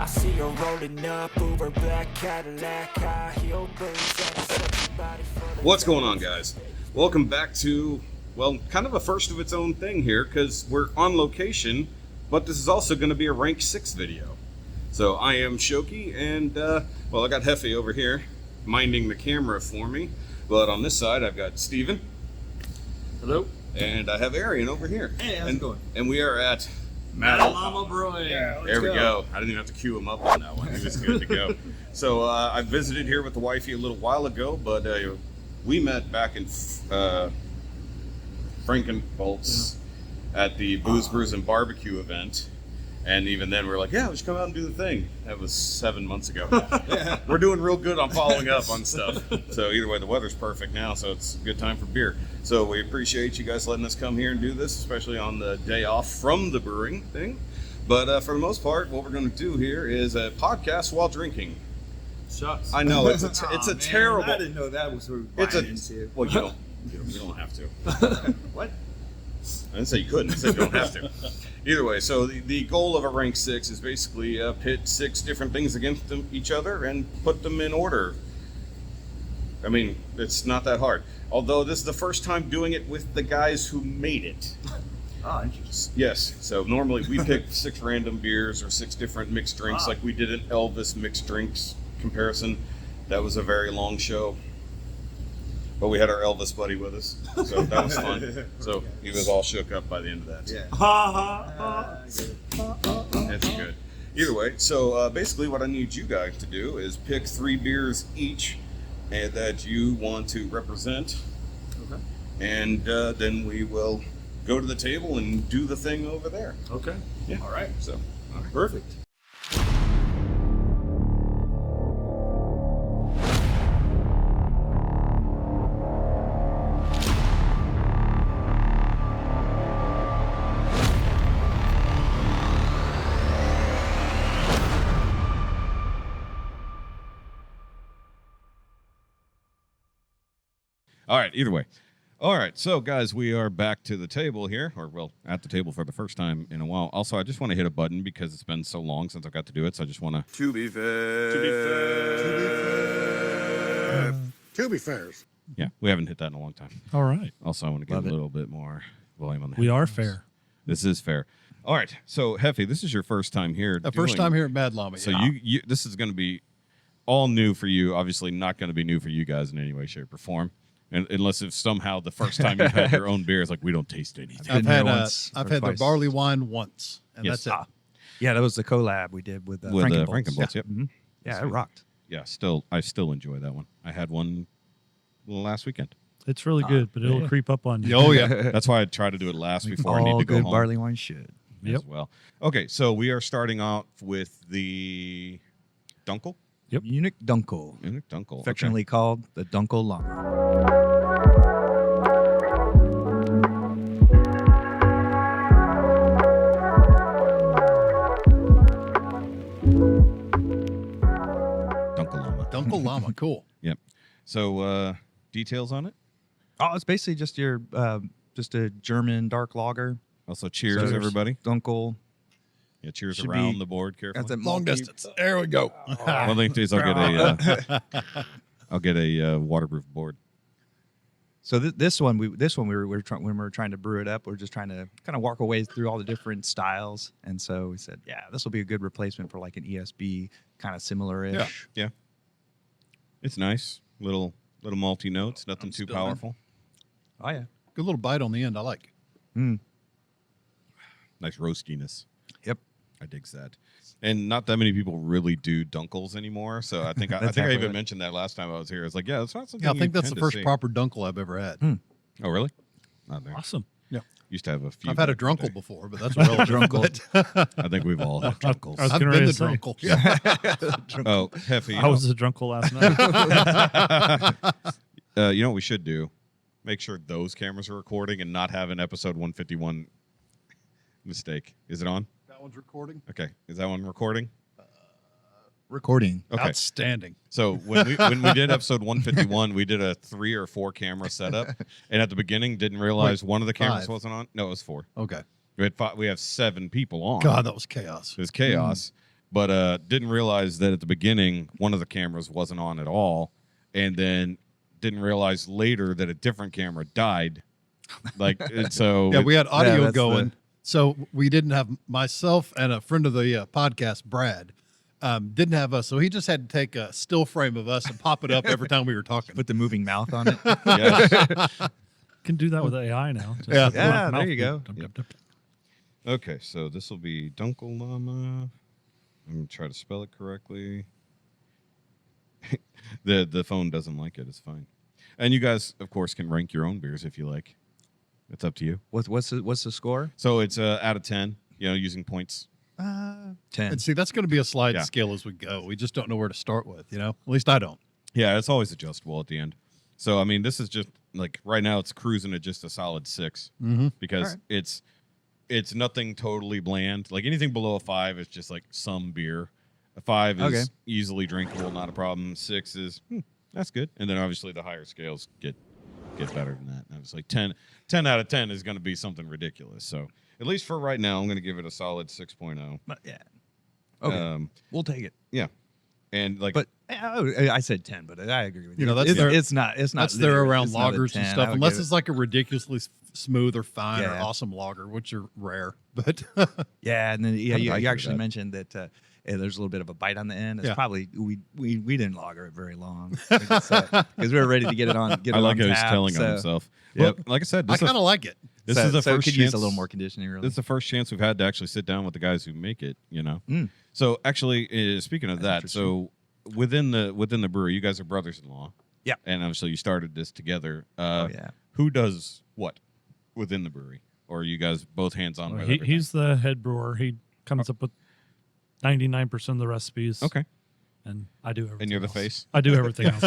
I see her rolling up, Uber black Cadillac, high heel boots, and a sexy body full of What's going on, guys? Welcome back to, well, kind of a first of its own thing here, because we're on location, but this is also going to be a Rank 6 video. So I am Shoki, and, well, I got Hefe over here minding the camera for me, but on this side I've got Steven. Hello. And I have Aarian over here. Hey, how's it going? And we are at Mad Llama Brewing. Yeah, there we go. I didn't even have to cue him up on that one. He was good to go. So I visited here with the wifey a little while ago, but we met back in Frankenboltzzzz at the Booze, Brews, and Barbecue event. And even then, we were like, yeah, we should come out and do the thing. That was 7 months ago. We're doing real good on following up on stuff. So either way, the weather's perfect now, so it's a good time for beer. So we appreciate you guys letting us come here and do this, especially on the day off from the brewing thing. But for the most part, what we're going to do here is a podcast while drinking. Shucks. I know, it's a Man, terrible... I didn't know that was what we were buying into. Well, you don't have to. What? I didn't say you couldn't. I said you don't have to. Either way, so the goal of a Rank 6 is basically pit 6 different things against each other and put them in order. I mean, it's not that hard. Although this is the first time doing it with the guys who made it. Oh, interesting. Yes, so normally we pick 6 random beers or 6 different mixed drinks, like we did an Elvis mixed drinks comparison. That was a very long show. But we had our Elvis buddy with us, so that was fun. So he was all shook up by the end of that. Yeah. That's good. Either way, so basically what I need you guys to do is pick 3 beers each and that you want to represent. Okay. And then we will go to the table and do the thing over there. Okay. Yeah. All right. So, all right. Perfect. All right, either way. All right, so guys, we are back to the table here, or well, at the table for the first time in a while. Also, I just want to hit a button because it's been so long since I got to do it, so I just want to... To be fair. To be fairs. Yeah, we haven't hit that in a long time. All right. Also, I want to get a little bit more volume on the We are headphones. fair. This is fair. All right, so Hefe, this is your first time here. First time here at Mad Llama. So yeah. you this is going to be all new for you. Obviously, not going to be new for you guys in any way, shape, or form. And unless if somehow the first time you've had your own beer is like, we don't taste anything. I've been had there once I've or had the twice. barley wine once, and Yes. that's it. Yeah, that was the collab we did with With Frankenboltzzzz. Frankenboltzzzz, yep. Mhm. Yeah, it Sweet. rocked. Yeah, I still enjoy that one. I had one last weekend. It's really good, but it'll creep up on you. Oh yeah. That's why I try to do it last before I need All to go good home barley wine should. Yep. as well. Okay, so we are starting off with the Dunkel. Yep. Munich Dunkel, Dunkel. affectionately called the Dunkel Llama. Dunkel Llama. Dunkel Llama, cool. Yep. So details on it? Oh, it's basically just your just a German dark lager. Also, cheers, So there's everybody. Dunkel. Yeah, cheers Should around be- the board carefully. That's a Long multi- distance. There we go. One of the things I'll get a waterproof board. So this one we were trying when we were trying to brew it up. We were just trying to kind of walk away through all the different styles, and so we said, yeah, this will be a good replacement for like an ESB, kind of similar-ish. Yeah. It's nice. Little malty notes, nothing too spilling. powerful. Oh yeah. Good little bite on the end. I like. Mm. Nice roastiness. Yep. I dig that. And not that many people really do Dunkels anymore. So I think I That's think I exactly even right. mentioned that last time I was here. It's like, yeah, that's not something. Yeah, I you think that's the tend to first see. proper Dunkel I've ever had. Oh, really? Not there. Awesome. Yeah. Used to have a few. I've had a back in the Drunkle day. before, but that's relevant. Drunkle. I think we've all had Dunkels. I was I've getting been ready the to say, Drunkle. Yeah. Oh, Hefe. I was a drunkle last night. You know what we should do? Make sure those cameras are recording and not have an episode 151 mistake. Is it on? That one's recording. Okay. Is that one recording? Recording. Okay. Outstanding. So when we did episode 151, we did a 3 or 4 camera setup, and at the beginning didn't realize one of the cameras 5. wasn't on. No, it was 4. Okay. We have 7 people on. God, that was chaos. It was chaos. but didn't realize that at the beginning one of the cameras wasn't on at all, and then didn't realize later that a different camera died. Like so, Yeah, we had audio that's going, so we didn't have myself and a friend of the podcast, Brad, didn't have us. So he just had to take a still frame of us and pop it up every time we were talking. Put the moving mouth on it. yes. Can do that with AI now. Just Yeah. have Yeah, mouth there you go. beat. Okay, so this will be Dunkelnama. I'm gonna try to spell it correctly. The phone doesn't like it. It's fine. And you guys, of course, can rank your own beers if you like. It's up to you. What's the score? So it's out of 10. You know, using points. 10. And see, that's going to be a slide Yeah. scale as we go. We just don't know where to start with, you know? At least I don't. Yeah, it's always adjustable at the end. So I mean, this is just like right now it's cruising at just a solid 6 because Alright. it's nothing totally bland. Like anything below a 5 is just like some beer. A 5 is Okay. easily drinkable, not a problem. 6 is that's good, and then obviously the higher scales get better than that. And it's like 10 out of 10 is going to be something ridiculous. So at least for right now, I'm going to give it a solid 6.0. But, yeah. Okay. We'll take it. Yeah, and like But I said 10, but I agree with you. You know, that's it's, their- it's not. That's there literally- around it's not a lagers and 10. I stuff, would unless give it's like a ridiculously smooth or fine or Yeah. awesome lager, which are rare. But Yeah, and then How did you I hear actually that? mentioned that there's a little bit of a bite on the end. It's Yeah. probably we didn't lager it very long because we were ready to get it on. I like on how he's tap, telling so, on himself. Yep. Well, like I said, I this is kind of like it. this so, is the so it first could chance. use a little more conditioning. Really. This is the first chance we've had to actually sit down with the guys who make it. You know. Mm. So actually, speaking of That's that, so within the brewery, you guys are brothers-in-law. Yeah. And obviously, you started this together. Oh yeah. Who does what within the brewery, or are you guys both hands-on? Well, with he, everything? he's the head brewer. He comes up with 99% of the recipes. Okay. And I do everything. And you're the else. face. I do everything else.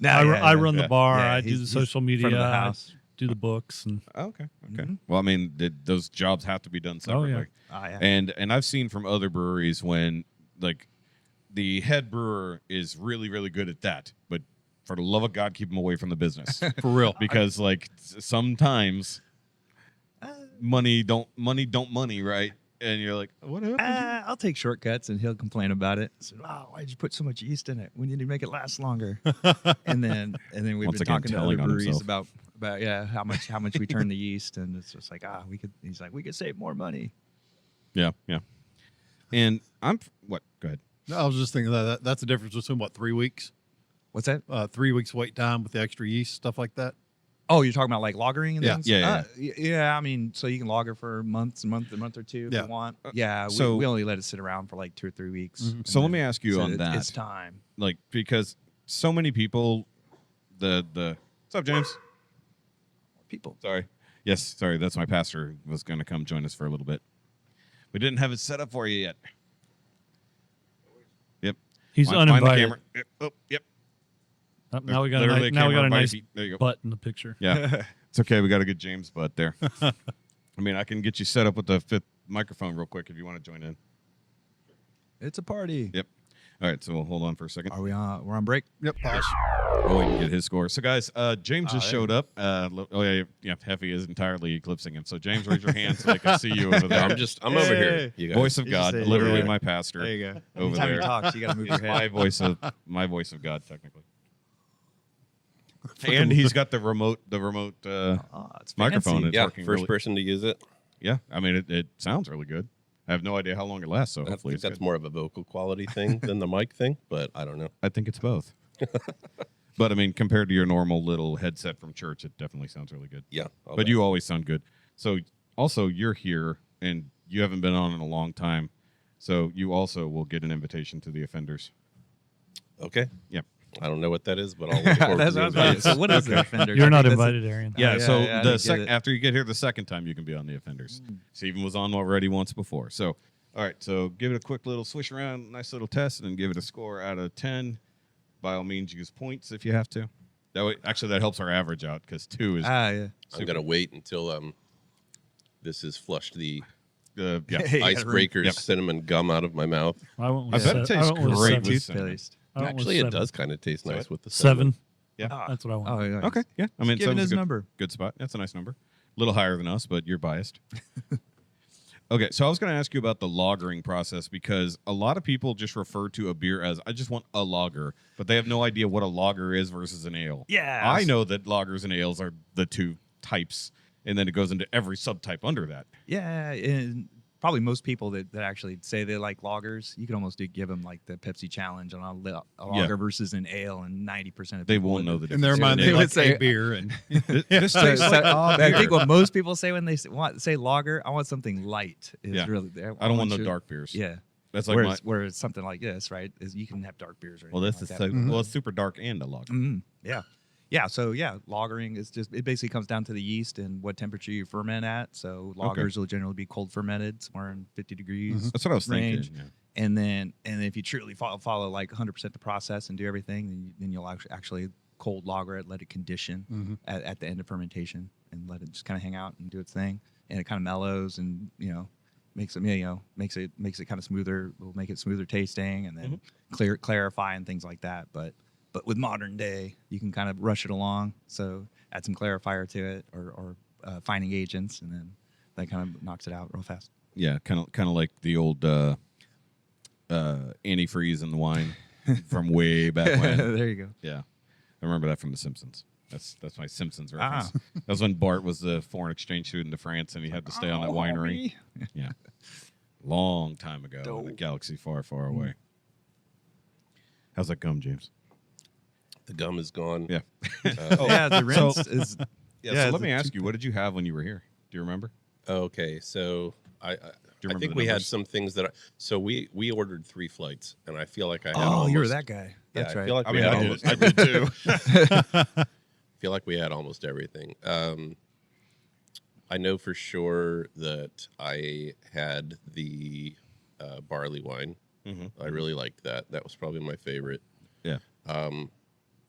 Now I run yeah. the bar. Yeah, I do the he's social front media. of the I house. do the books and Okay. Mhm. Well, I mean, those jobs have to be done separately. yeah. Oh yeah. And I've seen from other breweries when like the head brewer is really really good at that, but for the love of God, keep him away from the business For real. because like sometimes money don't money right, and you're like, what happened? I'll take shortcuts, and he'll complain about it. So, oh, why'd you put so much yeast in it? We need to make it last longer. and then we've Once been again, talking to telling other on breweries himself. about how much we turn the yeast, and it's just like we could. He's like, we could save more money. Yeah. And I'm what? Go ahead. No, I was just thinking that's the difference between, 3 weeks? What's that? 3 weeks wait time with the extra yeast, stuff like that? Oh, you're talking about like lagering and Yeah. things? Yeah. I mean, so you can lager for a month or two if Yeah. you want. Yeah. so- we only let it sit around for like 2 or 3 weeks. Mhm. and So let then- me ask you so on that. It's time. Like because so many people, the what's up, James? People. Sorry. Yes, sorry. That's my pastor who was going to come join us for a little bit. We didn't have it set up for you yet. Yep. he's Find the uninvited. camera. Yep. Oh, yep. Now we got Literally a, now we got a camera by nice feet. There you go. butt in the picture. Yeah. It's okay. We got a good James butt there. I mean, I can get you set up with the 5th microphone real quick if you want to join in. It's a party. Yep. All right. So we'll hold on for a second. Are we on? We're on break. Yep. Posh. Oh, we can get his score. So, guys, James just there showed up. Yeah, Heffy is entirely eclipsing him. So, James, raise your hand so they can see you over there. I'm over here. You guys. Voice of You God, just say, literally yeah. my pastor. There you go. Over Anytime there. he talks, you got to move your My head. voice of God, technically. And he's got the remote It's microphone. fancy. It's Yeah, working first really, person to use it. Yeah, I mean it sounds really good. I have no idea how long it lasts, so I hopefully think it's that's good. more of a vocal quality thing than the mic thing, but I don't know. I think it's both. But I mean, compared to your normal little headset from church, it definitely sounds really good. Yeah. But you always sound good. So also you're here and you haven't been on in a long time. So you also will get an invitation to the Offenders. Okay. Yep. I don't know what that is, but I'll look forward That's to what I was the about to say. So what is the offender? You're not That's a- invited, Aarian. Yeah, yeah, so yeah, I the didn't get it. after you get here the second time, you can be on the Offenders. Stephen was on already once before. So, all right, so give it a quick little swish around, nice little test, and then give it a score out of 10. By all means, use points if you have to. That way, actually, that helps our average out because 2 is Yeah. I'm going to wait until this has flushed the yeah. Hey, icebreakers Yep. cinnamon gum out of my mouth. I went I with bet it se- I tastes went with great seven. with cinnamon. Toothpaste. I went with Actually, it seven. does kind of taste nice with the Seven. Yeah. That's what I want. Oh, yeah. Okay, yeah. I mean, Just giving seven's his a good, number. good spot. That's a nice number. A little higher than us, but you're biased. Okay, so I was going to ask you about the lagering process because a lot of people just refer to a beer as I just want a lager, but they have no idea what a lager is versus an ale. Yeah. I know that lagers and ales are the two types, and then it goes into every subtype under that. Yeah, and probably most people that actually say they like lagers, you can almost give them like the Pepsi challenge on a lager versus an ale, and 90% of They people won't know would- the In difference. their mind, They they would like say, a beer, and This So, tastes like I beer. think what most people say when they say lager, I want something light. Is Yeah. really I don't want no you- dark beers. Yeah. That's like whereas something like this, right, is you can have dark beers. Or well, this anything is like that. well, it's super dark and a lager. Yeah. Yeah. So yeah, lagering is just, it basically comes down to the yeast and what temperature you ferment at. So lagers will generally be cold fermented, somewhere in 50 degrees. That's what I was range. thinking. Yeah. And then if you truly follow like 100% the process and do everything, then you'll actually cold lager it, let it condition at the end of fermentation, and let it just kind of hang out and do its thing. And it kind of mellows, and makes it makes it kind of smoother. Will make it smoother tasting, and then clarify and things like that. But with modern day, you can kind of rush it along. So add some clarifier to it, or fining agents, and then that kind of knocks it out real fast. Yeah, kind of like the old antifreeze in the wine from way back when. There you go. Yeah, I remember that from The Simpsons. That's my Simpsons Ah. reference. That was when Bart was the foreign exchange student to France, and he had to stay on that winery. Yeah, long time ago in a galaxy far, far away. How's that gum, James? The gum is gone. Yeah. Yeah, the rinse is. So let me ask you, what did you have when you were here? Do you remember? Okay, so I remember think the we had numbers? some things that so we ordered 3 flights, and I feel like I had Oh, you were almost- that guy. Yeah, That's I right. feel like I we mean, had I almost did too. feel like we had almost everything. I know for sure that I had the barley wine. I really liked that. That was probably my favorite. Yeah.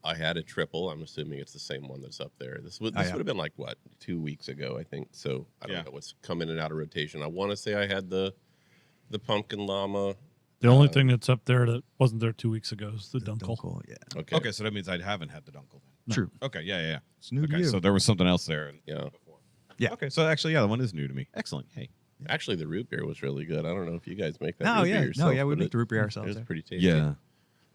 I had a triple. I'm assuming it's the same one that's up there. This would yeah. have been like what 2 weeks ago, I think. So I don't Yeah. know what's come in and out of rotation. I want to say I had the pumpkin llama. The only thing that's up there that wasn't there 2 weeks ago is the Dunkel. Cool. Yeah. Okay. Okay, so that means I haven't had the Dunkel then. True. Okay, yeah. It's new to Okay, you. so there was something else there. Yeah. Yeah. Okay, so actually, yeah, the one is new to me. Excellent. Hey. Actually, the root beer was really good. I don't know if you guys make that. No, root yeah. beer yourself, No, yeah, we but make the root beer ourselves It was there. pretty tasty.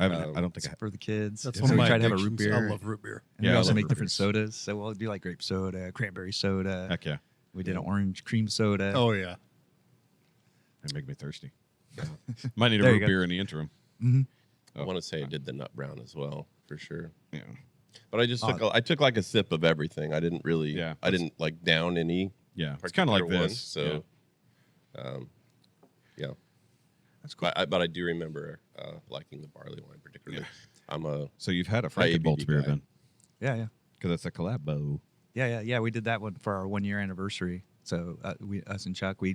I don't think It's I. for the kids. that's So one of we my try to have a root addictions. beer. I love root beer. And Yeah, we I also love make root different beers. sodas. So we'll do like grape soda, cranberry soda. Heck yeah. We did an orange cream soda. Oh yeah. That make me thirsty. Might need a There you root go. beer in the interim. I want to say I did the nut brown as well for sure. Yeah. But I just took like a sip of everything. I didn't really. Yeah. I didn't like down any. Yeah. It's kind of like particular one, this. So, yeah. That's cool. But I do remember liking the barley wine particularly. I'm a So you've had a IABD Frankenboltzzzz beer guy. then? Yeah. Because that's a collabo. Yeah. We did that one for our 1 year anniversary. So us and Chuck, we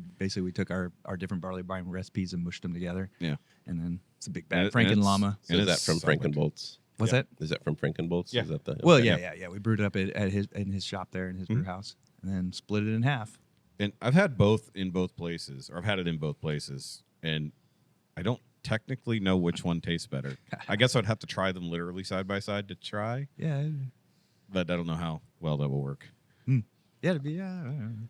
took our different barley wine recipes and mushed them together. Yeah. And then it's a big And bad it- Franken and it's- llama. So And is that it's from solid. Frankenboltzzzz? What's that? Is that from Frankenboltzzzz? Yeah. Is that the Well, okay. yeah. We brewed it up in his shop there in his brew house, and then split it in half. And I've had both in both places, or I've had it in both places, and I don't technically know which one tastes better. I guess I'd have to try them literally side by side to try, Yeah. but I don't know how well that will work. Yeah. It'd be I don't know.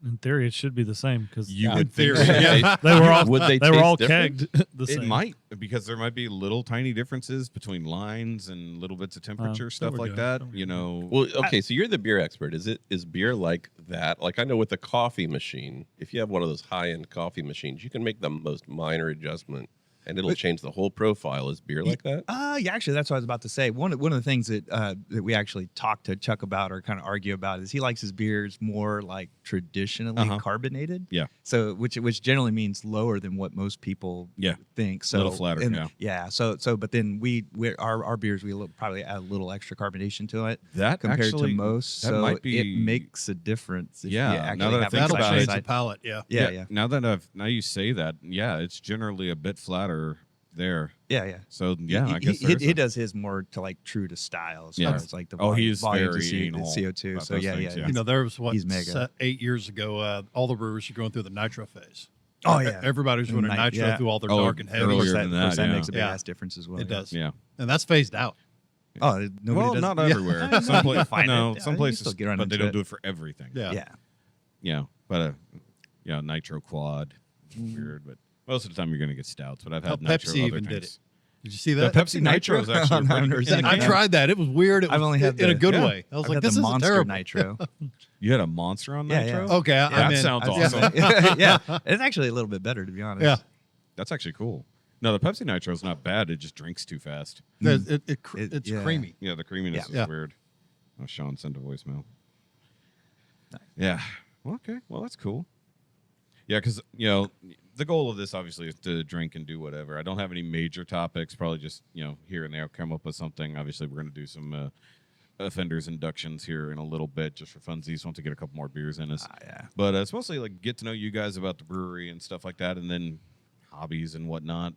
In theory, it should be the same because You In would think theory, so. yeah. they were all Would they were all taste different? kegged the It same. might, because there might be little tiny differences between lines and little bits of temperature, there stuff we like go. that. There we You go. know, Well, okay, so you're the beer expert. Is beer like that? Like I know with a coffee machine, if you have one of those high-end coffee machines, you can make the most minor adjustment and it'll change the whole profile. Is beer like that? Yeah, actually, that's what I was about to say. One of the things that we actually talk to Chuck about or kind of argue about is he likes his beers more like traditionally carbonated. Yeah. So which generally means lower than what most people Yeah. think. So Little flatter, and- yeah. So but then our beers probably add a little extra carbonation to it that compared actually, to most. that So might be it makes a difference. If Yeah, you now actually that I have think it That'll about side by change it. the side. palate. Yeah. Yeah. Now you say that, yeah, it's generally a bit flatter there. Yeah. So yeah, I guess he does his more to like true to style as Yeah. far as like the Oh, he's volumes of very anal CO2. about So those yeah, things, yeah. yeah. You know, there was He's mega. 8 years ago. All the brewers are going through the nitro phase. Oh yeah. Everybody's running Ni- nitro yeah. through all their Oh, dark and heavy. earlier Of course than that, that yeah. makes a big Yeah. ass difference as well. It does. Yeah. And that's phased out. Oh, nobody Well, does. not yeah. everywhere. Some places, Find no, it. some You places, still get on but they into don't it. do it for everything. Yeah. Yeah. Yeah, but nitro quad. Weird, but most of the time you're gonna get stouts. But I've Hell, had nitro Pepsi other even did things. it. Did you see The that? Pepsi Nitro is actually I've pretty never good. seen I that. tried that. It was weird. It was I've only had in a the- good yeah. way. I was I've like, had this the is Monster terrible. Nitro. You had a Monster on Yeah, nitro? yeah. Okay, that I'm in. sounds Yeah. awesome. Yeah, it's actually a little bit better, to be honest. Yeah. That's actually cool. No, the Pepsi Nitro is not bad. It just drinks too fast. It's yeah. creamy. Yeah, the creaminess Yeah. is weird. Oh, Sean sent a voicemail. Yeah. Well, okay. Well, that's cool. Yeah, because, the goal of this, obviously, is to drink and do whatever. I don't have any major topics. Probably just, here and there come up with something. Obviously, we're going to do some offenders inductions here in a little bit just for funsies once we get a couple more beers in us. Yeah. But it's mostly like get to know you guys about the brewery and stuff like that, and then hobbies and whatnot.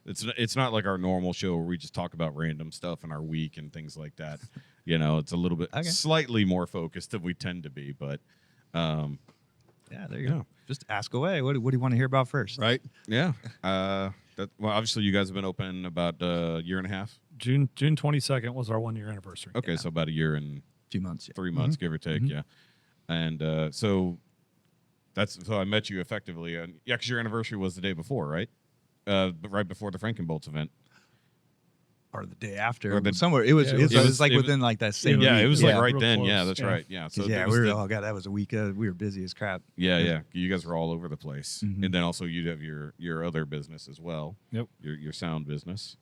It's not like our normal show where we just talk about random stuff in our week and things like that. It's a little bit slightly more focused than we tend to be, but Yeah, there you go. Just ask away. What do you want to hear about first? Right? yeah. Well, obviously you guys have been open about a year and a half. June 22nd was our 1 year anniversary. Okay, so about a year and A few months. Yeah. 3 months, give or take. Yeah, and so I met you effectively, and because your anniversary was the day before, right? Right before the Frankenboltzzzz event. Or the day after. Or the- somewhere. It was. Yeah, it was like it was- within like that same. Yeah, week. it was Yeah. like right Real then. close. Yeah, that's Yeah. right. Yeah, so Yeah, it was oh god, that was a week. We were busy as crap. yeah. You guys were all over the place, Mhm. and then also you'd have your other business as well. Yep. Your sound business,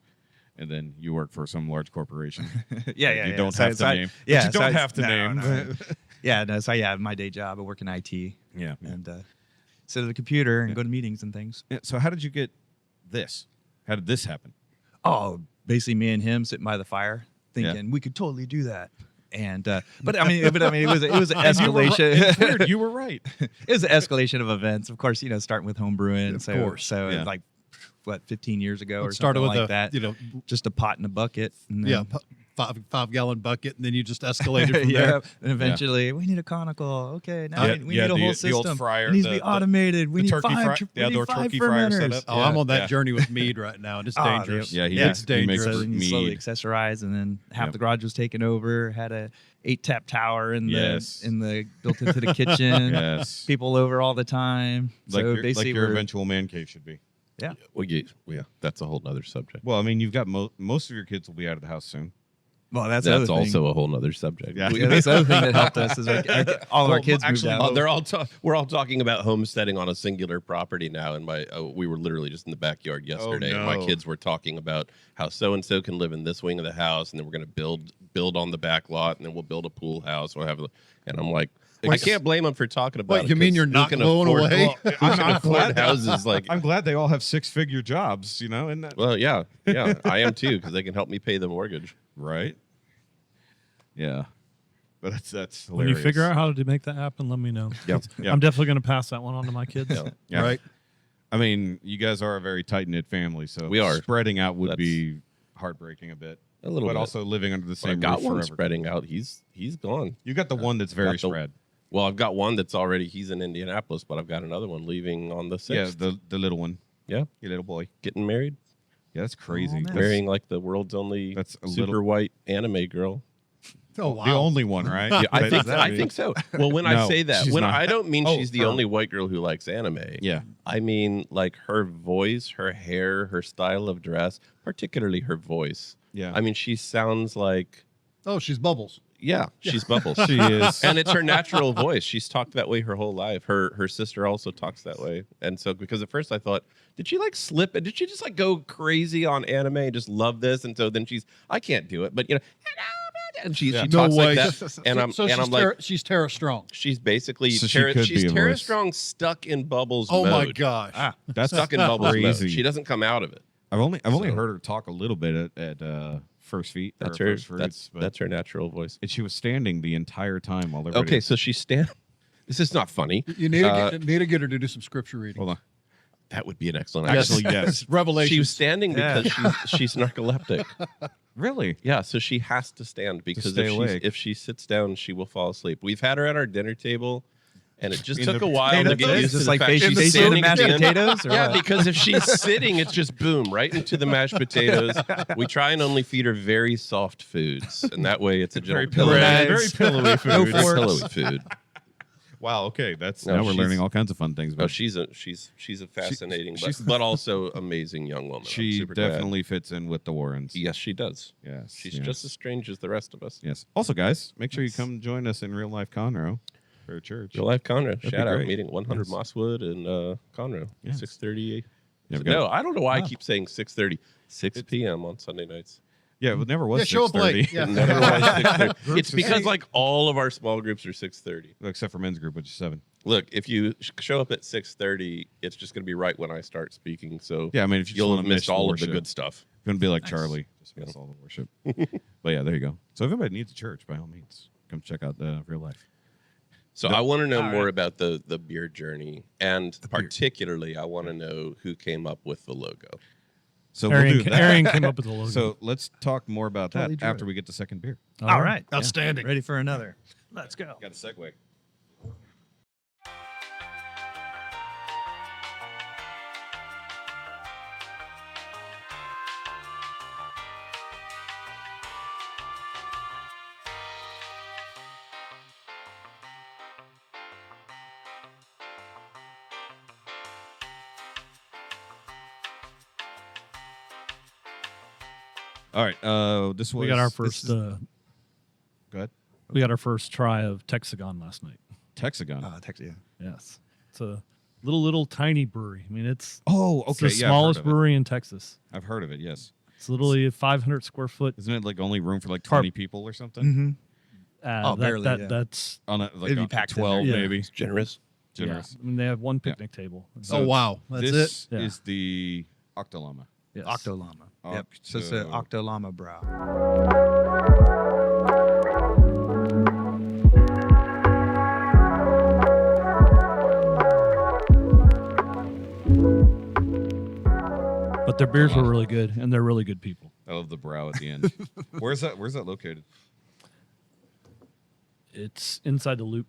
and then you work for some large corporation. Yeah. You don't So- have to so I- name. Yeah, But you so don't I- have to no, name. no. Yeah, no. So yeah, my day job. I work in IT Yeah. and sit at the computer and go to meetings and things. Yeah, so how did you get this? How did this happen? Oh, basically me and him sitting by the fire, thinking we could totally do that. And but I mean, it was an escalation. It's weird. You were right. It was an escalation of events. Of course, starting with home brewing. Of so, course. So Yeah. like, what, 15 years ago or It started something with like that. Just a pot and a bucket. And then, 5-gallon bucket, and then you just escalated from yeah. there. And eventually, we need a conical. Okay, now Yeah, we yeah, need a the- whole the system. old fryer, it needs to the- be automated. We the need turkey five. fry- the we need outdoor 5 turkey fryer fermenters. setup. Oh, Yeah, I'm on that yeah. journey with mead right now, and it's Ah, dangerous. Yeah, he Yeah. makes, he makes dangerous. So then you slowly mead. accessorize, and then half Yep. the garage was taken over. Had a 8-tap tower in the Yes. built into the kitchen. Yes. People over all the time. Like So your, basically, your we're eventual man cave should be. Well, yeah, that's a whole nother subject. Well, I mean, you've got most of your kids will be out of the house soon. well, that's the other That's thing. also a whole nother subject. Yeah. Yeah, that's the other thing that helped us is all of our Well, kids moved actually, out. They're all we're all talking about homesteading on a singular property now, and we were literally just in the backyard yesterday. And my no. kids were talking about how so and so can live in this wing of the house, and then we're going to build on the back lot, and then we'll build a pool house. And I'm like, I can't blame them for talking about Wait, it. you mean 'cause you're who not can blown afford- away? Who can afford houses like? I'm glad they all have 6-figure jobs. And that Well, yeah, I am too, because they can help me pay the mortgage. right. Yeah, but that's hilarious. When you figure out how to make that happen, let me know. Yeah. Yeah. I'm definitely going to pass that one on to my kids. Yeah. Right? I mean, you guys are a very tight knit family, so We are. spreading out would That's- be heartbreaking a bit. A little but bit. also living under the But I same got roof one forever. spreading out. He's gone. You got the one that's very Got the- spread. Well, I've got one that's already. He's in Indianapolis, but I've got another one leaving on the 6th. Yeah, the little one. Yeah. Your little boy. Getting married, Yeah, that's crazy. man. That's marrying like the world's only That's a super little- white anime girl. Oh, wow. the only one, right? Yeah, I But- think so. Well, when I No, say that, she's when not. I don't mean Oh, she's the her. only white girl who likes anime. Yeah. I mean like her voice, her hair, her style of dress, particularly her voice. Yeah. I mean, she sounds like Oh, she's Bubbles. she's Bubbles. She is. And it's her natural voice. She's talked that way her whole life. Her sister also talks that way. And so, because at first I thought, did she like slip? Did she just like go crazy on anime and just love this? And so then I can't do it. But and she No talks way. like that. And I'm she's like, she's Tara Strong. she's basically So she could be she's a Tara voice. Strong stuck in Bubbles Oh mode. my gosh. That's Stuck in Bubbles crazy. mode. She doesn't come out of it. I've only So- heard her talk a little bit at First Feet. or That's her. First Fruits, but- That's her natural voice. and she was standing the entire time while they're Okay, so she stand. This is not funny. You need to get her to do some scripture reading. Hold on. That would be an excellent. Actually, idea. yes. Revelation. She was standing Yeah. because she's narcoleptic. Really? Yeah, so she has to stand because stay awake. if she sits down, she will fall asleep. We've had her at our dinner table, and it just In took the a while to get potatoes? used Is to this the like fact face she's face in sitting mashed in- potatoes? Or Yeah, what? because if she's sitting, it's just boom right into the mashed potatoes. We try and only feed her very soft foods, and that way it's a gentle Very pillowy, Breads. very pillowy food. No Very forks. pillowy food. Wow. Okay, that's No, now we're she's- learning all kinds of fun things. No, But she's a fascinating, she's- but also amazing young woman. I'm she super glad. definitely fits in with the Warrens. Yes, she does. Yes. She's yes. just as strange as the rest of us. Yes. Also, guys, make sure you come join us in real life Conroe for church. Real life Conroe. be Shout out great. meeting at 100 Yes. Mosswood and Conroe. Yes. 6:30. Yeah, we've No, got- I don't know why I keep saying 6:30. 6 p.m. on Sunday nights. Yeah, it never was. Yeah, show up late. 6:30. Yeah. It never was 6:30. It's because like all of our small groups are 6:30. Except for men's group, which is 7. Look, if you show up at 6:30, it's just going to be right when I start speaking. So Yeah, I mean, if you just you'll wanna have miss missed the all of the worship. good stuff. Going to be like Charlie. Just miss all the worship. But yeah, there you go. So if everybody needs a church, by all means, come check out the real life. So I want to know more about the beer journey, and particularly I want to know who came up with the logo. So we'll do that. Aarian came up with the logo. So let's talk more about Totally that true. after we get to second beer. All right. Outstanding. Ready for another. Let's go. Got a segue. All right. This was we got our this first. is- Go ahead. We got our first try of Texagon last night. Texagon. Texas, yeah. Yes, it's a little tiny brewery. I mean, it's Oh, it's okay. the Yeah, smallest I've heard of it. brewery in Texas. I've heard of it. Yes. It's literally a 500 square foot. Isn't it like only room for like Car- 20 people or something? Mm-hmm. Oh, barely, yeah. That's On a, like It'd be on packed in 12 there. Yeah. maybe. Generous. Generous. Yeah. I mean, they have one picnic table. Oh, wow. That's this it? Yeah. is the Octolama. Yes. Octolama. Yep. So it's an Octolama brow. But their beers were really good, and they're really good people. I love the brow at the end. Where's that located? It's inside the loop.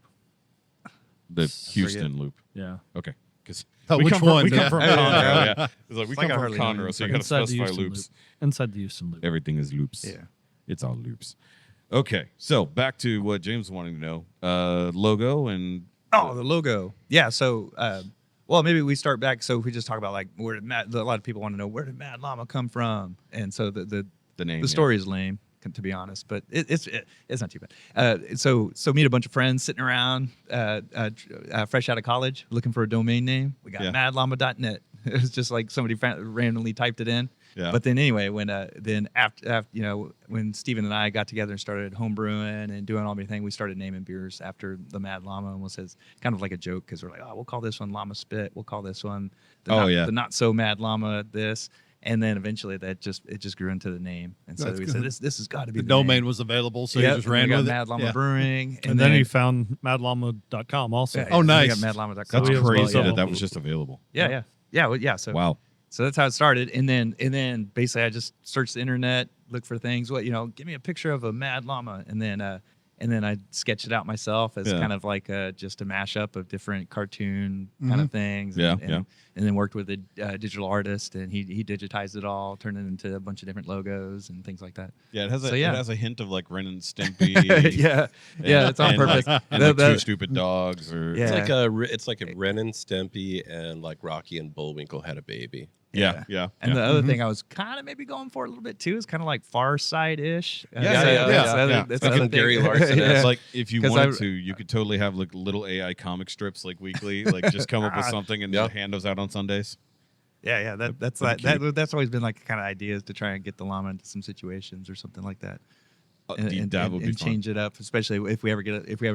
The Houston loop. Yeah. Okay. Because Oh, which one? We come Yeah. from Yeah. Conroe. Yeah. It's like we like come I from hardly know Conroe, you. so you got to Inside the specify Houston loops. loop. Inside the Houston loop. Everything is loops. Yeah. It's all loops. Okay. So back to what James was wanting to know. Logo and Oh, the logo. Yeah. So, well, maybe we start back. So if we just talk about like where did a lot of people want to know where did Mad Llama come from, and so the name. the story is lame, to be honest, but it's not too bad. So meet a bunch of friends sitting around, fresh out of college, looking for a domain name. We got Yeah. madllama.net. It was just like somebody randomly typed it in. Yeah. But then anyway, when after when Steven and I got together and started home brewing and doing all everything, we started naming beers after the Mad Llama, and was kind of like a joke because we're like, oh, we'll call this one Llama Spit, we'll call this one the not so Mad Llama this. And then eventually it just grew into the name, and so That's we good. said this has got to be The the domain name. was available, so Yep, you just and ran we got with it. Mad Llama Yeah. Brewing, And then he found madllama.com also. yeah, Oh, and then we nice. got madllama.com. That's So we have crazy both of that them. was just available. Yeah. So Wow. So that's how it started, and then basically I just searched the internet, looked for things. Give me a picture of a Mad Llama, and then I sketched it out myself as Yeah. kind of like just a mashup of different cartoon kind of things. Yeah, and, yeah. And then worked with a digital artist, and he digitized it all, turned it into a bunch of different logos and things like that. Yeah, it has So, yeah. it has a hint of like Ren and Stimpy. yeah, it's on and purpose. Like, and like Two Stupid Dogs, or Yeah. It's like a Ren and Stimpy and like Rocky and Bullwinkle had a baby. yeah. And the other thing I was kind of maybe going for a little bit too is kind of like Far Side-ish. Yeah. That's Like the other in Gary thing. Larson. Yeah. It's like if you 'Cause wanted I- to, you could totally have like little AI comic strips like weekly, like just come up with something and Yeah. hand those out on Sundays. Yeah, that's That'd like be cute. that's always been like kind of ideas to try and get the llama into some situations or something like that, and, that would be fun. change it up, especially if we ever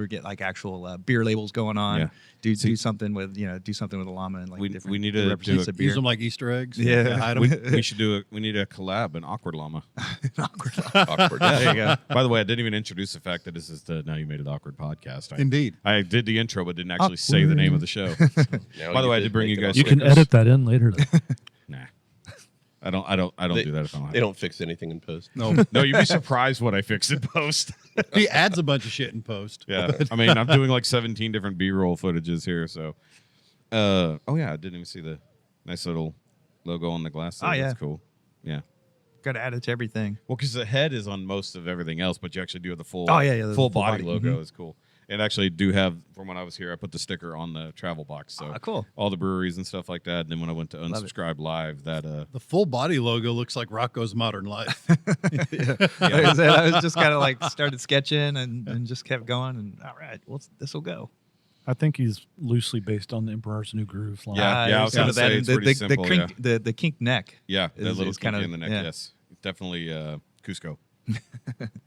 get like actual beer labels going on. Yeah. Do something with a llama and like We different need to do represents a- of beer. Use them like Easter eggs. Yeah. Hide 'em. We should we need a collab, an awkward llama. Awkward. There you go. By the way, I didn't even introduce the fact that this is the Now You Made It Awkward podcast. Indeed. I did the intro, but didn't actually say the name of the show. Now By the you way, I did did bring make you it guys. You can stickers. edit that in later. Though. Nah, I don't They- do that if I don't. They Have don't fix anything in post. No, No, you'd be surprised what I fix in post. he adds a bunch of shit in post. Yeah, I mean, I'm doing like 17 different B-roll footages here. So, oh yeah, I didn't even see the nice little logo on the glass. There. Oh, yeah. That's cool. Yeah. Got to add it to everything. Well, because the head is on most of everything else, but you actually do have the full. Oh, yeah, the full full body body. logo Mhm. is cool. And actually do have, from when I was here, I put the sticker on the travel box. So Cool. all the breweries and stuff like that. And then when I went to Unsubscribe Live, that The full body logo looks like Rocco's Modern Life. Like I said, I was just kind of like started sketching and just kept going. And all right, well, this will go. I think he's loosely based on the Emperor's New Groove line. Yeah, I was gonna say it's pretty simple, The kink neck. that little is kind kinda- in the neck, yeah. yes. Definitely Cusco.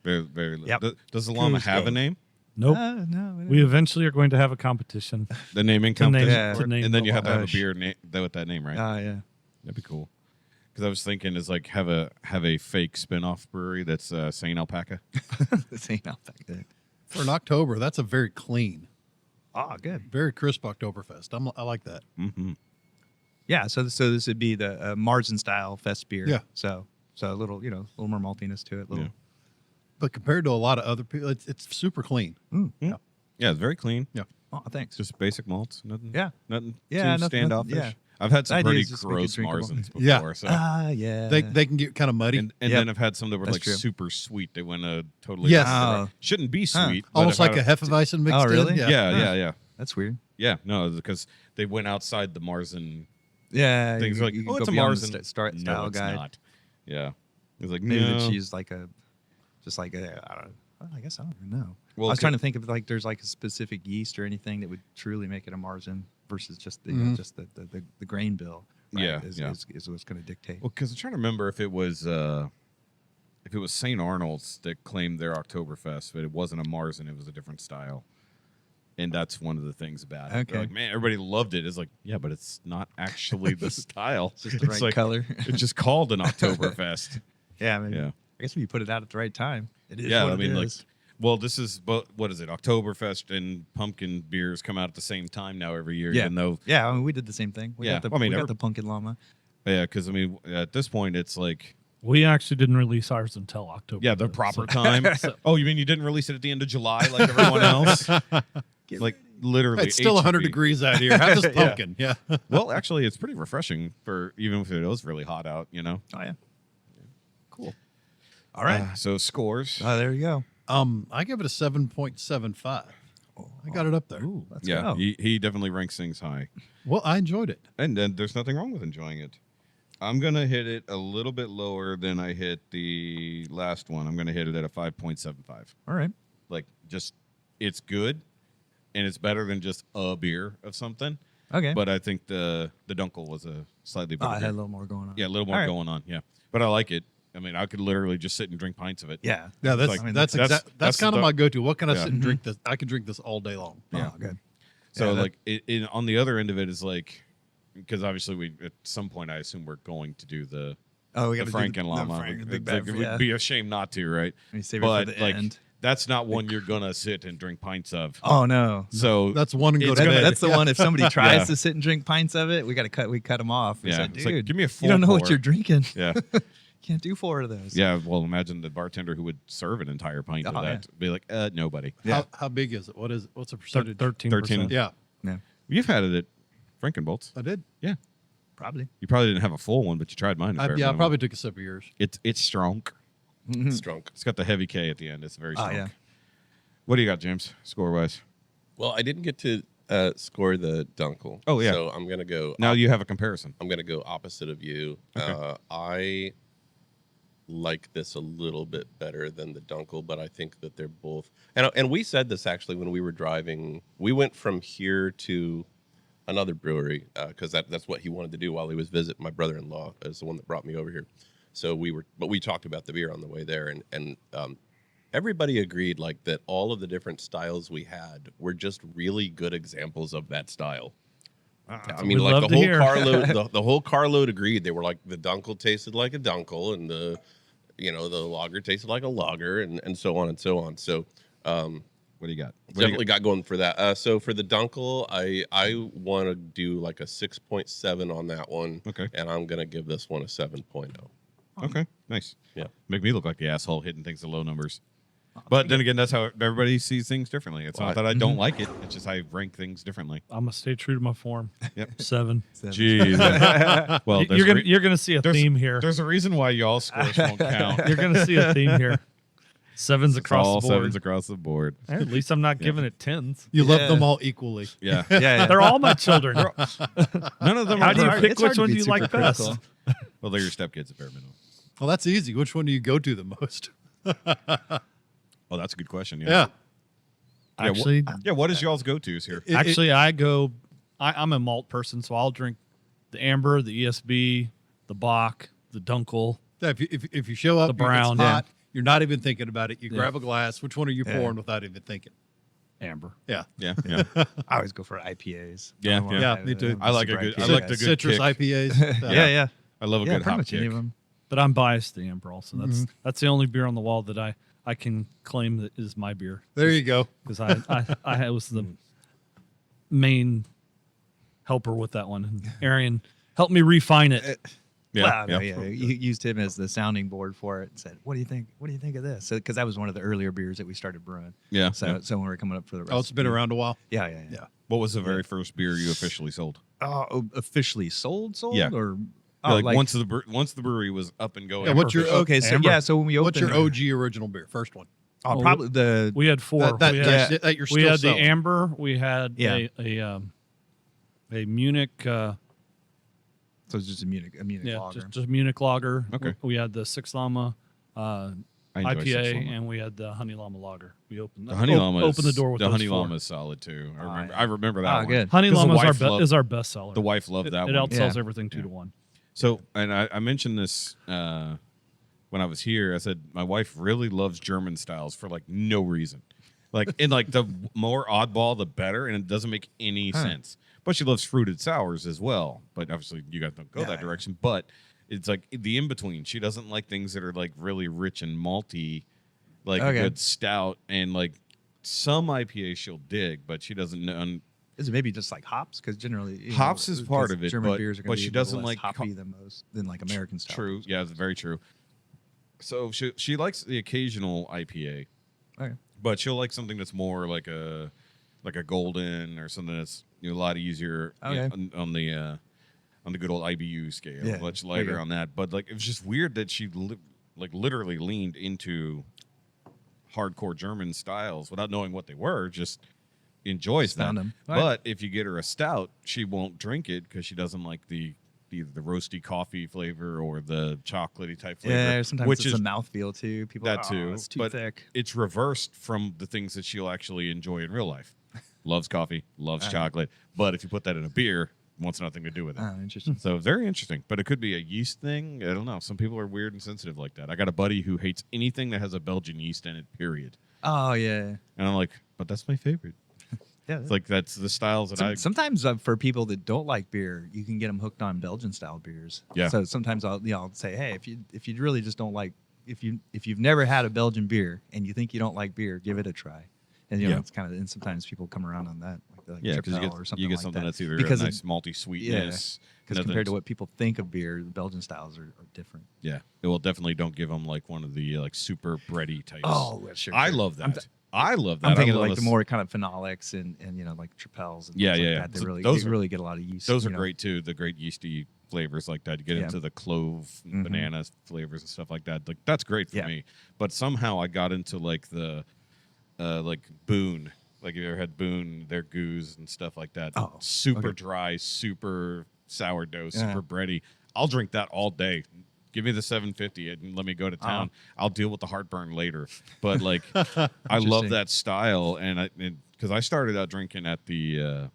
Very, very Yep. Does the llama have a name? Nope. No. We eventually are going to have a competition. The naming To name- competition? Yeah. for it? to name And then the you have to have a llama. beer with that name, right? Yeah. That'd be cool. Because I was thinking is like have a fake spin-off brewery that's Saint Alpaca. This ain't not that good. For an October, that's a very clean, Oh, good. very crisp Oktoberfest. I like that. Mm-hmm. Yeah. So this would be the Marzen style fest beer. Yeah. So a little, a little more maltiness to it. Little. Yeah. But compared to a lot of other people, it's super clean. Yeah, it's very clean. Yeah. Oh, thanks. Just basic malts. Nothing. Yeah. Nothing Yeah, too nothing- standoffish. yeah. I've had The some idea pretty is just make it gross drinkable. Marzens before. Yeah. So. Yeah. They can get kind of muddy. And Yep. then I've had some that were That's like true. super sweet. They went totally Yes. Oh. shouldn't be sweet. but Almost I've like a had Hefeweizen mixed Oh, really? in. Yeah. That's weird. Yeah, no, because they went outside the Marzen Yeah. things. you- Like, you oh, go it's a beyond Marzen. the style No, it's guide. not. Yeah, it's like Maybe no. that she's like just like I don't. Well, I guess I don't even know. Well, I was trying to think of like there's like a specific yeast or anything that would truly make it a Marzen versus just the just the grain bill. Right, Yeah, is what's going to dictate. Well, because I'm trying to remember if it was St. Arnold's that claimed their Oktoberfest, but it wasn't a Marzen, it was a different style. And that's one of the things about it. They're Okay. like, man, everybody loved it. It's like, yeah, but it's not actually the style. It's just the right like, color. It's just called an Oktoberfest. Yeah, I mean, Yeah. I guess when you put it out at the right time, it is. Yeah, what I mean, it like, is. well, this is, what is it? Oktoberfest and pumpkin beers come out at the same time now every year, Yeah. even though, Yeah, I mean, we did the same thing. We Yeah, got the, I mean, we got every- the pumpkin llama. yeah, because I mean, at this point, it's like, We actually didn't release ours until October. yeah, the 5th, proper so- time. Oh, you mean you didn't release it at the end of July like everyone else? Like literally, It's still 100 HEB. degrees out here. Have this pumpkin. Yeah. Well, actually, it's pretty refreshing for even if it was really hot out. Oh yeah. Cool. All right. So scores. Oh, there you go. I give it a 7.75. I got it up there. Let's yeah, go. he definitely ranks things high, Well, I enjoyed it. and then there's nothing wrong with enjoying it. I'm gonna hit it a little bit lower than I hit the last one. I'm gonna hit it at a 5.75. All right. Like, just it's good, and it's better than just a beer of something. Okay. But I think the Dunkel was a slightly Oh, better. I had beer. a little more going on. Yeah, a little more All right. going on. Yeah, but I like it. I mean, I could literally just sit and drink pints of it. Yeah. Yeah, that's Like, I mean, that's that's- that's that's kind of the- my go-to. What can I Yeah. sit and drink this? I can drink this all day long. Yeah. Oh, good. So Yeah, that- like on the other end of it is like, because obviously we at some point I assume we're going to do the Oh, we the got Frankenboltzzzz. the big Like, bad. it Yeah. would be a shame not to, right? We save But it for the like end. that's not one you're gonna sit and drink pints of. Oh no. So That's one and go It's to gonna- bed. That's the Yeah. one. If somebody tries Yeah. to sit and drink pints of it, we cut them off. We Yeah, said, it's dude, like, give me a you don't know full what pour." you're drinking. yeah, Can't do 4 of those. yeah. Well, imagine the bartender who would serve an entire pint of Oh, that. Be like, nobody. How big is it? What is it? What's the percentage? 13%. Yeah, Yeah. You've had it at Frankenboltzzzz. I did. Yeah, Probably. you probably didn't have a full one, but you tried mine. I probably took a sip of yours. It's strong. It's drunk. It's got the heavy K at the end. It's very Oh, strong. yeah. What do you got, James? Score wise. Well, I didn't get to score the Dunkel. Oh, yeah. So I'm gonna go. Now you have a comparison. I'm gonna go opposite of you. Okay. I like this a little bit better than the Dunkel, but I think that they're both. And we said this actually when we were driving. We went from here to another brewery because that's what he wanted to do while he was visiting. My brother-in-law is the one that brought me over here. So we talked about the beer on the way there, and everybody agreed like that. All of the different styles we had were just really good examples of that style. I mean, we like love the to whole hear. carload, the whole carload agreed. They were like the Dunkel tasted like a Dunkel, and the lager tasted like a lager, and so on and so on. So What do you got? definitely got going for that. So for the Dunkel, I want to do like a 6.7 on that one. Okay. And I'm gonna give this one a 7.0. Okay, nice. Yeah. Make me look like the asshole hitting things to low numbers. But then again, that's how everybody sees things differently. It's not that I don't like it. It's just I rank things differently. I'm gonna stay true to my form. Yep. 7. Jeez. Well, You're gonna see a theme here. There's a reason why y'all scores won't count. You're gonna see a theme here. Sevens It's across all the board. sevens across the board. At least I'm not giving it tens. You love Yeah. them all equally. Yeah. Yeah, They're all my children. None of them How are do you perfect. pick It's hard which to one be do you super like best? critical. Well, they're your stepkids at bare minimum. Well, that's easy. Which one do you go to the most? Oh, that's a good question. Yeah. Yeah. Yeah, Actually, what is y'all's go-tos here? I'm a malt person, so I'll drink the amber, the ESB, the Bach, the Dunkel. Yeah, if you show up, The brown, it's hot, you're not even thinking about it. You Yeah. grab a glass. Which one are you pouring without even thinking? Amber. Yeah. Yeah. I always go for IPAs. Yeah, I don't wanna yeah. have Me too. a I like a super good- I IPA. like the good citrus kick. IPAs. Yeah. I love a Yeah, good pretty hop much any kick. of them. But I'm biased to amber also. That's the only beer on the wall that I can claim that is my beer. There you go. Because I was the main helper with that one. And Aarian helped me refine it. Yeah, Wow, you used him as the sounding board for it and said, "What do you think? What do you think of this?" Because that was one of the earlier beers that we started brewing. Yeah, So yeah. so when we were coming up for the rest. Oh, it's been around a while. Yeah. Yeah. What was the very first beer you officially sold? Officially sold, Yeah. or Like once the brewery was up and going. Yeah, what's your okay? So Amber. yeah, so when we What's opened, your OG original beer? First one. probably the We had four. That we had, that you're still we had the selling. amber. We had Yeah. a Munich. so it's just a Munich Yeah, lager. just a Munich lager. Okay. We had the Six Llama I enjoy Six IPA, Llama. and we had the Honey Llama lager. We opened The Honey Llama. opened the door with the those Honey four. Llama is solid too. I remember. yeah. I remember that Ah, one. good. Honey 'Cause the Llama wife loved- is our best seller. The wife loved that It one. outsells Yeah. everything 2-1. So, and I mentioned this when I was here. I said my wife really loves German styles for like no reason. Like, and like the more oddball, the better, and it doesn't make any sense. But she loves fruited sours as well. But obviously, you guys don't go that direction. But it's like the in between. She doesn't like things that are like really rich and malty, like a good stout, and like some IPA she'll dig, but she doesn't know. Is it maybe just like hops? Because generally, Hops is part of it, German but- beers are but gonna she be a little doesn't less like hoppy than like American style. True. Yeah, it's very true. So she likes the occasional IPA. Okay. But she'll like something that's more like a golden or something that's a lot easier on the good old IBU scale, Yeah, much there you lighter go. on that. But like it was just weird that she literally leaned into hardcore German styles without knowing what they were. Just enjoys Just found them. them. Right. But if you get her a stout, she won't drink it because she doesn't like either the roasty coffee flavor or the chocolatey type flavor. Yeah, sometimes which it's is a mouthfeel too. People that are, too, it's too but thick. it's reversed from the things that she'll actually enjoy in real life. Loves coffee, loves chocolate, but if you put that in a beer, wants nothing to do with it. Oh, interesting. So very interesting, but it could be a yeast thing. I don't know. Some people are weird and sensitive like that. I got a buddy who hates anything that has a Belgian yeast in it. Period. Oh yeah. And I'm like, but that's my favorite. Yeah. It's like that's the styles that Sometimes for people that don't like beer, you can get them hooked on Belgian style beers. Yeah. So sometimes I'll say, hey, if you really just don't like if you've never had a Belgian beer and you think you don't like beer, give it a try. And you know it's kind of and sometimes people come around on that like yeah, because Tripel or something you get like something that. that's either because a nice malty sweetness. because compared to what people think of beer, the Belgian styles are different. Yeah, it will definitely don't give them like one of the like super bready types. Oh, sure. I love that. I love that. I'm thinking I of love like the this- more kind of phenolics and like Tripels and Yeah, things yeah, like yeah. that. They So really those they are- really get a lot of yeast. Those are you know. great too. The great yeasty flavors like that. You get Yeah. into the clove, Mhm. banana flavors and stuff like that. Like that's great for Yeah. me. But somehow I got into like the like Boone. Like if you ever had Boone, their goose and stuff like that. Oh, Super okay. dry, super sourdough, Yeah. super bready. I'll drink that all day. Give me the 750 and let me go to town. I'll deal with the heartburn later. But like, I love Interesting. that style, and because I started out drinking at the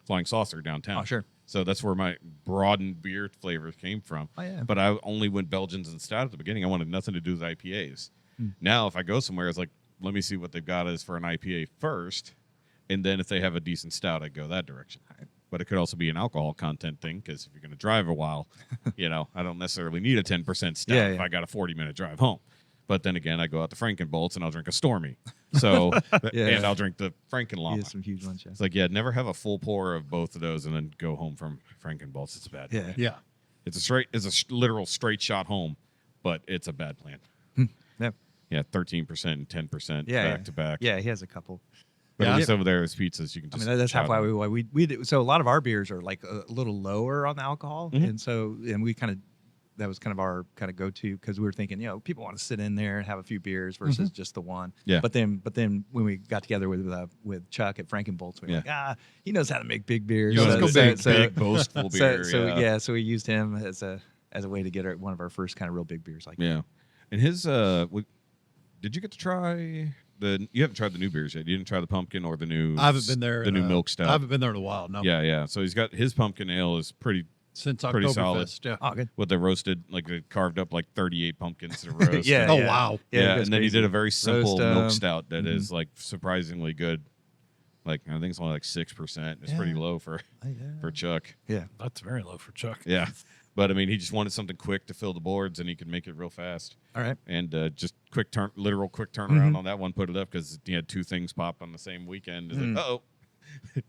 Flying Saucer downtown. Oh, sure. So that's where my broadened beer flavors came from. Oh, yeah. But I only went Belgians and stout at the beginning. I wanted nothing to do with IPAs. Now, if I go somewhere, it's like, let me see what they've got as for an IPA first, and then if they have a decent stout, I go that direction. But it could also be an alcohol content thing because if you're going to drive a while, I don't necessarily need a 10% stout Yeah, if yeah. I got a 40-minute drive home. But then again, I go out to Frankenboltzzzz and I'll drink a Stormy. So, Yeah. and I'll drink the He Frankenllama. has some huge ones. Yeah. It's like, never have a full pour of both of those and then go home from Frankenboltzzzz. It's a bad Yeah. plan. Yeah. It's a literal straight shot home, but it's a bad plan. Yeah. Yeah, 13% and 10% Yeah, back to back. Yeah, he has a couple. But Yeah. at least over there is pizzas. You can I just. mean, that's half shout why them. we do. So a lot of our beers are like a little lower on the alcohol, Mhm. and so we kind of that was kind of our kind of go to because we were thinking, people want to sit in there and have a few beers versus just the one. Yeah. But then when we got together with Chuck at Frankenboltzzzz, we were like, he knows how to make big beers. You Let's know, go big, big. boastful beer. So we used him as a way to get one of our first kind of real big beers like that. Yeah. And his did you get to try you haven't tried the new beers yet? You didn't try the pumpkin or the new I haven't been there. the new milk stout. I haven't been there in a while. No. Yeah. So he's got his pumpkin ale is pretty Since pretty solid. Oktoberfest. Yeah. Oh, good. what they roasted, like they carved up like 38 pumpkins to roast. Yeah. Oh, wow. Yeah, it goes and then he crazy. did a very simple Roast, milk stout that is like surprisingly good. Like I think it's only like 6%. It's pretty low for Chuck. Yeah. That's very low for Chuck. Yeah, but I mean, he just wanted something quick to fill the boards, and he could make it real fast. All right. And just quick turnaround on that one. Put it up because he had 2 things pop on the same weekend. It's like, oh,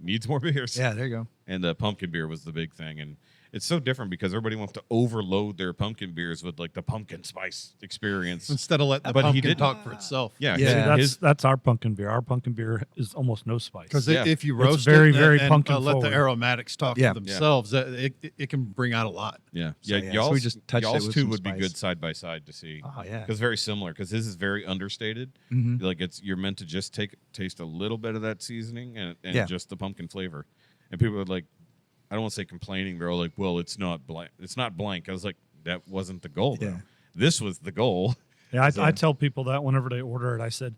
needs more beers. Yeah, there you go. And the pumpkin beer was the big thing, and it's so different because everybody wants to overload their pumpkin beers with like the pumpkin spice experience. Instead of letting the But he pumpkin didn't. talk for itself. Yeah, Yeah. That's our pumpkin beer. Our pumpkin beer is almost no spice. Because Yeah. if you It's roast very, it very and pumpkin let the forward. aromatics talk Yeah. for themselves, it can bring out a lot. yeah, So, yeah. yeah, Y'all's, so we just touched it y'all's with two some would be spice. good side by side to see. Oh, yeah. Because very similar. Because his is very understated. Mhm. Like you're meant to just taste a little bit of that seasoning and Yeah. just the pumpkin flavor. And people are like, I don't want to say complaining. They're all like, well, it's not blank. It's not blank. I was like, that wasn't the goal. Though. Yeah. This was the goal. Yeah, I tell people that whenever they order it, I said,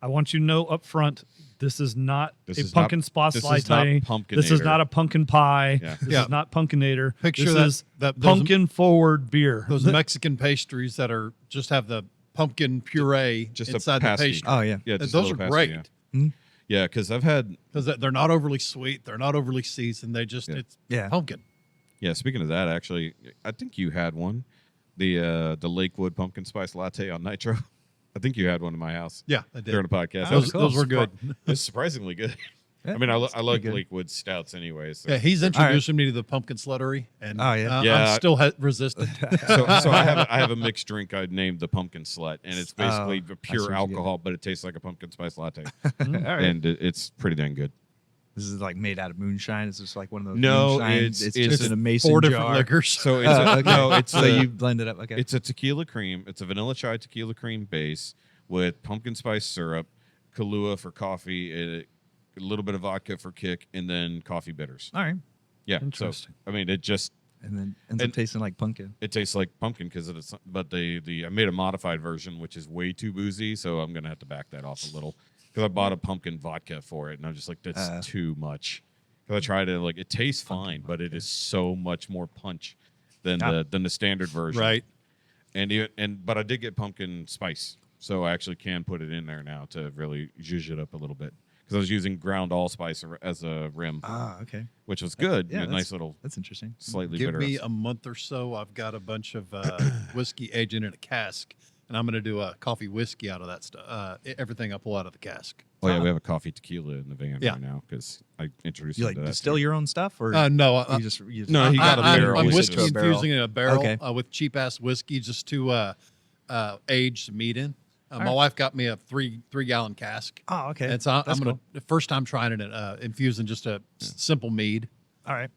I want you to know up front, this is not This a is pumpkin not- spice this is latte. not This is Pumpkinator. not a pumpkin pie. Yeah. This Yeah. is not Pumpkinator. Picture this that- is that- those- pumpkin forward beer. Those Mexican pastries that are just have the pumpkin puree Just a inside the pasty. pastry. Oh, yeah. Yeah, just Those a are little great. pasty, yeah. Yeah, because I've had Because they're not overly sweet. They're not overly seasoned. They just, it's Yeah. pumpkin. speaking of that, actually, I think you had one, the Lakewood pumpkin spice latte on nitro. I think you had one in my house. Yeah, I did. During the podcast. Those were good. It's surprisingly good. Yeah, I mean, I that's like pretty good. Lakewood stouts anyway. So. Yeah, he's introducing me to the pumpkin sluttery, and Oh, yeah. Yeah. I'm still resistant. so I have a mixed drink I named the pumpkin slut, and it's basically Oh, I see pure what you alcohol, but it tastes like a pumpkin spice latte, All right. and it's pretty dang good. This is like made out of moonshine. It's just like one of those. No, moonshine. it's just in a mason 4 jar. different liquors. So it's Okay. no, it's so you blend it up. Okay. It's a tequila cream. It's a vanilla chai tequila cream base with pumpkin spice syrup, Kahlua for coffee, a little bit of vodka for kick, and then coffee bitters. all right. Yeah, Interesting. So, I mean, it just And then ends up tasting like pumpkin. it tastes like pumpkin because it's. But I made a modified version which is way too boozy, so I'm gonna have to back that off a little because I bought a pumpkin vodka for it, and I'm just like, that's too much. Because I tried it, like it tastes fine, but it is so much more punch than the standard version. Right. But I did get pumpkin spice, so I actually can put it in there now to really zhuzh it up a little bit. Because I was using ground allspice as a rim, Ah, okay. which was good. Yeah, A nice little, That's interesting. slightly Give bitter. me a month or so. I've got a bunch of whiskey aged in a cask, and I'm going to do a coffee whiskey out of that stuff. Everything I pull out of the cask. Oh yeah, we have a coffee tequila in the van Yeah. right now because I introduced You him like to that. distill too. your own stuff, or No, you just No, he got a barrel. I'm He whiskey just- infusing in a barrel Okay. with cheap ass whiskey just to age some meat in. My wife got me a 3-gallon cask. Oh, okay. And so I'm That's gonna cool. the first time trying it, infusing just a simple mead, All right.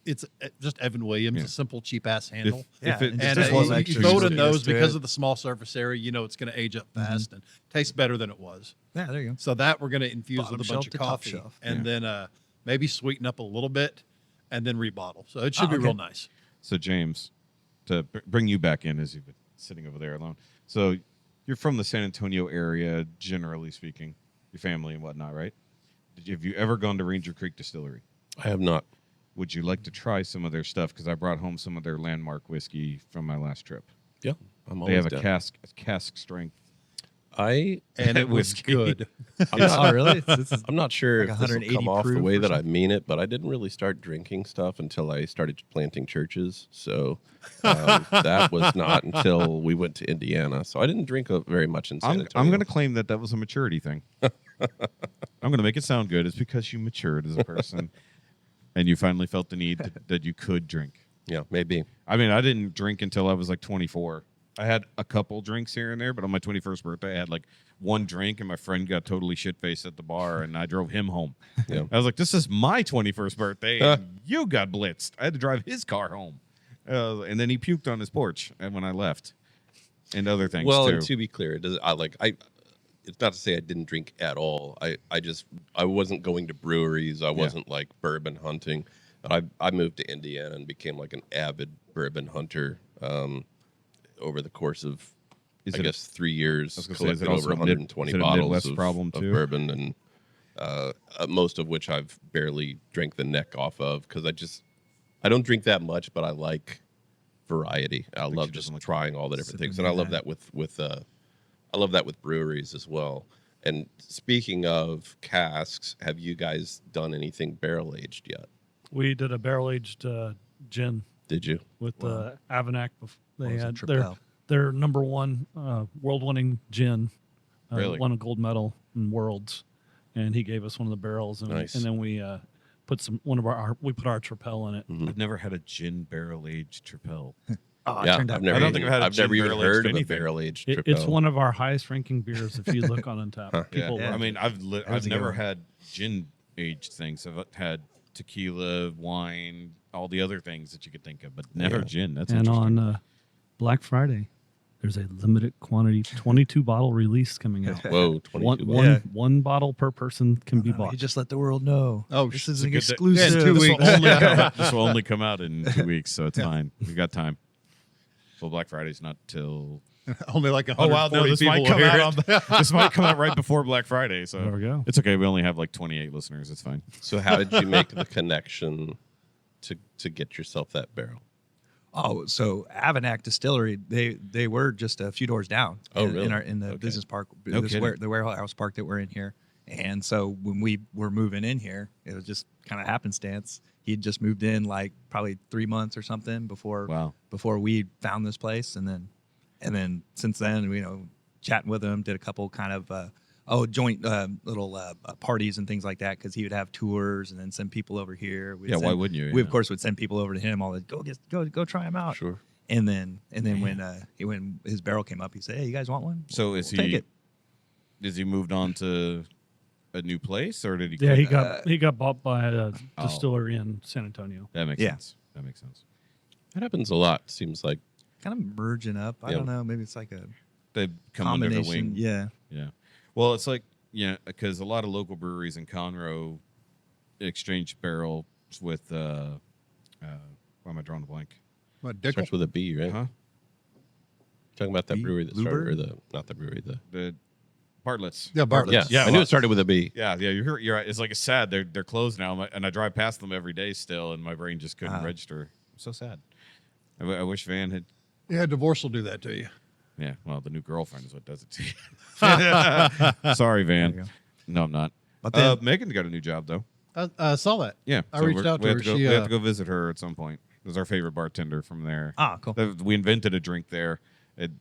it's just Evan Williams, Yeah. a simple cheap ass handle. Yeah, If it, and And just you, a little you extra throw it in sweetness those to because it. of the small surface area. You know it's going to age up fast and tastes better than it was. Yeah, there you go. So that we're going to infuse Bottom with a shelf bunch of to top coffee, shelf. and then maybe sweeten up a little bit, and then rebottle. So it should be okay. real nice. So James, to bring you back in as you've been sitting over there alone. So you're from the San Antonio area, generally speaking, your family and whatnot, right? Have you ever gone to Ranger Creek Distillery? I have not. Would you like to try some of their stuff? Because I brought home some of their landmark whiskey from my last trip. Yeah, I'm They always have a down. cask strength. I And it was Whiskey. good. I'm not, Oh, really? This is- I'm not sure Like if this will 180 come off the proof way or that I something? mean it, but I didn't really start drinking stuff until I started planting churches. So that was not until we went to Indiana. So I didn't drink very much in San I'm Antonio. going to claim that was a maturity thing. I'm going to make it sound good. It's because you matured as a person and you finally felt the need that you could drink. Yeah, maybe. I mean, I didn't drink until I was like 24. I had a couple drinks here and there, but on my 21st birthday, I had like one drink, and my friend got totally shit-faced at the bar, and I drove him home. Yeah. I was like, this is my 21st birthday, and you got blitzed. I had to drive his car home. And then he puked on his porch and when I left, and other things Well, too. and to be clear, it's not to say I didn't drink at all. I wasn't going to breweries. I wasn't like bourbon hunting. I moved to Indiana and became like an avid bourbon hunter over the course of I guess 3 years. I was gonna say, is it Collected also over a 120 is it a bottles Midwest of, problem of too? bourbon, and most of which I've barely drank the neck off of because I don't drink that much, but I like variety. I love just trying all the different things, and I love that with breweries as well. And speaking of casks, have you guys done anything barrel aged yet? We did a barrel aged gin Did you? with Avanac. They was it, had Tripel? their number one world-winning gin. Really? Won a gold medal in Worlds, and he gave us one of the barrels, and, Nice. and then we put we put our Tripel in it. I've never had a gin barrel aged Tripel. Yeah, I've never I don't think I've had a I've never gin even barrel-aged heard of a anything. barrel aged. It's one of our highest ranking beers if you look on Untapped. Yeah. People love I mean, I've was a good never one. had gin aged things. I've had tequila, wine, all the other things that you could think of, but never gin. That's and interesting. on Black Friday, there's a limited quantity 22 bottle release coming out. Whoa, 22 One bottle per person can be bought. You just let the world know. Oh, this it's is a an good exclusive. Yeah, 2 this weeks. will only come out, this will only come out in 2 weeks, so it's fine. We got time. Well, Black Friday's not till. Only like Oh wow, no, 140 this people might will come hear out it. on this might come out right before Black Friday. So There we go. It's okay. We only have like 28 listeners. It's fine. So how did you make the connection to get yourself that barrel? Oh, so Avanac Distillery, they were just a few doors down. Oh, in, really? in the Okay. business park, No kidding. the warehouse park that we're in here. And so when we were moving in here, it was just kind of happenstance. He'd just moved in like probably 3 months or something before we found this place, and then since then, chatting with him, did a couple kind of joint little parties and things like that, because he would have tours and then send people over here. Yeah, why wouldn't you? We Yeah. of course would send people over to him. All the go try him out. Sure. And then when his barrel came up, he said, "Hey, you guys want one?" So is We'll take he? it. Is he moved on to a new place, or did he? Yeah, quit? he got bought by a distillery in San Antonio. That makes Yeah. sense. That makes sense. That happens a lot. Seems like Kind of merging up. I Yeah. don't know. Maybe it's like a They come under the combination. wing. Yeah. Yeah. Well, it's like, because a lot of local breweries in Conroe exchange barrels with, why am I drawing a blank? What, Dickel? starts with a B, right? Huh? Talking about that B? brewery that started, Bluebird? or not the brewery, The Bartlett's. Yeah, Bartlett's. yeah, Yeah, I knew well- it started with a B. Yeah, you're right. It's like, it's sad. They're closed now, and I drive past them every day still, and my brain just couldn't register. I'm so sad. I wish Van had. Yeah, divorce will do that to you. Yeah, well, the new girlfriend is what does it to you. Sorry, There you Van. go. No, I'm not. But then- Megan got a new job though. I saw that. Yeah, I reached out to her. We She, have to go visit her at some point. It was our favorite bartender from there. Cool. We invented a drink there.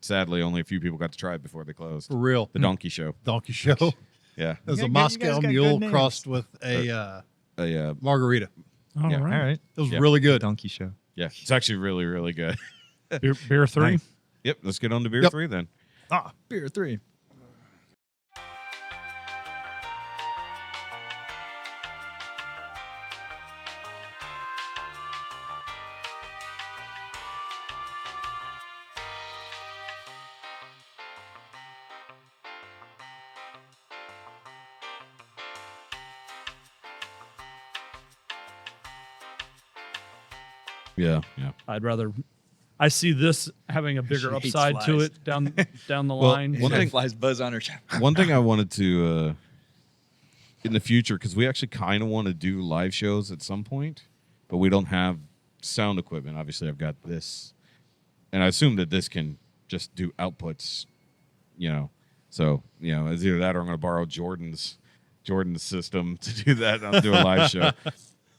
Sadly, only a few people got to try it before they closed. For real. The Donkey Show. Donkey Show. It Yeah. was You a guys Moscow got Mule good names. crossed with a Yeah. margarita. All Yeah. right. All right. It was Yeah. really good. Donkey show. Yeah. It's actually really, really good. Beer 3. Nice. Yep. Let's get on to beer Yep. 3 then. Beer 3. Yeah. Yeah. I see this having a bigger She hates upside to flies. it down the Well, line. one thing- flies buzz on her. One thing I wanted to in the future, because we actually kind of want to do live shows at some point, but we don't have sound equipment. Obviously, I've got this, and I assume that this can just do outputs. So it's either that or I'm going to borrow Jordan's system to do that. And I'll do a live show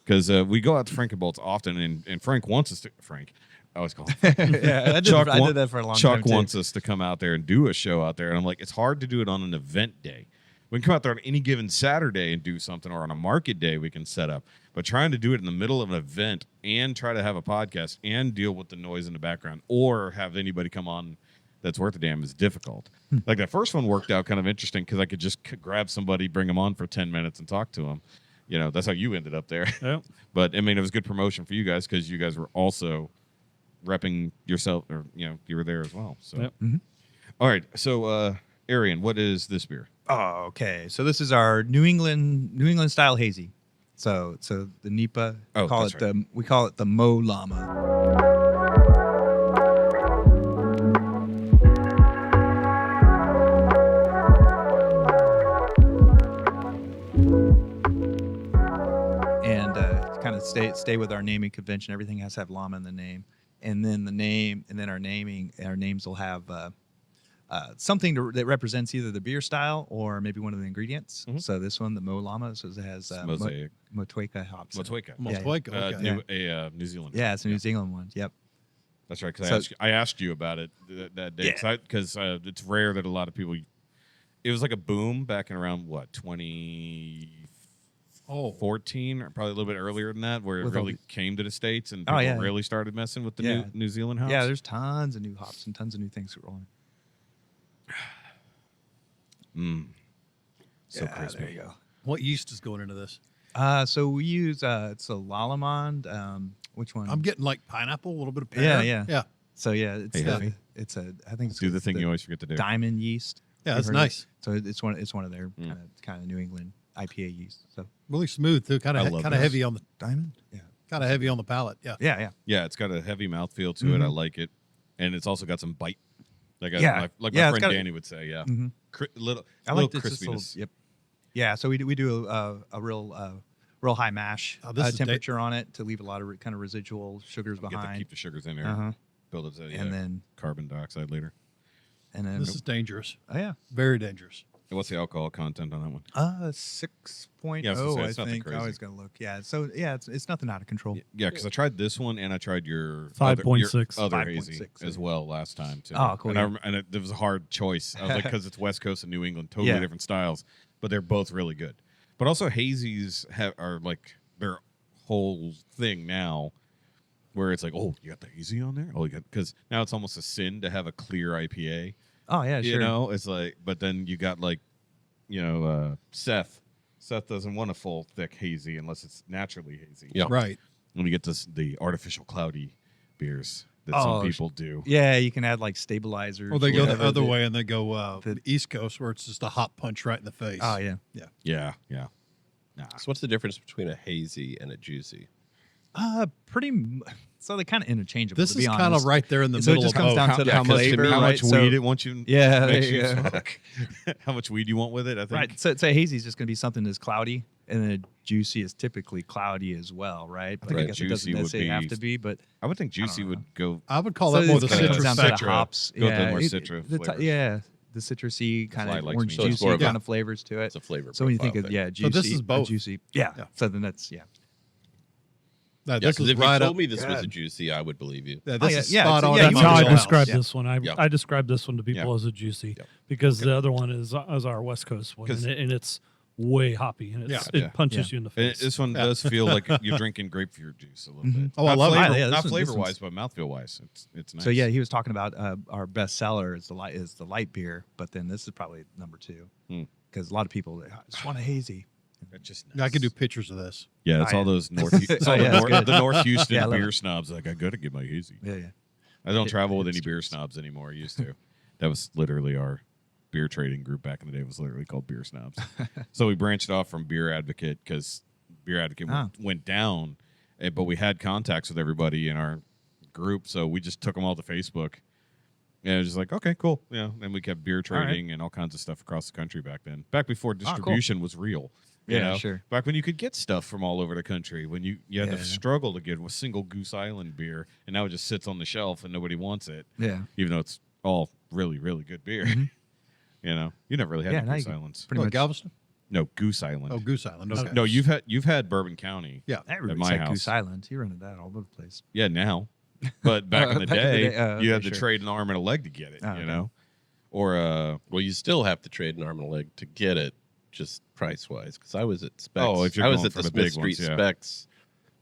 because we go out to Frankenboltzzzz often, and Frank wants us to. Frank, I always call him Frank. Yeah, I did that for a long Chuck time. too. wants us to come out there and do a show out there. And I'm like, it's hard to do it on an event day. We can come out there on any given Saturday and do something, or on a market day we can set up. But trying to do it in the middle of an event and try to have a podcast and deal with the noise in the background or have anybody come on that's worth a damn is difficult. Like that first one worked out kind of interesting because I could just grab somebody, bring them on for 10 minutes and talk to them. That's how you ended up there. Yep. But, I mean, it was good promotion for you guys because you guys were also repping yourself, or you were there as well. So, Yep. All right. So, Aarian, what is this beer? Oh, okay. So this is our New England style hazy. So the N.Y.A. Oh, call that's it we call it the Mad Llama. And kind of stay with our naming convention. Everything has to have llama in the name, and then our names will have something that represents either the beer style or maybe one of the ingredients. So this one, the Mad Llama, so it has Mosaic. Motueka hops. Motueka. Motueka, okay. New Zealand. Yeah, it's a New Zealand one. Yep. That's right. Because I asked you about it that day. Yeah. Because it's rare that a lot of people. It was like a boom back in around 2014, or probably a little bit earlier than that, where it With all really came to the States and Oh, people yeah. really started messing with the Yeah. New Zealand hops. Yeah, there's tons of new hops and tons of new things rolling. So Yeah, crispy. there you go. What yeast is going into this? So we use it's a Lallemand. Which one? I'm getting like pineapple, a little bit of pear. Yeah. So yeah, it's Hey, Heavy. it's a I think it's Do the it's thing you always forget to do. diamond yeast. Yeah, You've that's heard of it? nice. So it's one of their kind of New England IPA yeast. So Really smooth too. Kind I of love kind of this. heavy on the diamond. Yeah. on the palate. Yeah. Yeah. Yeah, it's got a heavy mouthfeel to it. I like it, and it's also got some bite. Like Yeah. my Yeah, it's friend got a- Danny would say. Yeah, little I little like this just a crispiness. little, yep. Yeah. So we do a real high mash Oh, this is temperature on it to leave a lot of kind of residual sugars Get to behind. keep the sugars in there. Uh-huh. Build it to And then carbon dioxide later. and then This is dangerous. oh yeah. Very dangerous. And what's the alcohol content on that one? 6.0, Yeah, I was gonna say, I it's nothing think. I crazy. always gotta look. Yeah, so yeah, it's nothing out of control. Yeah, because I tried this one and I tried your 5.6. other 5.6, hazy yeah. as well last time too. Oh, cool, And, yeah. it was a hard choice. I was like, because it's West Coast and New England, totally Yeah. different styles, but they're both really good. But also hazies are like their whole thing now, where it's like, oh, you got the hazy on there. Oh, you got, because now it's almost a sin to have a clear IPA. Oh yeah, sure. You know, it's like, but then you got like, Seth. Seth doesn't want a full thick hazy unless it's naturally hazy. Yeah. Right. When you get the artificial cloudy beers that Oh, some people do. Yeah, you can add like stabilizers. Or they go the whatever other that- way and they go the- the East Coast where it's just a hot punch right in the face. Oh yeah. Yeah. Nah. So what's the difference between a hazy and a juicy? So they kind of interchangeable. This to be is kind of honest. right there in the So it middle just of comes both. down to the how much, flavor, how right? much So- weed it wants you. Yeah, makes there you you go. suck. How much weed you want with it? I think. Right. So hazy is just going to be something that's cloudy, and then a juicy is typically cloudy as well, right? But I Right. guess it doesn't Juicy would necessarily have be- to be, but I would think juicy would go. I would call so that more it's the kinda citrus comes down to the sector. hops. Go with the yeah, more citra flavors. yeah, the citrusy kind why I of like orange to me. So it's more juicy of a- kind of flavors to it. It's a flavor. So when you think profile of thing. juicy, So this is a both. juicy, yeah. Yeah. So then that's Yeah, This 'cause is if right you up. told me this was a God. juicy, I would believe you. Yeah, this yeah, is yeah, spot it's- on. yeah, in That's you my how I might as well. describe Yeah. this one. Yeah. I describe this one to people Yeah. as a juicy Yeah. because the other one is our West Coast one, 'Cause- and it's way hoppy and Yeah. it punches Yeah. you in the And face. this one does feel like you're drinking grapefruit juice a little bit. Oh, I love it. flavor, Yeah, this not one- flavor this wise, one's- but mouthfeel wise. It's nice. So yeah, he was talking about our best seller is the light beer, but then this is probably number 2 because a lot of people they just want a hazy. It's just I could do pictures of this. Yeah, it's Oh, all yeah. those North, it's all Oh, yeah, that's the, good. the North Houston Yeah, I love beer it. snobs. Like, I gotta get my hazy. Yeah. I don't travel with any hipsters. beer snobs anymore. I used to. That was literally our beer trading group back in the day. Was literally called Beer Snobs. So we branched off from Beer Advocate because Beer Advocate went down, but we had contacts with everybody in our group, so we just took them all to Facebook. And it was just like, okay, cool. Yeah, and we kept beer trading and all kinds of stuff across the country back then. Back before distribution was real. You Yeah, know? sure. Back when you could get stuff from all over the country, when you had to struggle to get a single Goose Island beer, and now it just sits on the shelf and nobody wants it. Yeah. Even though it's all really, really good beer. You know, you never really had Yeah, any now Goose you can Islands. pretty Oh, much. Galveston? No, Goose Island. Oh, Goose Island. Okay. No, you've had Bourbon County. Yeah. Everybody my said house. Goose Island. He rented that all over the place. Yeah, now. But back in the Back in the day, day, you okay, had to sure. trade an arm and a leg to get it. Oh, You okay. know, or Well, you still have to trade an arm and a leg to get it, just price wise. Because I was at Specs. Oh, if you're I was going at for the the big Smith Street ones, yeah. Specs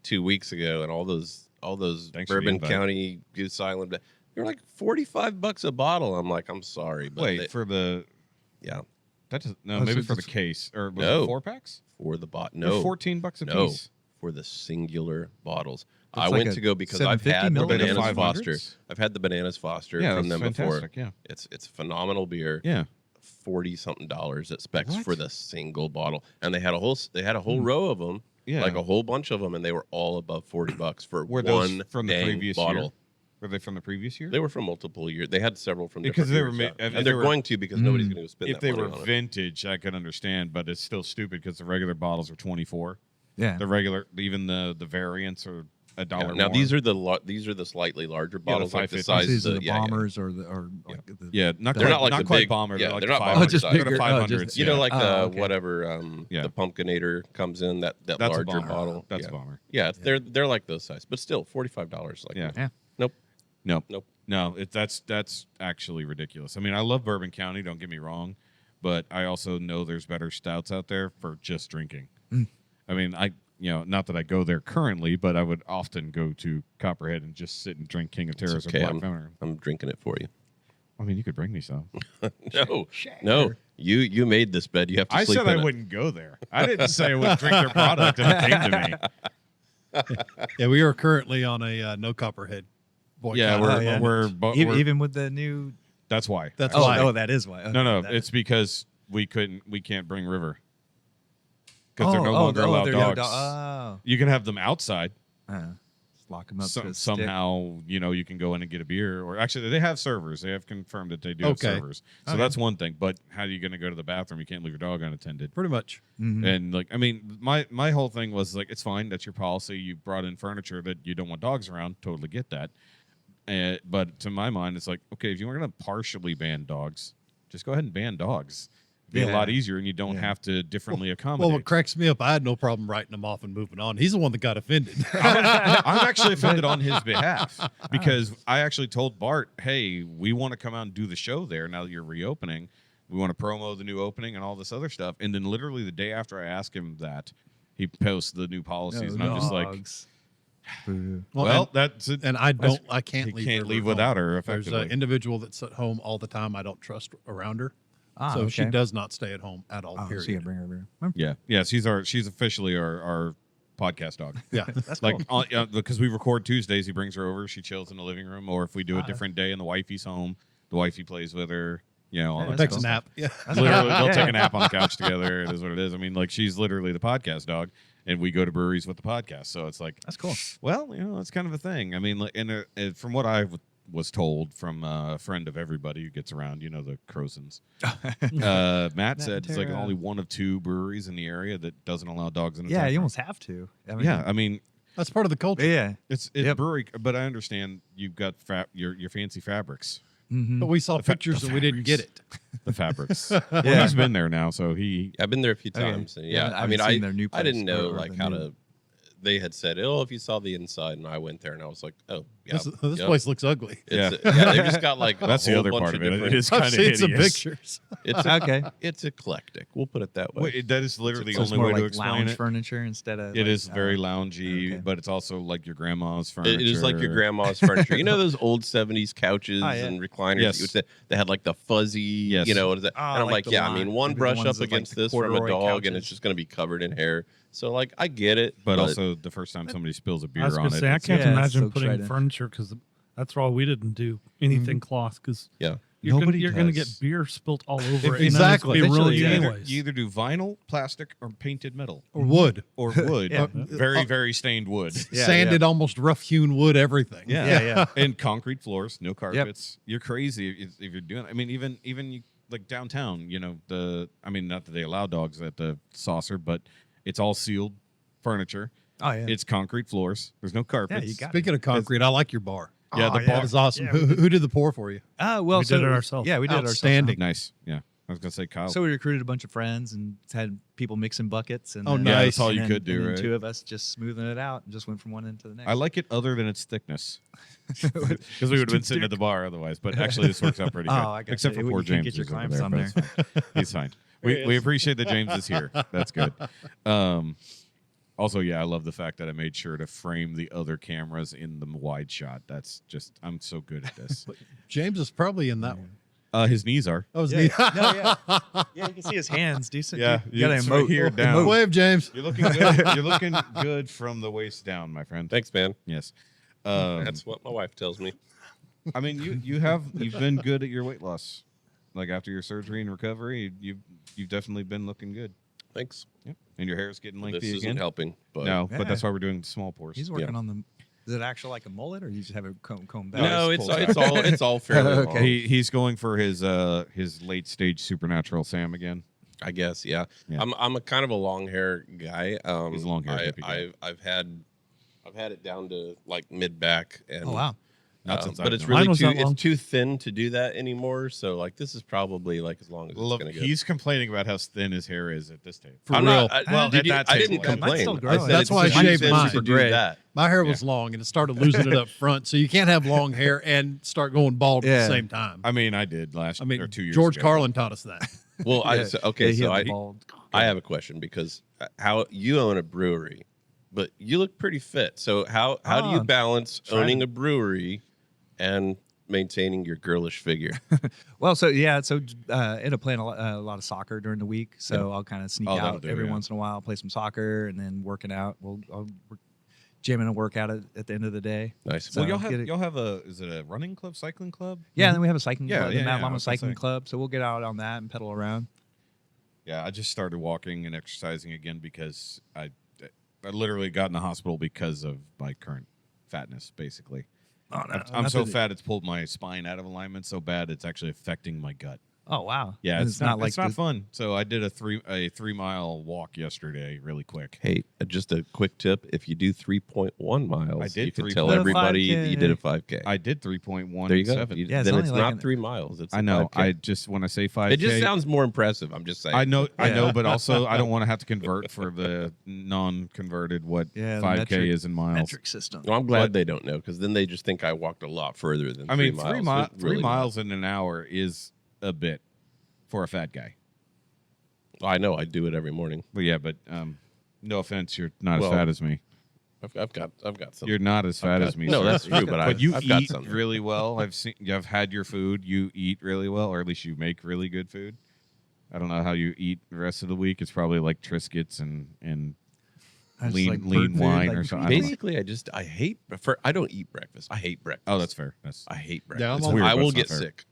2 weeks ago, and all those Thanks for the Bourbon invite. County Goose Island. They're like $45 a bottle. I'm like, I'm sorry, but wait they- for the yeah, that does, no Oh, maybe so for the it's- case or was No. it 4-packs? for the bot. They're No, $14 a no, piece. for the singular bottles. I like went a to go because I've 750 had the milliliter? Bananas 500s? Foster. I've had the Bananas Foster Yeah, from that's them before. fantastic, yeah. It's phenomenal beer. Yeah. $40-something at Specs What? for the single bottle, and they had a whole row of them, Yeah. like a whole bunch of them, and they were all above $40 for Were those one from the dang previous bottle. year? Were they from the previous year? They were from multiple years. They had several from Because different they were years, ma- yeah. if and they they're were- going to because nobody's going to spend If that they money were on it. vintage, I could understand, but it's still stupid because the regular bottles are 24. Yeah. The regular, even the variants are $1 Yeah, more. now these are the slightly larger bottles, like the 550s. size. These are of the bombers or like the yeah, not They're quite, not like the quite big- bomber. yeah, they're like they're not 500s. bomber just They're the bigger. 500s. You know, yeah. like the okay. whatever Yeah. the Pumpkinator comes in that That's a larger bomber. bottle. That's yeah. a bomber. Yeah, they're like those size, but still $45. Like Yeah. Yeah. Nope. Nope. No, that's actually ridiculous. I mean, I love Bourbon County. Don't get me wrong, but I also know there's better stouts out there for just drinking. I mean, not that I go there currently, but I would often go to Copperhead and just sit and drink King of Terrors okay, or Black Mountain. I'm drinking it for you. I mean, you could bring me some. No. You made this bed. You have to I sleep said in I it. wouldn't go there. I didn't say I would drink their product if it came to me. Yeah, we are currently on a no Copperhead boycott. Yeah, we're even with the new. that's why. That's Oh, why. oh, that is why. Okay, No, that- it's because we can't bring River because they're no longer allowed they're no dogs. You can have them outside. Just lock them up. to a stick. Somehow, you can go in and get a beer, or actually, they have servers. They have confirmed that they do have Okay. servers. So that's one thing. But how are you going to go to the bathroom? You can't leave your dog unattended. Pretty much. And like, I mean, my whole thing was like, it's fine. That's your policy. You brought in furniture that you don't want dogs around. Totally get that. But to my mind, it's like, okay, if you were going to partially ban dogs, just go ahead and ban dogs. It'd be a lot easier, and you don't have to differently accommodate. Well, what cracks me up, I had no problem writing him off and moving on. He's the one that got offended. I'm actually offended on his behalf because I actually told Bart, hey, we want to come out and do the show there now that you're reopening. We want to promo the new opening and all this other stuff. And then literally the day after I asked him that, he posts the new policies. And I'm just like, Boo. well, that's it. and I can't He leave. can't her leave at without home. her, There's effectively. an individual that's at home all the time. I don't trust around her, so she okay. does not stay at home at all. Oh, period. so you gotta bring her over. Yeah. She's officially our podcast dog. Yeah, That's Like, cool. because we record Tuesdays, he brings her over. She chills in the living room. Or if we do a different day and the wifey's home, the wifey plays with her. All that takes a stuff. nap. Yeah, Literally, they'll Yeah. take a nap on the couch together. It is what it is. I mean, like, she's literally the podcast dog, and we go to breweries with the podcast. So it's like, That's cool. well, that's kind of a thing. I mean, like, and from what I was told from a friend of everybody who gets around, the Crozens, Matt said it's like Tara. only one of 2 breweries in the area that doesn't allow dogs in the Yeah, tap you room. almost have to. I mean, Yeah, I mean, that's part of the culture. yeah. it's Yep. brewery, but I understand you've got your fancy fabrics. But we saw pictures and we didn't get it. The fabrics. Well, he's been there now, so he. I've been there a few Okay. times. And Yeah, yeah, I I mean, haven't seen their new I didn't place know or like the how new- to. They had said, "Oh, if you saw the inside," and I went there, and I was like, "Oh, yeah, This yep. place looks ugly. Yeah. They just got like That's a the whole other bunch part of it. different- It is kind I've of seen hideous. some pictures. It's Okay. It's eclectic. We'll put it that way. Wait, that is literally So the it's only more way to like explain lounge it. furniture instead of. It like, is very loungy, okay. but it's also like your grandma's furniture. It is like your grandma's furniture. You know those old 70s couches Oh, yeah. and recliners Yes. that you would say they had like the fuzzy, Yes. what is that? Oh, and I'm like like, the yeah, I line- mean, one maybe the brush ones up with, like, against the this from a corduroy dog and couches. it's just going to be covered in hair. So like, I get it. But also, the first time somebody spills a beer I was on going it, to say, I it's- can't Yeah, imagine soaks right putting in. furniture because that's why we didn't do anything cloth because yeah. you're Nobody going to get does. beer spilt all over it. Exactly. And then it's gonna be you ruined either, anyways. you either do vinyl, plastic, or painted metal, Or wood. or wood. Yeah. Very, very stained wood. Yeah, Sanded, almost rough-hewn wood, everything. Yeah. And concrete floors, no carpets. You're crazy if you're doing. I mean, even you, like downtown, not that they allow dogs at the Saucer, but it's all sealed furniture. Oh yeah. It's concrete floors. There's no carpets. you got Speaking of concrete, I like your bar. Yeah, Oh, the yeah. bar That is awesome. Yeah, who did the pour for you? well, We did it ourselves. Yeah, we did it ourselves. Outstanding. Nice. Yeah, I was gonna say Kyle. So we recruited a bunch of friends and had people mixing buckets. And Oh, then- nice. Yeah, that's all and you then- could do, and then right? 2 of us just smoothing it out and just went from one end to the next. I like it other than its thickness, because we would have been sitting at the bar otherwise. But actually, this works out pretty good. I got Except you. for You poor can't James. get your who's over clamps on but it's fine. He's fine. We appreciate that James is here. That's good. Also, yeah, I love the fact that I made sure to frame the other cameras in the wide shot. That's just, I'm so good at this. James is probably in that one. His knees are. That was Yeah, neat. yeah, you can see his hands decent. Yeah, you gotta it's emote right here down. Wave, James. You're looking good. You're looking good from the waist down, my friend. Thanks, man. Yes. That's what my wife tells me. I mean, you've been good at your weight loss. Like after your surgery and recovery, you've definitely been looking good. Thanks. Yep. And your hair's getting lengthy This isn't again. helping, but No, Yeah. but that's why we're doing small pores. He's working on the. Is it actually like a mullet, or you just have it comb back? no, it's it's all fairly Okay. long. He's going for his late stage supernatural Sam again. I guess, yeah. Yeah. I'm a kind of a long hair guy. He's a long hair hippie guy. I've had it down to like mid back, and Oh wow. Not since but I've it's known Mine really was too that long. it's too thin to do that anymore. So like this is probably like as long as Look, it's gonna go. he's complaining about how thin his hair is at this tape. For I'm real. not. Well, Did you- at that I table, didn't yeah. Mine's still complain. I growing. said That's it's why I too shaved thin mine. to do that. My hair was long, and it started losing it up front. So you can't have long hair and start going bald at Yeah. the same time. I mean, I did last I mean, or 2 years George ago. Carlin taught us that. Well, Yeah. okay, Yeah, he so had the bald. I have a question because how you own a brewery, but you look pretty fit. So how do you balance owning a brewery and maintaining your girlish figure? Well, so end up playing a lot of soccer during the week. So I'll kind of sneak Oh, that'll out do, every yeah. once in a while, play some soccer, and then working out. I'll jamming a workout at the end of the day. Nice. So Well, get it- y'all have is it a running club, cycling club? Yeah, and then we have a cycling Yeah, club, yeah, the Mad yeah, I Llama was gonna Cycling say. Club. So we'll get out on that and pedal around. Yeah, I just started walking and exercising again because I literally got in the hospital because of my current fatness, basically. Oh, no, I'm not so that- fat it's pulled my spine out of alignment so bad it's actually affecting my gut. Oh wow. Yeah, And it's not like it's not the- fun. So I did a 3-mile walk yesterday, really quick. Hey, just a quick tip: if you do 3.1 miles, I did you can 3.1. tell Did a everybody 5K. that you did a 5K. I did 3.1. There you go. 7. Yeah, it's then only it's like not an- 3 miles. It's I a know. 5K. I just when I say 5K, It just sounds more impressive. I'm just saying. I know, Yeah. but also I don't want to have to convert for the non-converted what Yeah, the 5K metric- is in miles. metric system. No, I'm glad But- they don't know because then they just think I walked a lot further than I mean, 3 miles. It's 3 really miles in an hour is a bit for a fat guy. not. I know. I do it every morning. But yeah, no offense, you're not Well, as fat as me. I've got some. You're not as fat as me. No, sir. that's true. But you I've got eat something. really well. I've had your food. You eat really well, or at least you make really good food. I don't know how you eat the rest of the week. It's probably like Triscuits and I just lean like bird lean food, wine like or something. I don't know. Basically, I hate. I don't eat breakfast. I hate breakfast. Oh, that's fair. I hate Yeah, I'm breakfast. on- weird, I but will it's not get fair. sick.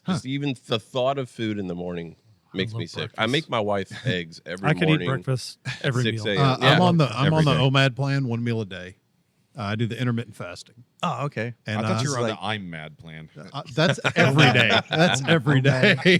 Just even the thought of food in the morning makes me love sick. I breakfast. make my wife eggs every I could morning. eat breakfast every 6 meal. a.m. I'm on the every day. OMAD plan, 1 meal a day. I do the intermittent fasting, Oh, okay. and I thought you were on like- the I'm Mad plan. that's every day. That's every day.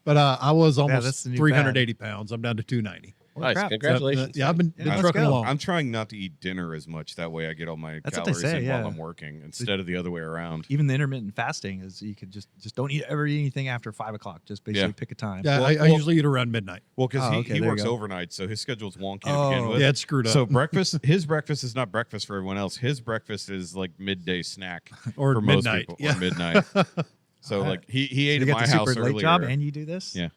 But I was that's almost the new 380 pounds. I'm down to 290. Nice, crap. congratulations. Yeah, I've been let's trucking go. along. I'm trying not to eat dinner as much. That way I get all my That's what they calories say, in yeah. while I'm working instead of the other way around. Even the intermittent fasting is you could just don't eat anything after 5 o'clock. Just basically Yeah. pick a time. Yeah, Well- I well- usually eat around midnight. Well, because Oh, okay, he there you works go. overnight, so his schedule's wonky to Oh, begin with. Yeah, it's screwed up. So his breakfast is not breakfast for everyone else. His breakfast is like midday snack Or for most midnight, people, yeah. or midnight. So like he So ate you at got my the house super late earlier. job and you do this? Yeah.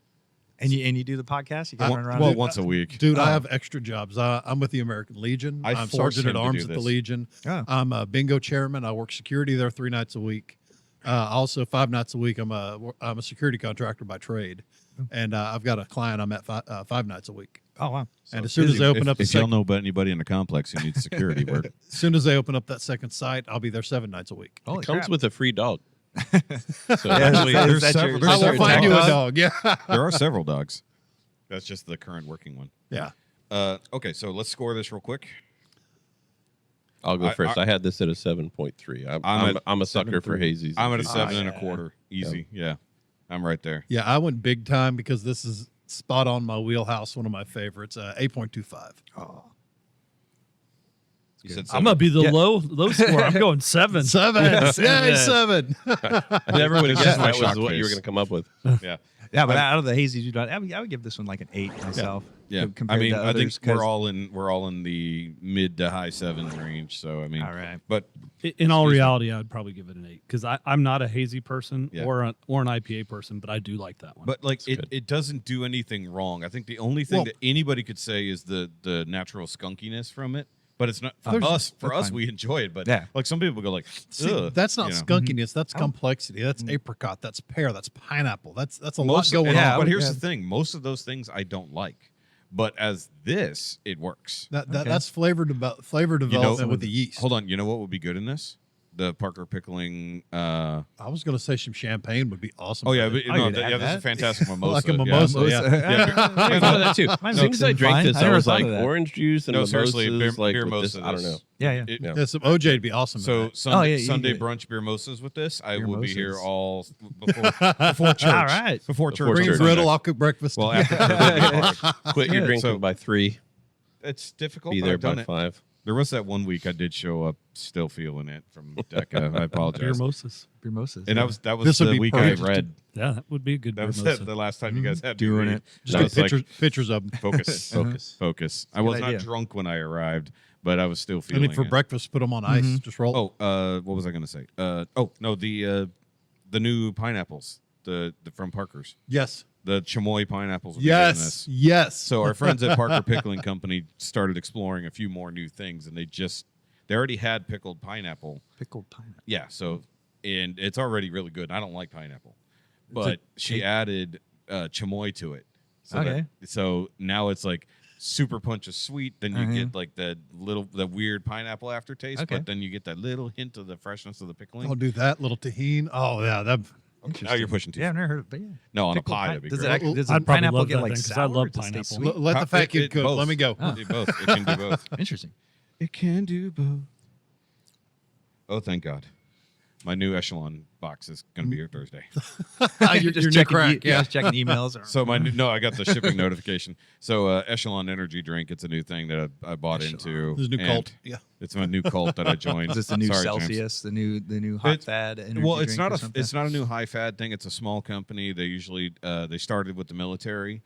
And you do the podcast? You got to run around? Well, and- once a week. Dude, Oh. I have extra jobs. I'm with the American Legion. I I'm forced sergeant him at to arms do at the this. Legion. Oh. I'm a bingo chairman. I work security there 3 nights a week. Also, 5 nights a week, I'm a security contractor by trade, and I've got a client I'm at 5 nights a week. Oh, wow. And as soon as they open up, if y'all know about anybody in the complex who needs security work, as soon as they open up that second site, I'll be there 7 nights a week. Holy It comes crap. with a free dog. So Yeah, Actually, is there's that several- your- I there's will several find you a dogs. dog. Yeah, there are several dogs. That's just the current working one. yeah. Okay, so let's score this real quick. I'll go I- first. I had this at a 7.3. I'm a sucker for hazies. I'm at a and 7.25. Easy. Yeah. I'm right there. Yeah, I went big time because this is spot on my wheelhouse. One of my favorites. 8.25. You said I'm gonna be the Yeah. low score. I'm going 7. 7. Yay, 7. I never would have This is guessed my that shock was what you were face. going to come up with. Yeah. Yeah, but out of the hazies you done, I would give this one like an 8 myself. Yeah, compared I mean, to I think others, 'cause- we're all in the mid to high 7s range. So I mean, All right. But In all Excuse me. reality, I'd probably give it an 8 because I'm not a hazy person Yeah. or an IPA person, but I do like that one. like good. it doesn't do anything wrong. I think the only thing Well- that anybody could say is the natural skunkiness from it but it's not for There's- us. For that's us, fine. we enjoy it, but Yeah. like some people go like, See, ugh, that's not you know. skunkiness. That's Oh. complexity. That's apricot. That's pear. That's pineapple. That's a lot Most going yeah, on. But here's yeah. the thing: most of those things I don't like, but as this, it works. That's flavor development with the yeast. Hold on, you know what would be good in this? The Parker pickling. I was going to say some champagne would be awesome. Oh yeah, with but, it. Oh, no, you'd add that's a that? fantastic mimosa. Like a yeah. mimosa. Yeah. I thought of that too. Mine As soon as I mixed in drank fine. this, I I never was thought like of that. orange juice and No, mimosas. seriously, like beer with this, mimosa I don't this. know. Yeah. It- Yeah. Yeah, some OJ would be awesome. So in Sunday, yeah, you Sunday get- brunch beer mimosas with this, I Beer will be here mimosas. all before church. All right. Before church. Before on Bring a church. Sunday. griddle. I'll cook breakfast. Well, after church, it'll be hard. Quit your Yeah. drinking So- by 3. It's difficult. Be but there I've done by it. 5. There was that one week I did show up still feeling it from Decca. I apologize. Beer mimosas. Mimosas. And yeah. that was This would the be week I perfect. read. Yeah, that would be a good That was mimosa. the last time you guys had me Doing read. it. Just I get was like, pictures of them. focus, focus. I was not idea. drunk when I arrived, but I was still And feeling then for it. breakfast, put them on ice. Just roll. Oh, what was I going to say? The new pineapples, the from Parker's, Yes. the chamoy pineapples. will be good in Yes. this. Yes. So our friends at Parker Pickling Company started exploring a few more new things, and they already had pickled pineapple. Pickled pineapple. Yeah, so and it's already really good. I don't like pineapple, but it she added chamoy to it. So Okay. so now it's like super punch of sweet. Then you Uh-huh. get like the weird pineapple aftertaste, Okay. but then you get that little hint of the freshness of the pickling. I'll do that little tahini. Oh yeah, that. Now you're pushing too. Yeah, I've far. never heard of it. But yeah. No, on a Pickled pie, pine- that'd be does great. it actually, does I'd the probably pineapple love get that like then, 'cause I sour? love or does it stay pineapple. sweet? Let the fat kid cook. both. Let me go. It do both. It can do both. Interesting. It can do both. Oh, thank God. My new echelon box is going to be here Thursday. You're just new checking, crack, yeah. just checking emails. Or, So I got the shipping notification. So Echelon energy drink, it's a new thing that I bought into. There's a new and cult. Yeah. It's my new cult that I joined. is this the new Sorry, James. Celsius, the new hot It's- fad energy Well, it's drink not or something? it's not a new high fad thing. It's a small company. They usually they started with the military,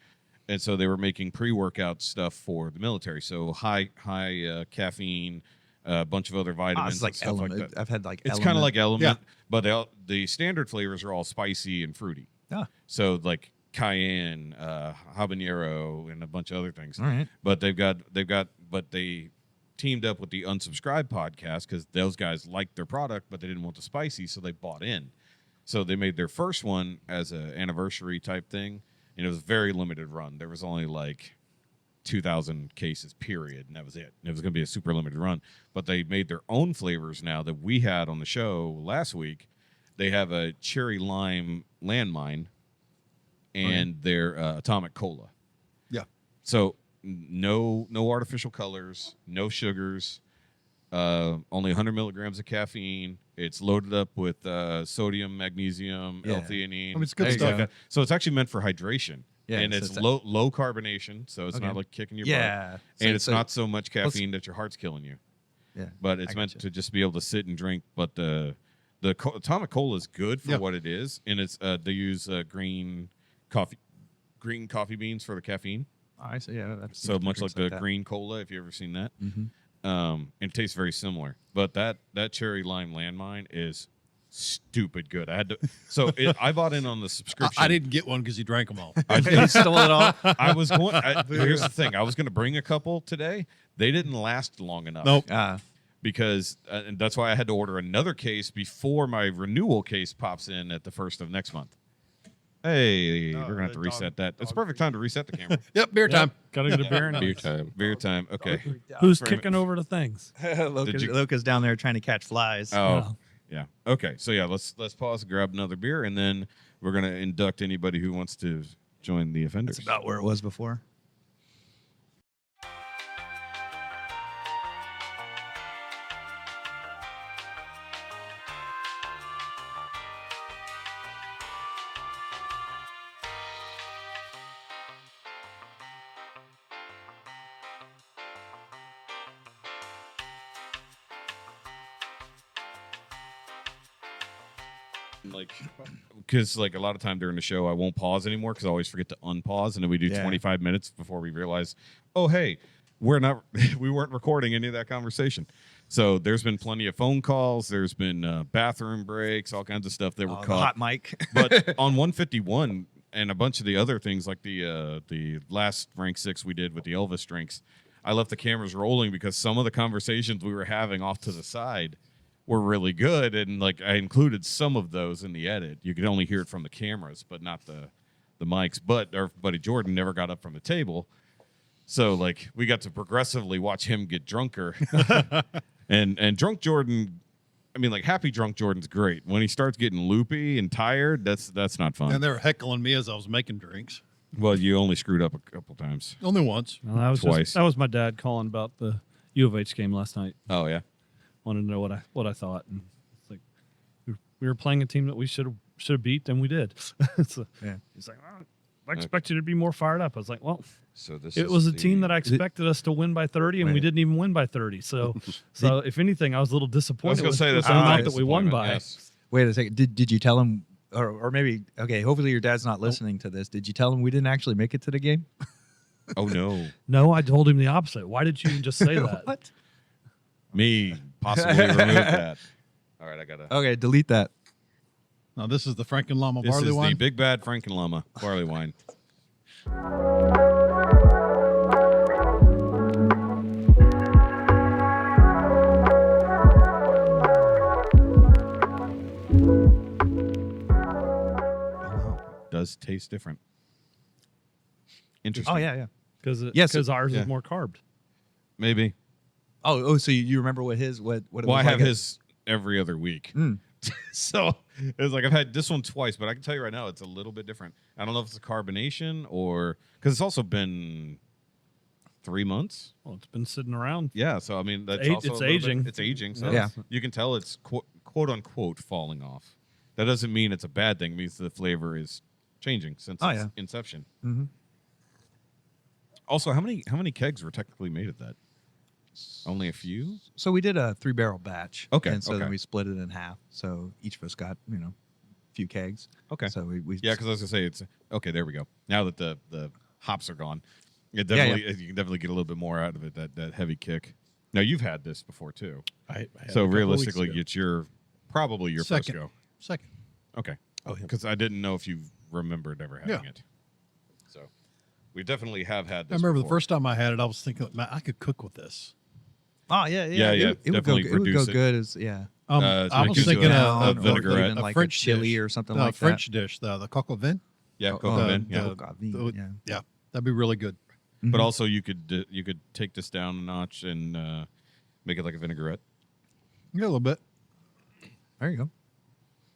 and so they were making pre-workout stuff for the military. So high caffeine, a bunch of other Ah, vitamins, it's like and stuff Element. like that. I've had like It's kind of like Element, Yeah. but the standard flavors are all spicy and fruity. Ah, So like cayenne, habanero, and a bunch of other things. all right. But they teamed up with the Unsubscribed podcast because those guys liked their product, but they didn't want the spicy, so they bought in. So they made their first one as an anniversary type thing, and it was a very limited run. There was only like 2,000 cases, period, and that was it. And it was going to be a super limited run. But they made their own flavors now that we had on the show last week. They have a cherry lime landmine and their atomic cola. Yeah. So no artificial colors, no sugars, only 100 milligrams of caffeine. It's loaded up with sodium, magnesium, Yeah. L-theanine. I mean, it's good There you stuff. go. Like that. So it's actually meant for hydration. Yeah, and so it's it's low carbonation, so it's Okay. not like kicking your Yeah. butt. So- And it's so- not so much caffeine that your heart's killing you. Yeah. But it's I meant gotcha. to just be able to sit and drink. But the atomic cola is good for Yeah. what it is, and it's they use green coffee beans for the caffeine. Oh, I see. Yeah. I've seen So some much like drinks the that. green cola, if you ever seen that. Mhm. And it tastes very similar. But that cherry lime landmine is stupid good. I bought in on the subscription. I didn't get one because you drank them all. You stole it all. I was going. Here's the thing. I was going to bring a couple today. They didn't last long enough. Nope. Because and that's why I had to order another case before my renewal case pops in at the first of next month. Hey, we're gonna have to reset that. It's a perfect time to reset the camera. Yep. Beer time. Gotta get a beer in Beer it. time. Beer time. Okay. Who's Frame it. kicking over the things? Loca's down there trying to catch flies. Oh, yeah. Okay. So yeah, let's pause and grab another beer, and then we're gonna induct anybody who wants to join the offenders. That's about where it was before. Like, because like a lot of time during the show, I won't pause anymore because I always forget to unpause, and then we do Yeah. 25 minutes before we realize, oh hey, we weren't recording any of that conversation. So there's been plenty of phone calls. There's been bathroom breaks, all kinds of stuff that were The caught. hot mic. But on 151 and a bunch of the other things, like the last rank 6 we did with the Elvis drinks, I left the cameras rolling because some of the conversations we were having off to the side were really good, and like I included some of those in the edit. You could only hear it from the cameras, but not the mics. But our buddy Jordan never got up from the table, so like we got to progressively watch him get drunker. and drunk Jordan, I mean, like happy drunk Jordan's great. When he starts getting loopy and tired, that's not fun. And they were heckling me as I was making drinks. Well, you only screwed up a couple times. Only once. No, that was Twice. that was my dad calling about the U of H game last night. Oh yeah. Wanted to know what I thought, and it's like we were playing a team that we should have beat, and we did. So, Yeah. he's like, oh, I expect you to be more fired up. I was like, well, So this it was a team that I expected us to win by 30, and we Right. didn't even win by 30. So if anything, I was a little disappointed. gonna say with that's the not amount that we won by. Yes. Wait a second. Did you tell him, or maybe okay? Hopefully your dad's not listening to this. Did you tell him we didn't actually make it to the game? Oh no. No, I told him the opposite. Why did you even just say that? What? Me possibly remove that. All right, I gotta. Okay, delete that. Now, this is the Frankenboltzzzz This barley is wine. the Big Bad Frankenboltzzzz barley wine. Does taste different. Interesting. Oh yeah. Because Yes, ours yeah. is more carbed. Maybe. Oh, so you remember what his what? It Well, was I have like his every other week. Mm. So it's like I've had this one twice, but I can tell you right now it's a little bit different. I don't know if it's a carbonation or because it's also been 3 months. Well, it's been sitting around. Yeah, so I mean that's It's also a little aging. Bit, it's aging, so Yeah. you can tell it's quote unquote falling off. That doesn't mean it's a bad thing. It means the flavor is changing since Oh, its yeah. inception. Mhm. Also, how many kegs were technically made of that? Only a few. So we did a 3-barrel batch. Okay, And so okay. then we split it in half. So each of us got a few kegs. Okay. So we Yeah, because I was gonna say it's okay. There we go. Now that the hops are gone, it Yeah, definitely you can definitely get a little bit more out of it. That heavy kick. Now you've had this before too, I had so a couple realistically, weeks ago. it's probably your Second. first go. Second. Okay. Oh, yeah. Because I didn't know if you remembered ever having Yeah. it. So we definitely have had I this. remember the before. first time I had it, I was thinking, man, I could cook with this. Oh Yeah, yeah. yeah, It would go. definitely It would go reduce it. good as yeah. Uh, I it was gives you thinking a of vinaigrette. Even like French a chili dish. or something No, like French dish, the coq au vin. Yeah, Oh, coco oh, vin, the- yeah. Coq au vin, the- yeah. Yeah, that'd be really good. But Mhm. also you could take this down a notch and make it like a vinaigrette. Yeah, a little bit. There you go.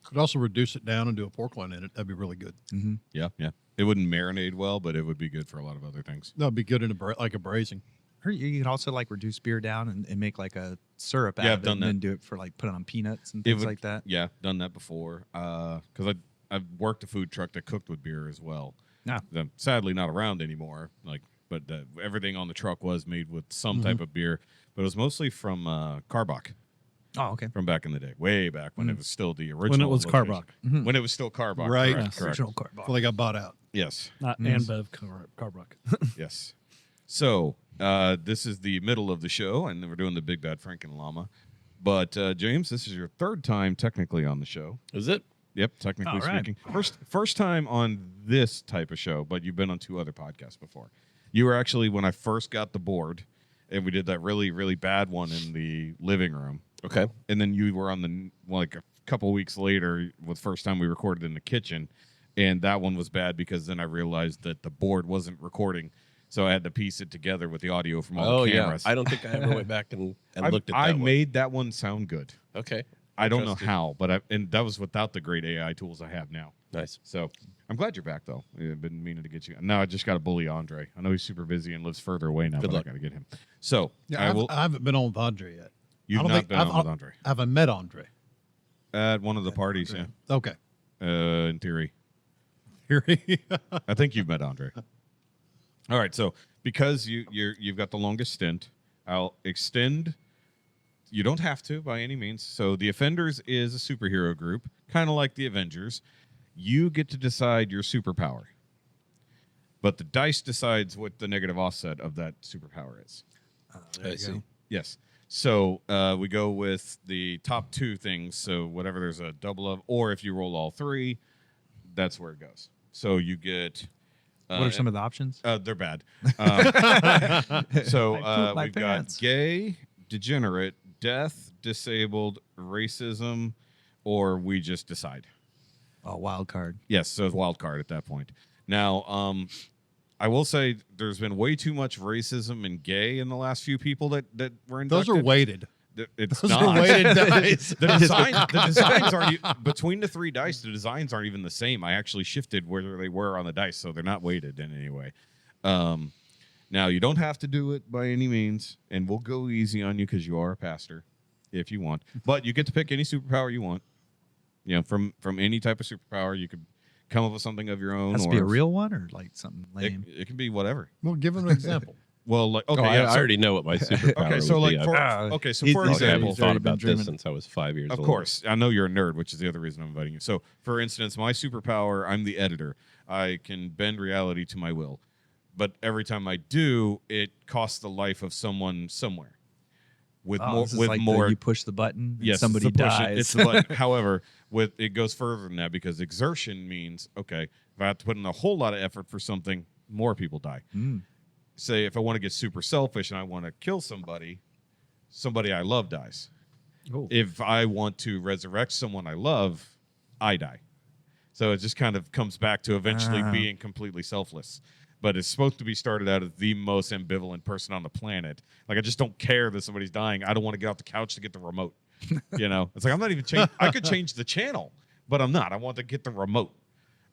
Could also reduce it down and do a pork loin in it. That'd be really good. Yeah, yeah. It wouldn't marinate well, but it would be good for a lot of other things. That'd be good in like a braising. Or you could also like reduce beer down and make like a syrup out Yeah, of I've it done and that. then do it for like put it on peanuts and It things would- like that. Yeah, done that before. Because I've worked a food truck that cooked with beer as well. Ah. I'm sadly not around anymore. But everything on the truck was made with some type of beer, but it was mostly from Carbach Oh, okay. from back in the day, way back when it was still the original. When it was location. Carbach, When it was still Carbach. Right. Correct. Yes. correct. Original Carbach. Before they got bought out. Yes. not Anbev Carbach. Yes. So this is the middle of the show, and we're doing the Big Bad Frankenboltzzzz. But James, this is your third time technically on the show. Is it? Yep, technically All right. speaking. First time on this type of show, but you've been on 2 other podcasts before. You were actually when I first got the board, and we did that really, really bad one in the living room. Okay. And then you were on the like a couple weeks later, was the first time we recorded in the kitchen, and that one was bad because then I realized that the board wasn't recording, so I had to piece it together with the audio from all the cameras. I don't think I ever went back and looked at that I one. made that one sound good. Okay. I don't know Interesting. how, but and that was without the great AI tools I have now. Nice. So I'm glad you're back, though. I've been meaning to get you. Now I just got to bully Andre. I know he's super busy and lives further away now, Good but luck. I got to get him. So Yeah, I I haven't been on with Andre yet. You've I don't not think- been I've- on with Andre I haven't met Andre. at one of the parties. Yeah, Okay. in theory, Here he. I think you've met Andre. All right, so because you've got the longest stint, I'll extend. You don't have to by any means. So the Offenders is a superhero group, kind of like the Avengers. You get to decide your superpower, but the dice decides what the negative offset of that superpower is. I see. Yes. So we go with the top 2 things. So whatever there's a double of, or if you roll all 3, that's where it goes. So you get What are some of the options? They're bad. pooped my We've pants. got gay, degenerate, death, disabled, racism, or we just decide. Oh, wild card. Yes, so it's wild card at that point. Now, I will say there's been way too much racism and gay in the last few people that were inducted. Those are weighted. It's Those not. are weighted dice. The designs aren't between the 3 dice. The designs aren't even the same. I actually shifted where they were on the dice, so they're not weighted in any way. Now you don't have to do it by any means, and we'll go easy on you because you are a pastor, if you want. But you get to pick any superpower you want. You know, from any type of superpower, you could come up with something of your own. Has to be a real one or like something lame? It can be whatever. Well, give them an example. Well, like okay, I yeah, so- already know what my superpower okay, so would like be. for, I've- okay, so he's- for he's- example, I've already thought about been dreaming. this since I was 5 years of old. course, I know you're a nerd, which is the other reason I'm inviting you. So, for instance, my superpower, I'm the editor. I can bend reality to my will, but every time I do, it costs the life of someone somewhere. With Oh, more, this is with like more, you push the button, and yes, somebody it's the push it, dies. it's the button. However, it goes further than that because exertion means okay, if I have to put in a whole lot of effort for something, more people die. Say if I want to get super selfish and I want to kill somebody I love dies. Oh. If I want to resurrect someone I love, I die. So it just kind of comes back to eventually being completely selfless. But it's supposed to be started out as the most ambivalent person on the planet. Like I just don't care that somebody's dying. I don't want to get off the couch to get the remote. You know, it's like I'm not even changing. I could change the channel, but I'm not. I want to get the remote.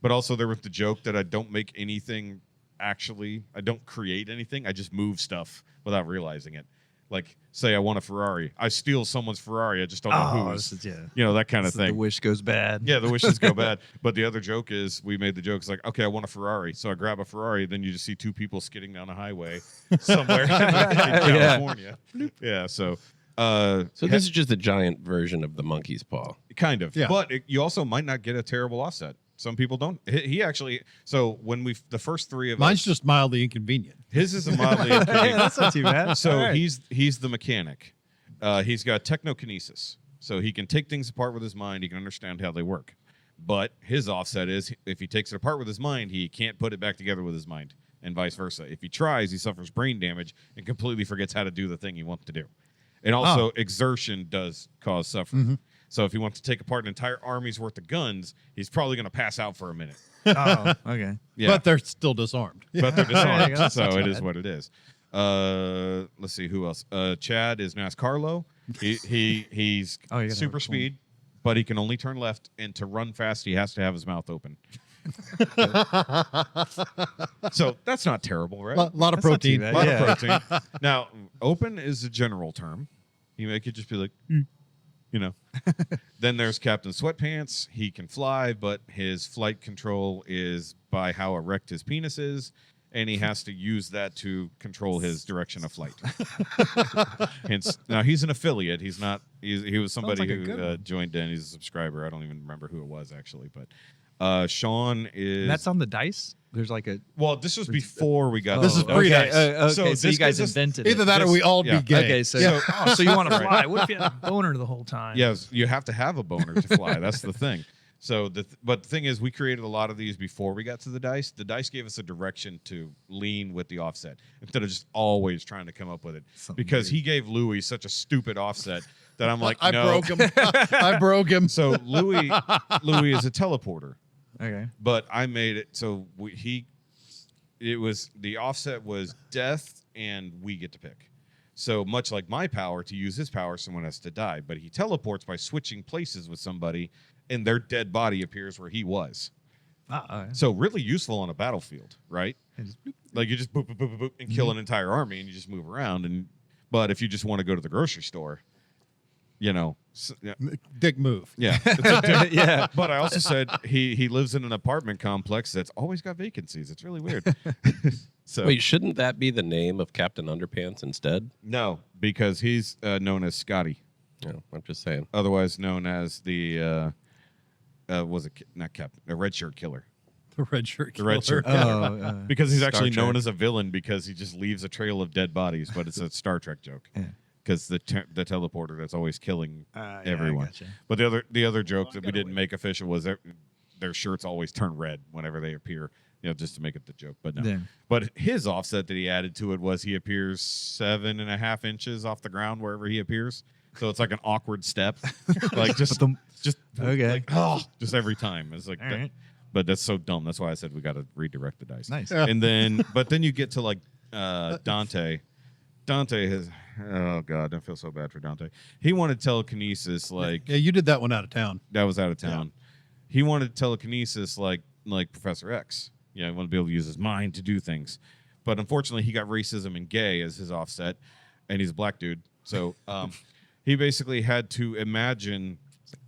But also there was the joke that I don't make anything. Actually, I don't create anything. I just move stuff without realizing it. Like, say I want a Ferrari. I steal someone's Ferrari. I just don't know whose. this is, yeah. You know, that kind of The thing. wish goes bad. Yeah, the wishes go bad. But the other joke is we made the joke. It's like, okay, I want a Ferrari. So I grab a Ferrari. Then you just see 2 people skidding down a highway somewhere in California. Yeah, so. So this is just a giant version of the monkey's paw. Kind of. Yeah. But you also might not get a terrible offset. Some people don't. He actually. So when the first 3 of Mine's us. just mildly inconvenient. His is a mildly Yeah, inconvenient. that's not too bad. So All right. he's the mechanic. He's got technokinesis, so he can take things apart with his mind. He can understand how they work. But his offset is if he takes it apart with his mind, he can't put it back together with his mind, and vice versa. If he tries, he suffers brain damage and completely forgets how to do the thing he wants to do. And also, exertion does cause suffering. So if he wants to take apart an entire army's worth of guns, he's probably going to pass out for a minute. Oh, okay. Yeah. But they're still disarmed. But they're disarmed, That's so not too it is bad. what it is. Let's see who else. Chad is NASCARlo. He's Oh, you gotta super have a speed, but he can only turn left. And to run fast, he has to have his mouth open. So that's not terrible, right? A lot of That's not too protein. bad. A lot Yeah. of protein. Now, open is a general term. You could just be like, you know. Then there's Captain Sweatpants. He can fly, but his flight control is by how erect his penis is, and he has to use that to control his direction of flight. Hence, now he's an affiliate. He's not. He was somebody like a who good one. joined in. He's a subscriber. I don't even remember who it was actually, but Sean is. And that's on the dice? There's like a. well, this was before we got. This to is the- pre-dice. Okay, So okay, so this you guys gives us- invented Either it. that or we all yeah. be gay. Okay, so Yeah. so you want to fly? What if you had a boner the whole time? Yes, you have to have a boner to fly. That's the thing. So but the thing is, we created a lot of these before we got to the dice. The dice gave us a direction to lean with the offset instead of just always trying to come up with it. Something Because weird. he gave Louis such a stupid offset that I'm like, I no. broke him. I broke him. So Louis is a teleporter, Okay. but I made it so the offset was death and we get to pick. So much like my power, to use his power, someone has to die. But he teleports by switching places with somebody, and their dead body appears where he was. So really useful on a battlefield, right? Like you just boop, boop, boop, boop, boop, and kill an entire army, and you just move around. But if you just want to go to the grocery store, yeah, Dick move. yeah, it's a dick. Yeah. But I also said he lives in an apartment complex that's always got vacancies. It's really weird. So Wait, shouldn't that be the name of Captain Underpants instead? no, because he's known as Scotty, No, I'm just saying. otherwise known as the not Captain, a red shirt killer. The red shirt. The red killer. shirt killer. Oh, Because he's Star actually known Trek. as a villain because he just leaves a trail of dead bodies, but it's a Star Trek joke. Yeah. Because the teleporter that's always killing Yeah, I everyone. gotcha. But the other joke that we didn't make official was their shirts always turn red whenever they appear. just to make it the joke. But no. Yeah. But his offset that he added to it was he appears 7.5 inches off the ground wherever he appears. So it's like an awkward step, like just Okay. like, just every time. It's like, All right. but that's so dumb. That's why I said we got to redirect the dice. Nice. Yeah. And then, but then you get to like Dante. Dante has, oh God, I feel so bad for Dante. He wanted telekinesis like Yeah, you did that one out of town. that was out of town. He wanted telekinesis like Professor X. Yeah, he wanted to be able to use his mind to do things. But unfortunately, he got racism and gay as his offset, and he's a black dude. So he basically had to imagine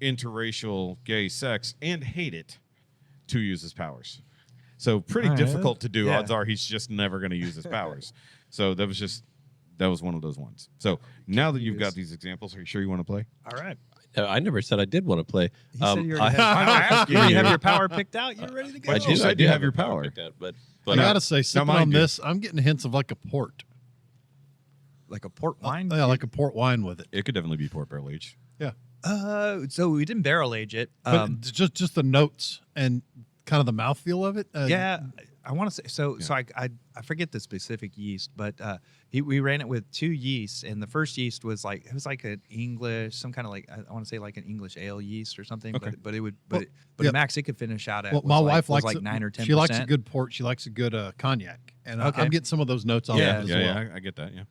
interracial gay sex and hate it to use his powers. So pretty All right. difficult to do. Yeah. Odds are he's just never going to use his powers. So that was one of those ones. So now that you've got these examples, are you sure you want to play? All right. I never said I did want to play. He said you I already have, you already have your power picked out. You're ready to go. I you do. said I do you have have your a power power. picked out, but I gotta say, sipping mine on do. this, I'm getting hints of like a port. Like a port wine. Yeah, like a port wine with it. It could definitely be port barrel aged. Yeah, So we didn't barrel age it. but it's just the notes and kind of the mouthfeel of it. Yeah, I want to say so. So I forget the specific yeast, but we ran it with 2 yeasts, and the first yeast was like an English, some kind of like I want to say like an English ale yeast or something. Okay. But it would Well, but yeah. max it could finish out at. Well, was my like, wife was likes like 9 or 10%. She likes a good port. She likes a good cognac, and Okay. I'm getting some of those notes on Yeah. that as Yeah, well. yeah, I get that. Yeah.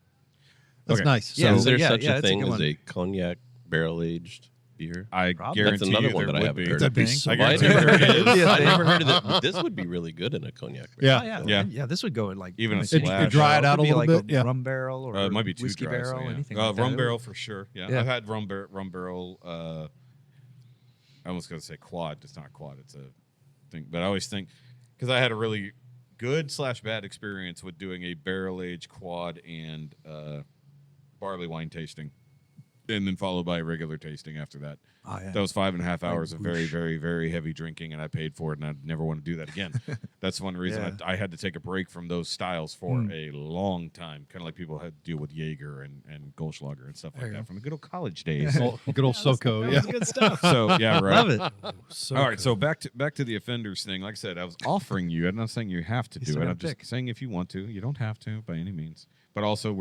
That's Okay. nice. Yeah, is so there yeah, such yeah, a that's a thing good as one. a cognac barrel aged beer? I Probably. guarantee That's another you one there that I would haven't be. heard That'd be of. so I I guarantee never there heard is. of it. Yeah, I they- never heard of that. This would be really good in a cognac beer. Yeah. Oh, yeah, Yeah. yeah. This would go in like Even a it splash. could dry it out a be little like bit, yeah. rum barrel or It might be too whiskey dry. barrel, so, yeah. anything. Like rum that. barrel for sure. Yeah. Yeah. I've had rum barrel. I almost going to say quad. It's not quad. It's a thing. But I always think because I had a really good / bad experience with doing a barrel aged quad and barley wine tasting, and then followed by a regular tasting after that. Oh, yeah. That was 5.5 hours of very, very, very heavy drinking, and I paid for it, and I'd never want to do that again. That's one reason Yeah. I had to take a break from those styles for a long time, kind of like people had to deal with Jaeger and Goldschlager and stuff like that from the good old college days. Good old SoCo. Yeah. Good stuff. So yeah, right. Love it. All right, so back to the offenders thing. Like I said, I was offering you. I'm not saying you have to You do still it. gotta I'm just pick. saying if you want to, you don't have to by any means. But also,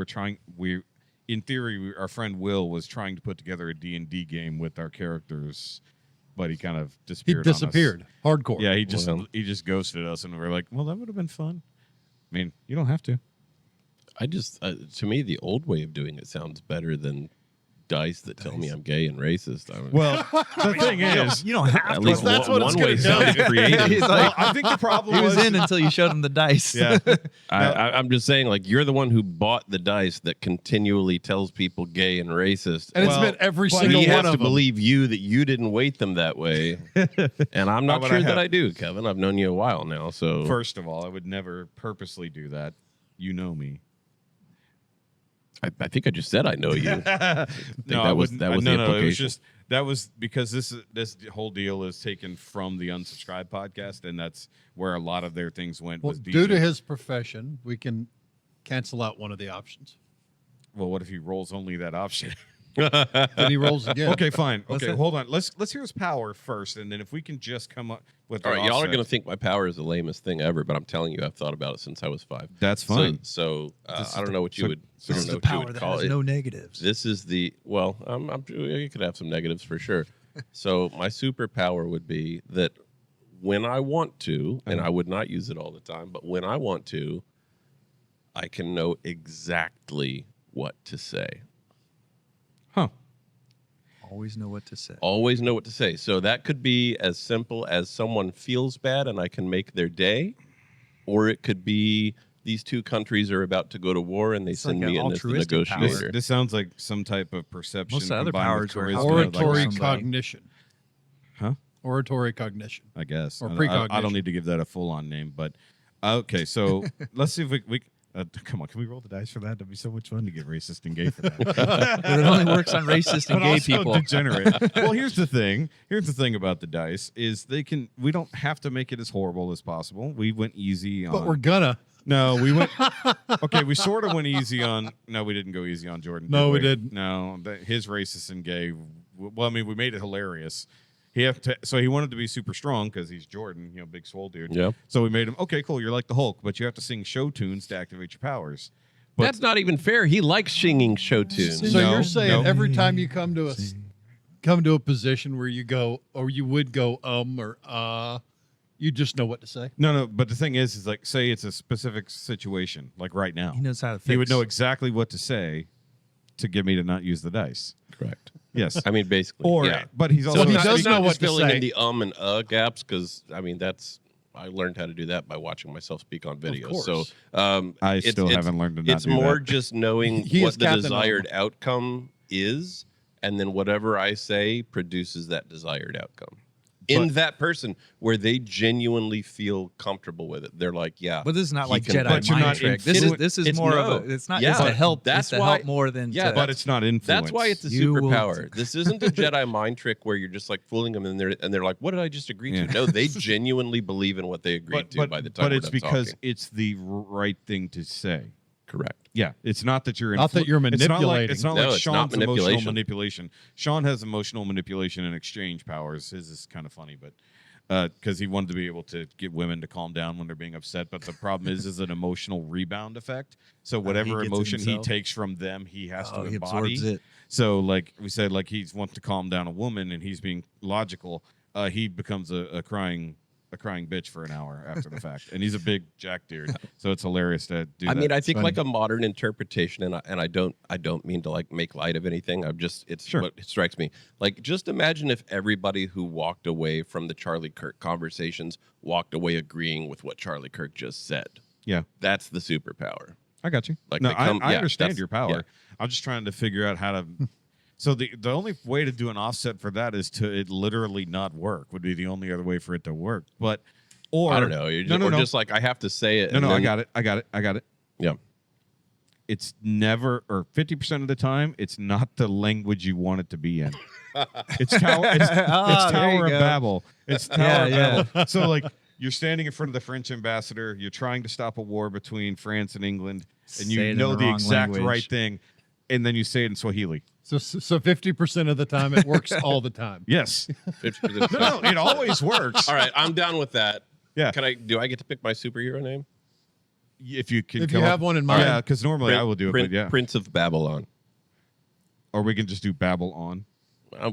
in theory, our friend Will was trying to put together a D&D game with our characters, but he kind of He disappeared. on us. disappeared. Hardcore. Yeah, he Well. just ghosted us, and we were like, well, that would have been fun. I mean, you don't have to. I just, to me, the old way of doing it sounds better than dice that tell me I'm gay and racist. Well, the thing is, You don't have at to. least that's one, what it's one way gonna sounds do. creative. He's well, like, I think the problem he was was in until you showed him the dice. Yeah, I'm just saying, like, you're the one who bought the dice that continually tells people gay and racist. And Well, it's been every but single he one has of to them. believe you that you didn't weight them that way. And I'm not would sure I that have- I do, Kevin. I've known you a while now. So first of all, I would never purposely do that. You know me. I think I just said I know you. No, that I was wouldn't- the no, it was implication. just that was because this whole deal is taken from the Unsubscribed podcast, and that's where a lot of their things went. Well, was due to DJ. his profession, we can cancel out one of the options. Well, what if he rolls only that option? Then he rolls again. Okay, fine. Okay, it? hold on. Let's hear his power first, and then if we can just come up with All our right, y'all are offset. going to think my power is the lamest thing ever, but I'm telling you, I've thought about it since I was 5. That's fine. So This I is don't know what you would. I This don't is know the what you power would that call has it. no negatives. This is the well. I'm sure you could have some negatives for sure. So my superpower would be that when I want to, and I would not use it all the time, but when I want to, I can know exactly what to say. Huh. Always know what to say. Always know what to say. So that could be as simple as someone feels bad and I can make their day, or it could be these two countries are about to go to war and they send like me an in as the altruistic power. negotiator. This sounds like some type of perception. Most of the other combined with powers were charisma, how- like Oratory somebody. cognition. Huh? Oratory cognition. I guess. Or I don't precognition. need to give that a full-on name, but okay. So let's see if we come on. Can we roll the dice for that? That'd be so much fun to get racist and gay for that. But it only works on racist and But gay also people. degenerate. Well, here's the thing. Here's the thing about the dice is we don't have to make it as horrible as possible. We went easy on. But we're gonna. No, we went. Okay, we sort of went easy on. No, we didn't go easy on Jordan. No, did we didn't. No, his racist and gay. Well, I mean, we made it hilarious. So he wanted to be super strong because he's Jordan, big swole dude. Yeah. So we made him, okay, cool, you're like the Hulk, but you have to sing show tunes to activate your powers. But That's not even fair. He likes singing show tunes. So No, you're saying no. every time you come to a position where you go, or you would go or you just know what to say. No, but the thing is like, say it's a specific situation, like right now. He knows how to fix. He would know exactly what to say to get me to not use the dice. Correct. Yes. I mean, basically. Or, yeah. but he's also So he he's does know not what just to filling say. in the and gaps because I learned how to do that by watching myself speak on videos. course. So I still haven't learned to not It's do more that. just knowing He is what the Captain desired outcome is, and then whatever I say produces that desired outcome. In that person, where they genuinely feel comfortable with it, they're like, "Yeah." But this is not he like can- Jedi But you're mind not trick. influenced. This is It's more no. of a. It's not. Yeah, It's to but help. that's it's to why- help more than. yeah, to, But it's not influence. That's why it's a You will- superpower. This isn't a Jedi mind trick where you're just like fooling them and they're like, "What did I just agree to?" Yeah. No, they genuinely believe in what they agreed to by the time. But we're it's done because talking. it's the right thing to say. Correct. Yeah, it's not that you're Not that you're It's not like, manipulating. it's not No, like it's not Sean's emotional manipulation. manipulation. Sean has emotional manipulation and exchange powers. His is kind of funny, but because he wanted to be able to get women to calm down when they're being upset. But the problem is an emotional rebound effect. So whatever gets it emotion he himself? takes from them, he has to he embody. absorbs it. So like we said, like he wants to calm down a woman and he's being logical. He becomes a crying bitch for an hour after the fact, and he's a big jack dude, so it's hilarious to do. I that. mean, I think funny. like a modern interpretation, and I don't mean to like make light of anything. It's Sure. what strikes me. Like, just imagine if everybody who walked away from the Charlie Kirk conversations walked away agreeing with what Charlie Kirk just said. Yeah, That's the superpower. I got you. Like No, they come- I yeah, understand that's- your power. yeah. I'm just trying to figure out how to. So the only way to do an offset for that is to it literally not work. Would be the only other way for it to work. But or I don't know. You're just, no, or no. just like I have to say it. No, and no, I then- got it. Yeah. It's never, or 50% of the time, it's not the language you want it to be in. It's Tower. It's there Tower you of go. Babel. It's Tower Yeah, of Babel. So like you're standing in front of the French ambassador. You're trying to stop a war between France and England, and Say you it in know the the wrong exact language. right thing, and then you say it in Swahili. So 50% of the time it works all the time. Yes. 50%. No, it always works. All right, I'm down with that. Yeah. Do I get to pick my superhero name? If you can, If come you up- have one in mind. Yeah, because normally I will do it, but yeah. Prince of Babylon. Or we can just do Babel on.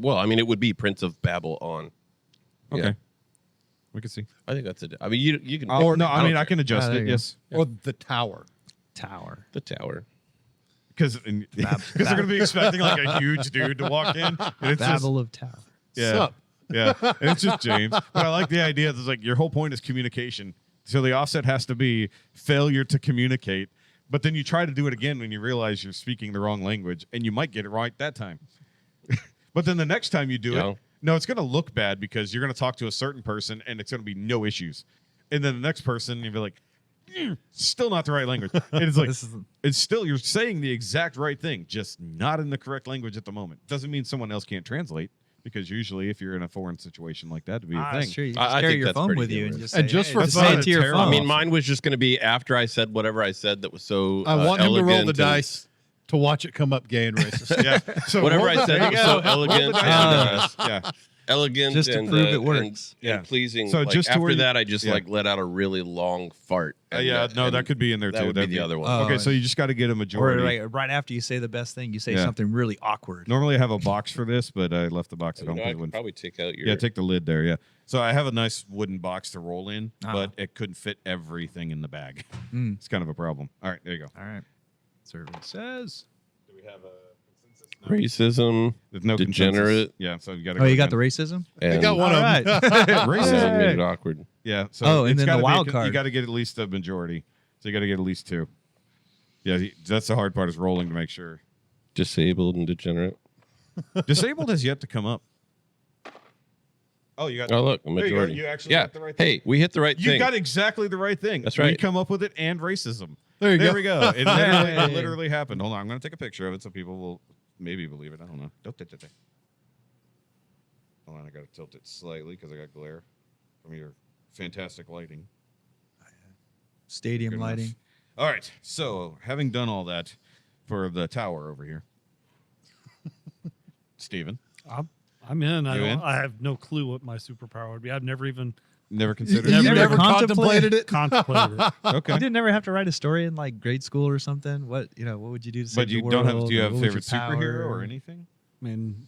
Well, I mean, it would be Prince of Babylon. Okay. Yeah. We can see. I think that's it. I mean, you can. Oh, no, I mean, don't I can adjust there it. you go. Yes. Or the tower. Tower. the tower. Because they're going to be expecting like a huge dude to walk in. And it's just, Babel of Tower. yeah. Sup? Yeah. And it's just James. But I like the idea that it's like your whole point is communication. So the offset has to be failure to communicate. But then you try to do it again when you realize you're speaking the wrong language, and you might get it right that time. But then the next time you do Yeah. it, no, it's going to look bad because you're going to talk to a certain person and it's going to be no issues. And then the next person, you'll be like, still not the right language. And it's like, This is- it's still, you're saying the exact right thing, just not in the correct language at the moment. Doesn't mean someone else can't translate, because usually if you're in a foreign situation like that, to be a thing. That's true. You I just carry think your that's phone pretty with you and humorous. just say, And just hey, for just fun, say it to your terrible. phone. I mean, mine was just going to be after I said whatever I said that was so. I want him to roll the elegant and- dice to watch it come up gay and racist. Yeah. So Whatever roll I the- said there that you was so go. elegant Roll the and, dice. Yeah. elegant Just to and, prove it and- works. and Yeah. pleasing. So Like, just to where after you- that, I just yeah. like let out a really long fart. And Yeah, no, and that could be in there that too. would be That'd the other one. Oh, Okay, so you just got to get a Or majority. like right after you say the best thing, you say Yeah. something really awkward. Normally I have a box for this, but I left the box at home. I 'cause it could wouldn't- probably take out your. Yeah, take the lid there. Yeah. So I have a nice wooden box to roll in, Ah. but it couldn't fit everything in the bag. Mm. It's kind of a problem. All right, there you go. All right. Survey says. Do we have a consensus? racism, There's no degenerate. consensus. Yeah, so you got to. Oh, you got the racism? I and got one All of them. right. racism made Hey. it awkward. Yeah. So Oh, and it's then gotta the be a wild You card. got to get at least a majority. So you got to get at least two. Yeah, that's the hard part is rolling to make sure. Disabled and degenerate. Disabled has yet to come up. Oh, you got. Oh, look, a There you go. majority. You actually yeah. got the right thing. Hey, we hit the right You thing. got exactly the right thing. That's We right. come up with it and racism. There you There go. we go. It literally happened. Hold on. I'm going to take a picture of it so people will maybe believe it. I don't know. Hold on. I got to tilt it slightly because I got glare from your fantastic lighting. Stadium Good enough. lighting. All right. So, having done all that for the tower over here, Steven. I'm I'm in. You in? I have no clue what my superpower would be. I've never even Never considered You it? never contemplated contemplated it? contemplated it. Okay. You didn't never have to write a story in like grade school or something. What what would you do to save But the you world? don't have. Do you Or have a what was favorite your superhero power? or anything? I mean,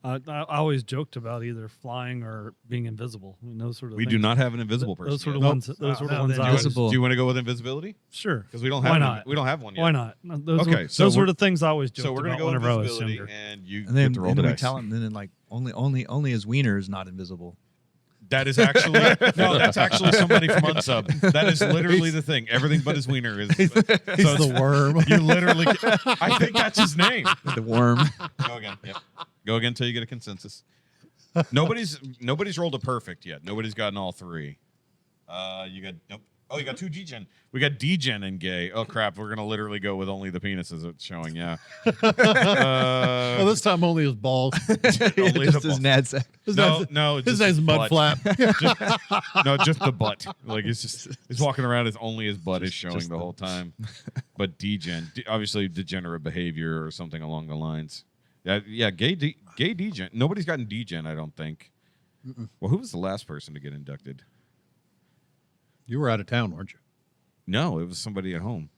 I always joked about either flying or being invisible. I mean, those sort of We things. do not have an invisible person. Those sort of yet. ones. Those sort of ones. then I always, invisible. Do you want to go with invisibility? Sure. Because we don't Why have. not? We don't have one yet. Why not? No, those Okay, were, so those were we're- the things I always joked So we're gonna about go whenever I was invisibility, younger. and you And then, get to roll and the then we dice. tell him, then like only his wiener is not invisible. That is actually no. That's actually somebody from Unsub. That is literally the thing. Everything but his wiener is. He's the worm. You literally. I think that's his name. The worm. Go again. Yep. Go again until you get a consensus. Nobody's rolled a perfect yet. Nobody's gotten all three. You got nope. Oh, you got 2 D-Gen. We got D-Gen and gay. Oh crap, we're gonna literally go with only the penises it's showing. Yeah. Well, this time only his balls. Only Just the his balls. knapsack. No. His just name's butt. Mudflap. No, just the butt. Like he's walking around as only his butt is showing the whole time. But D-Gen, obviously degenerate behavior or something along the lines. Yeah, gay D-Gen. Nobody's gotten D-Gen, I don't think. Well, who was the last person to get inducted? You were out of town, weren't you? No, it was somebody at home.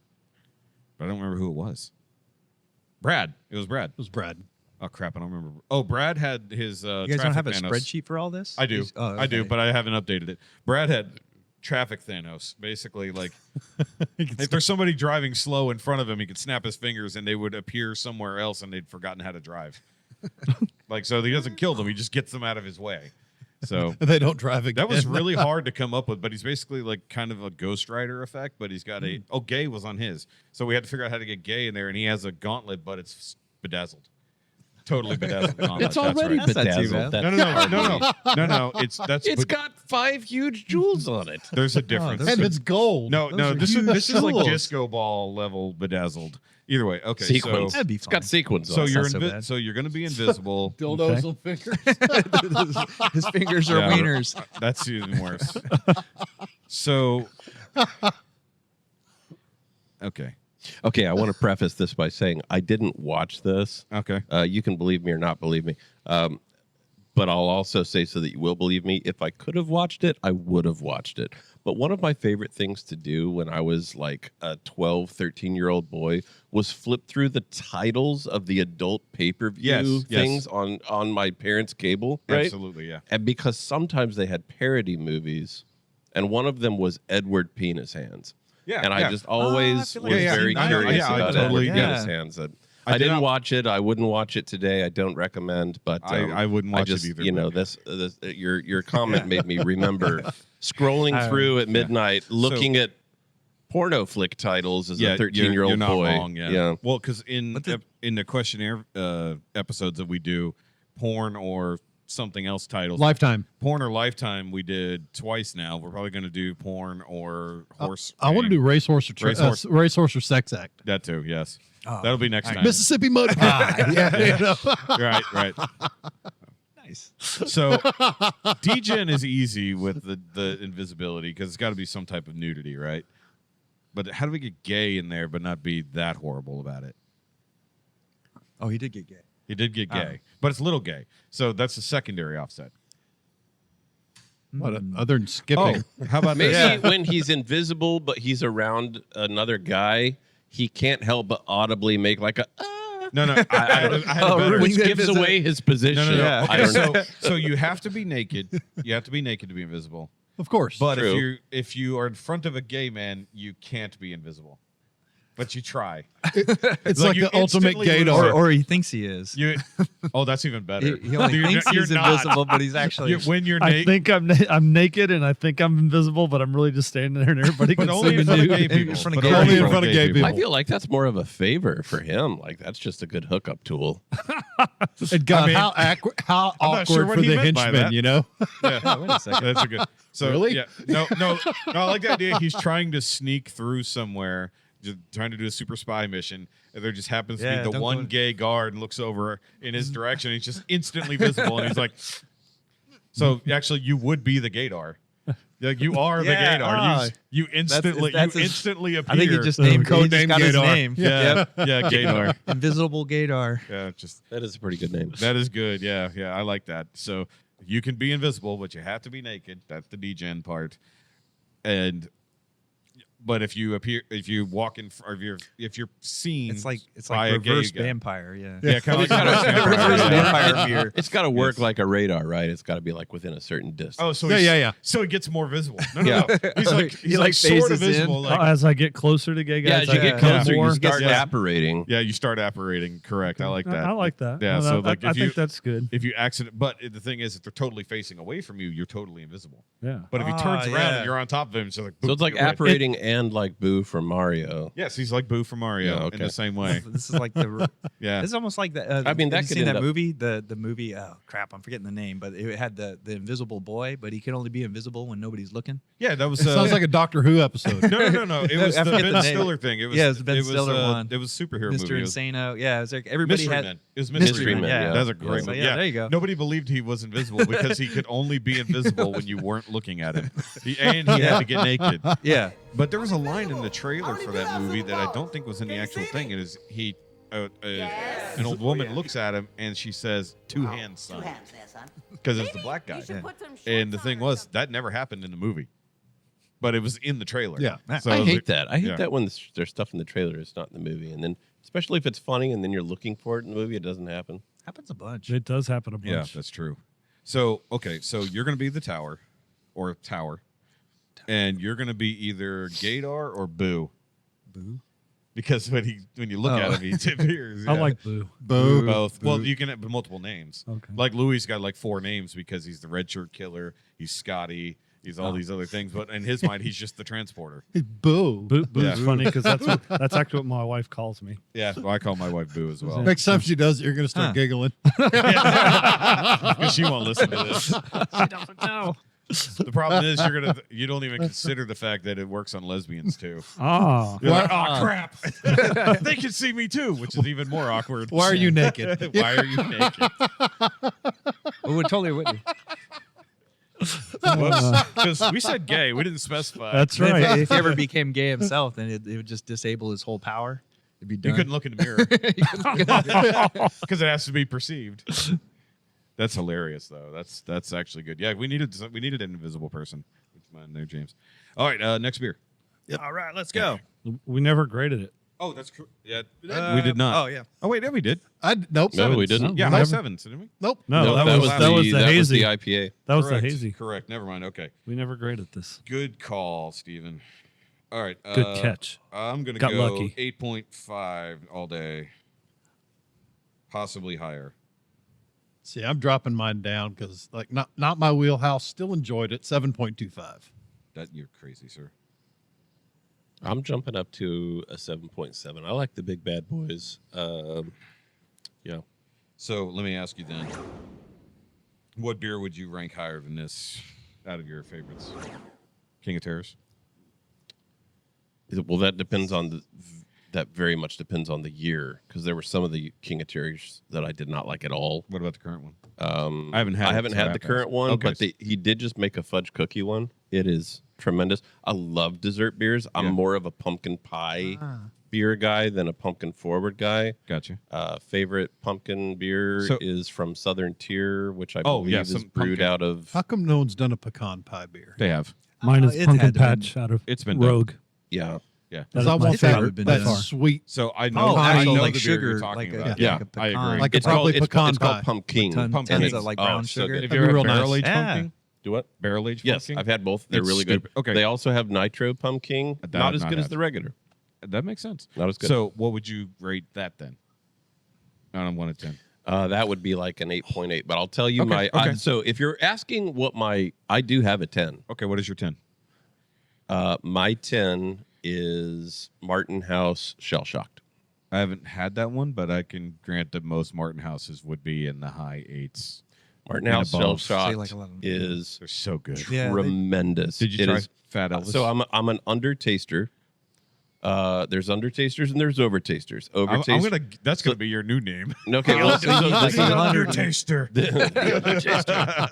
But I don't remember who it was. Brad. It was Brad. It was Brad. Oh crap, I don't remember. Oh, Brad had his You guys don't have a Thanos. spreadsheet for all this? I do. Oh, I do, okay. but I haven't updated it. Brad had traffic Thanos. Basically, like if there's somebody driving slow in front of him, he could snap his fingers and they would appear somewhere else and they'd forgotten how to drive. Like, so he doesn't kill them, he just gets them out of his way. So They don't drive again. that was really hard to come up with, but he's basically like kind of a Ghost Rider effect, but he's got gay was on his. So we had to figure out how to get gay in there, and he has a gauntlet, but it's bedazzled. Totally bedazzled gauntlet. It's already That's not too bedazzled. bad. No. It's got 5 huge jewels on it. There's a difference. those and it's gold. No, are this huge is like jewels. disco ball level bedazzled. Either way, okay. Sequins. That'd be It's got fine. sequins So on it. you're not so bad. so you're going to be invisible. Dildos on fingers. His fingers are Yeah. wieners. That's even worse. So, okay, Okay, I want to preface this by saying I didn't watch this. okay. You can believe me or not believe me. But I'll also say so that you will believe me. If I could have watched it, I would have watched it. But one of my favorite things to do when I was like a 12, 13-year-old boy was flip through the titles of the adult pay-per-view Yes, things on my parents' cable. Right? Absolutely, yeah. And because sometimes they had parody movies, and one of them was Edward Penis Hands. Yeah, And I yeah. just always I feel was like I've very seen that. curious Yeah, I about totally Edward get Penis it. Hands. I I did didn't not- watch it. I wouldn't watch it today. I don't recommend, but I wouldn't watch it just, either, You know, but- this your comment made me remember scrolling through at midnight, looking at porno flick titles as a 13-year-old you're not boy. wrong, yeah. Well, because in the questionnaire episodes that we do, porn or something else titles, Lifetime. porn or Lifetime, we did twice now. We're probably going to do porn or horse. I want to do racehorse or Racehorse. racehorse or sex act. that too. Yes, Oh, that'll be next time. Mississippi Mud Pie. Yeah, you know. Right. Nice. So D-Gen is easy with the invisibility because it's got to be some type of nudity, right? But how do we get gay in there but not be that horrible about it? Oh, he did get gay. He did get gay, but it's little gay. So that's a secondary offset. What, other than skipping. Oh, how about Maybe this? when he's invisible, but he's around another guy, he can't help but audibly make like a. No, I had a better. Which Really? gives away his position. No. Yeah. I Okay, don't know. so you have to be naked. You have to be naked to be invisible. Of course. But True. if you are in front of a gay man, you can't be invisible. But you try. it's like like you the ultimate instantly lose gaydar. Or he thinks he is. You. Oh, that's even better. He only You're- thinks you're he's not. invisible, but he's actually. When you're I naked, think I'm naked and I think I'm invisible, but I'm really just standing there and everybody but can only see in me front of nude. gay people. In front of But gay Only in front of gay people. I feel like that's more of a favor for him. Like that's just a good hookup tool. And God, I mean, how not awkward sure what for he the meant by henchman, that. you know? Yeah. Wait a second. That's a good. So Really? Yeah. No. I like the idea. He's trying to sneak through somewhere, just trying to do a super spy mission. And there just happens to Yeah, be the don't one go- gay guard and looks over in his direction. And he's just instantly visible, and he's like, "So actually, you would be the gaydar. Like, you are Yeah, the Gator. You that's his- instantly appear. I think he just named Code he just name got his Gator. name. yeah, yeah, Gator. Invisible Gator. Yeah, just That is a pretty good name. that is good. Yeah, yeah, I like that. So you can be invisible, but you have to be naked. That's the degen part. But if you walk in, or if you're seen, It's like by a gay reverse guy- vampire. Yeah. Yeah, kind of Reverse vampire beer. It's got to work Yes. like a radar, right? It's got to be like within a certain distance. Oh, so Yeah. So he gets more visible. No. He's Oh, like he, he's like, like sort of phases in. visible. Like, As I get closer to gay yeah, guys, as you I get become closer, more. you start Yeah. apparating. yeah, you start apparating. Correct. I like that. I like that. Yeah. No, So that- like I if you think that's good. if you accident, but the thing is, if they're totally facing away from you, you're totally invisible. Yeah. But if he turns around yeah. and you're on top of him, it's like So it's like you're right. apparating and like Boo from Mario. Yes, he's like Boo from Mario Yeah, in okay. the same way. This is like the. Yeah. This is almost like the. I mean, that have you could seen end that up- movie? The movie. Oh crap! I'm forgetting the name, but it had the invisible boy, but he could only be invisible when nobody's looking. Yeah, that was. It sounds like a Doctor Who episode. no. It was I the forget Ben the name. Stiller thing. It was. Yeah, it was the Ben it was, Stiller one. It was a superhero Mr. movie. It was Insano. Yeah, it was like everybody Mystery had. Men. It was Mystery Mystery Men, Men. yeah. That's a great So, one. yeah, there you go. Nobody believed he was invisible because he could only be invisible when you weren't looking at him, and he had to get naked. Yeah. But there was a line in the trailer for that movie that I don't think was in the actual thing. It is an old woman looks at him and she says, "Two hands, son," because it's the black guy. And the thing was that never happened in the movie, but it was in the trailer. Yeah. So I was hate like- that. I hate yeah. that when there's stuff in the trailer that's not in the movie, and then especially if it's funny, and then you're looking for it in the movie, it doesn't happen. Happens a bunch. It does happen a bunch. Yeah, that's true. So okay, so you're gonna be the tower, and you're gonna be either Gator or Boo. Boo. Because when you look at him, he appears. I like Boo. Boo. both. Well, you can have multiple names. Okay. Like Louis got like 4 names because he's the red shirt killer. He's Scotty. He's all these other things. But in his mind, he's just the transporter. Boo. Boo's Yeah. funny because that's actually what my wife calls me. Yeah, well, I call my wife Boo as well Next time she does it, you're going to start Huh. giggling. because she won't listen to this. She doesn't know. The problem is you don't even consider the fact that it works on lesbians too. Ah. You're like, oh crap, they can see me too, which is even more awkward. Why are you naked? Why are you naked? Oh, it totally would. Because we said gay, we didn't specify. That's right. If he ever became gay himself, then it would just disable his whole power. It'd be You done. couldn't look in the mirror because it has to be perceived. That's hilarious, though. That's actually good. Yeah, we needed an invisible person. It's mine there, James. All right, next beer. All right, let's go. We never graded it. Oh, that's cool. Yeah, we did not. Oh yeah. Oh wait, yeah, we did. Nope. No, we didn't. Yeah, we high never- sevens, didn't we? Nope. No, that was the that was hazy. the IPA. That was Correct. the hazy. Correct. Never mind. Okay. We never graded this. Good call, Steven. All right. Good catch. I'm gonna Got go lucky. 8.5 all day. Possibly higher. See, I'm dropping mine down because like not my wheelhouse. Still enjoyed it. 7.25. That you're crazy, sir. I'm jumping up to a 7.7. I like the big bad boys. Yeah. So let me ask you then, what beer would you rank higher than this out of your favorites? King of Terrors? Well, that depends on that very much depends on the year because there were some of the King of Terrors that I did not like at all. What about the current one? I haven't had it, haven't so had I the have to current ask. one, Okay. but he did just make a fudge cookie one. It is tremendous. I love dessert beers. I'm Yeah. more of a pumpkin pie beer guy than a pumpkin forward guy. Gotcha. Favorite pumpkin beer So- is from Southern Tier, which I Oh, believe yeah, is some brewed pumpkin. out of. How come no one's done a pecan pie beer? They have. Mine is it Pumpkin had to been- Patch out of It's been done. Rogue. Yeah, Yeah. That is Because I my want favorite that, been that done. sweet. So I know, Oh, I actual, know like the beer you're sugar, talking like a- about. yeah, like a I pecan. agree. Like it's probably called, pecan it's called pie. pumpkin. Tons Pumpkin. of like Oh, brown so sugar. good. Have That'd you be ever real had nice. barrel aged Yeah. pumpkin? Do what? Barrel aged Yes, pumpkin? I've had both. They're It's really stupid. good. Okay. They also have nitro pumpkin. That Not I've as not good as had. the regular. That makes sense. Not as good. So what would you rate that then? Out of 1 to 10. That would be like an 8.8. But I'll tell you Okay, my. okay. So if you're asking what I do have a 10. Okay, what is your 10? My 10 is Martin House Shell Shocked. I haven't had that one, but I can grant that most Martin Houses would be in the high 8s. Martin And House Shell above. Say Shocked like a lot of- is They're so good. Yeah, they- tremendous. Did you It try is- Fat Elvis? So I'm an under taster. There's undertasters and there's overtasters. That's gonna be your new name. Okay, well, this is an Undertaster.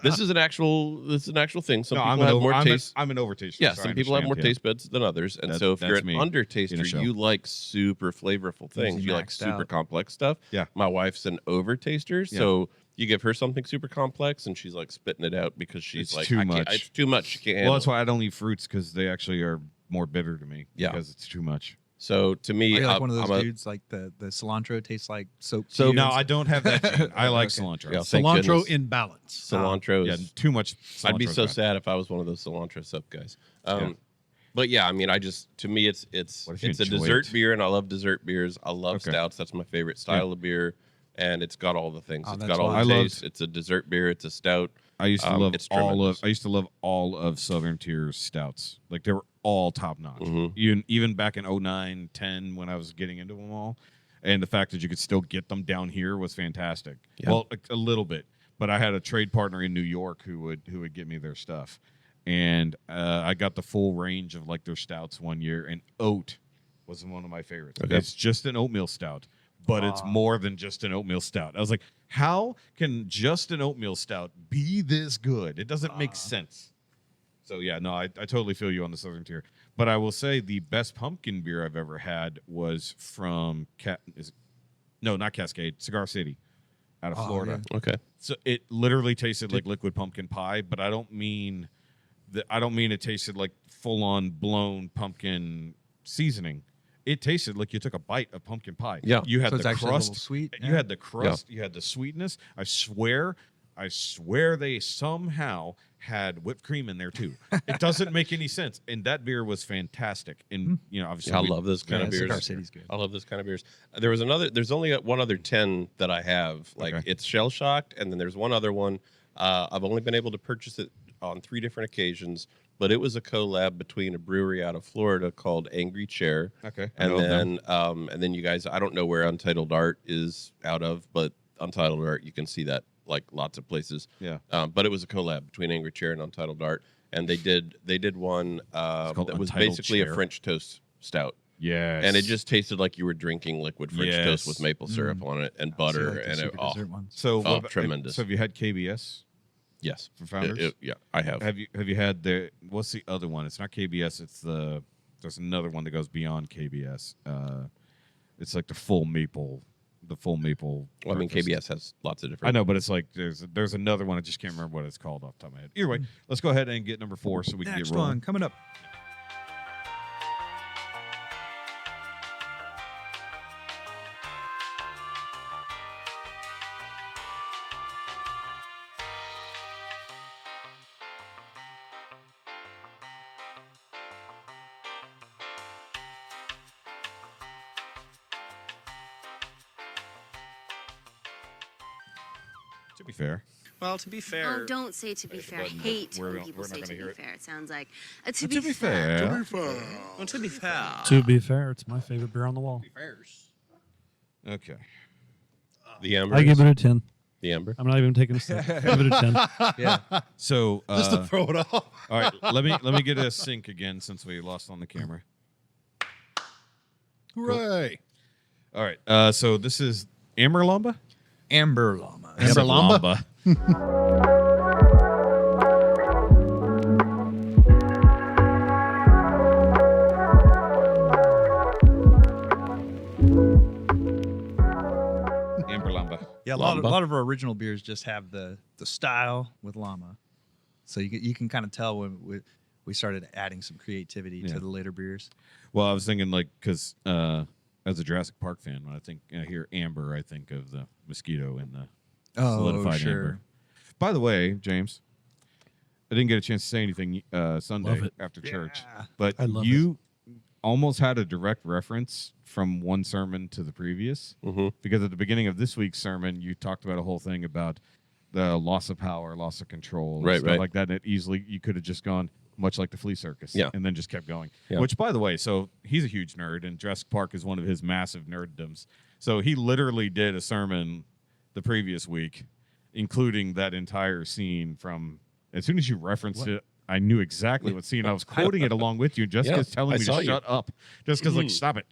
this is an actual thing. Some No, people have more taste. I'm an overtaster. Yeah, so some I people have more understand, taste buds than others, and That- so if you're that's an me in a undertaster, show. you like super flavorful things. You like maxed super out. complex stuff. Yeah. My wife's an overtaster, so you give her something super complex, and she's like spitting it out because she's It's like, too I can't- much. It's too much. She can't. Well, handle that's it. why I don't eat fruits because they actually are more bitter to me. Yeah. because it's too much. So to me, Are you like I'm one of those a- dudes like the cilantro tastes like soap? to So- you No, and I don't have that gene. I like Okay. cilantro. Yeah, thank Cilantro goodness. in balance. cilantro. Yeah, is- too much. I'd be cilantro's so bad. sad if I was one of those cilantro soap guys. Yeah. But yeah, I mean, to me, it's What if you it's a enjoy dessert it? beer, and I love dessert beers. I love Okay. stouts. That's my favorite style of beer, and it's got all the things. Oh, It's that's got all why. the I taste. It's a dessert beer. It's a stout. I used to love it's all tremendous. of. I used to love all of Southern Tier's stouts. Like they were all top notch. Mhm. Even back in 09, 10 when I was getting into them all, and the fact that you could still get them down here was fantastic. Yeah. Well, a little bit, but I had a trade partner in New York who would get me their stuff, and I got the full range of like their stouts one year, and oat was one of my favorites. Okay. It's just an oatmeal stout, but it's more than just an oatmeal stout. I was like, how can just an oatmeal stout be this good? It doesn't make sense. So yeah, no, I totally feel you on the Southern Tier. But I will say the best pumpkin beer I've ever had was from not Cascade, Cigar City, out of Florida. yeah. Okay. So it literally tasted like liquid pumpkin pie, but I don't mean it tasted like full on blown pumpkin seasoning. It tasted like you took a bite of pumpkin pie. Yeah. You had So it's the actually a little crust. sweet, You yeah. had the crust. You had the sweetness. I swear they somehow had whipped cream in there too. It doesn't make any sense. And that beer was fantastic. And obviously, Yeah, I love this kind of Cigar beers. City's good. I love this kind of beers. There's only one other 10 that I have. Like Okay. it's shell shocked, and then there's one other one. I've only been able to purchase it on 3 different occasions, but it was a collab between a brewery out of Florida called Angry Chair. Okay. I And know of them. then you guys, I don't know where Untitled Art is out of, but Untitled Art, you can see that like lots of places. Yeah. But it was a collab between Angry Chair and Untitled Art, and they did one that called was Untitled basically Chair. a French toast stout. Yes. And it just tasted like you were drinking liquid French toast with Yes. maple syrup on it and So butter, like the and super dessert ones. so what about- tremendous. So have you had KBS yes, for Founders? yeah, I have. Have you had what's the other one? It's not KBS. There's another one that goes beyond KBS. It's like the full maple. Well, I mean, breakfast. KBS has lots of different. I know, but it's like there's another one. I just can't remember what it's called off the top of my head. Either way, let's go ahead and get number 4 so we can Next get rolling. one coming up. To be fair, Well, to be fair, Oh, don't say to be fair. I button, hate we're when not- people we're not say gonna to hear be it. fair. It sounds like to to be be fair. fair, well, to be fair, To be fair, it's my favorite beer on the wall. okay. The Amber. I give it a 10. the Amber. I'm not even taking a sip. Give it a 10. Yeah. So Just to throw it off. all right, let me get a sync again since we lost on the camera. Hooray. All right, so this is N.Y.A. Amber Llama. Amber Llama? N.Y.A. Yeah, a lot of our original beers just have the style with llama, so you can kind of tell when we started adding some creativity Yeah. to the later beers. Well, I was thinking like because as a Jurassic Park fan, when I hear amber, I think of the mosquito and the solidified amber. By the way, James, I didn't get a chance to say anything Sunday Love it. after church, Yeah. but I love you almost had a direct reference from one sermon to the previous, because at the beginning of this week's sermon, you talked about a whole thing about the loss of power, loss of control, and Right, stuff right. like that. And you could have just gone much like the flea circus, Yeah. and then just kept going. Yeah. Which, by the way, so he's a huge nerd, and Jurassic Park is one of his massive nerddoms. So he literally did a sermon the previous week, including that entire scene from. As soon as you referenced it, I knew exactly what scene. I was quoting it along with you. Jessica's telling I me saw to you. shut up. Jessica's like, stop it.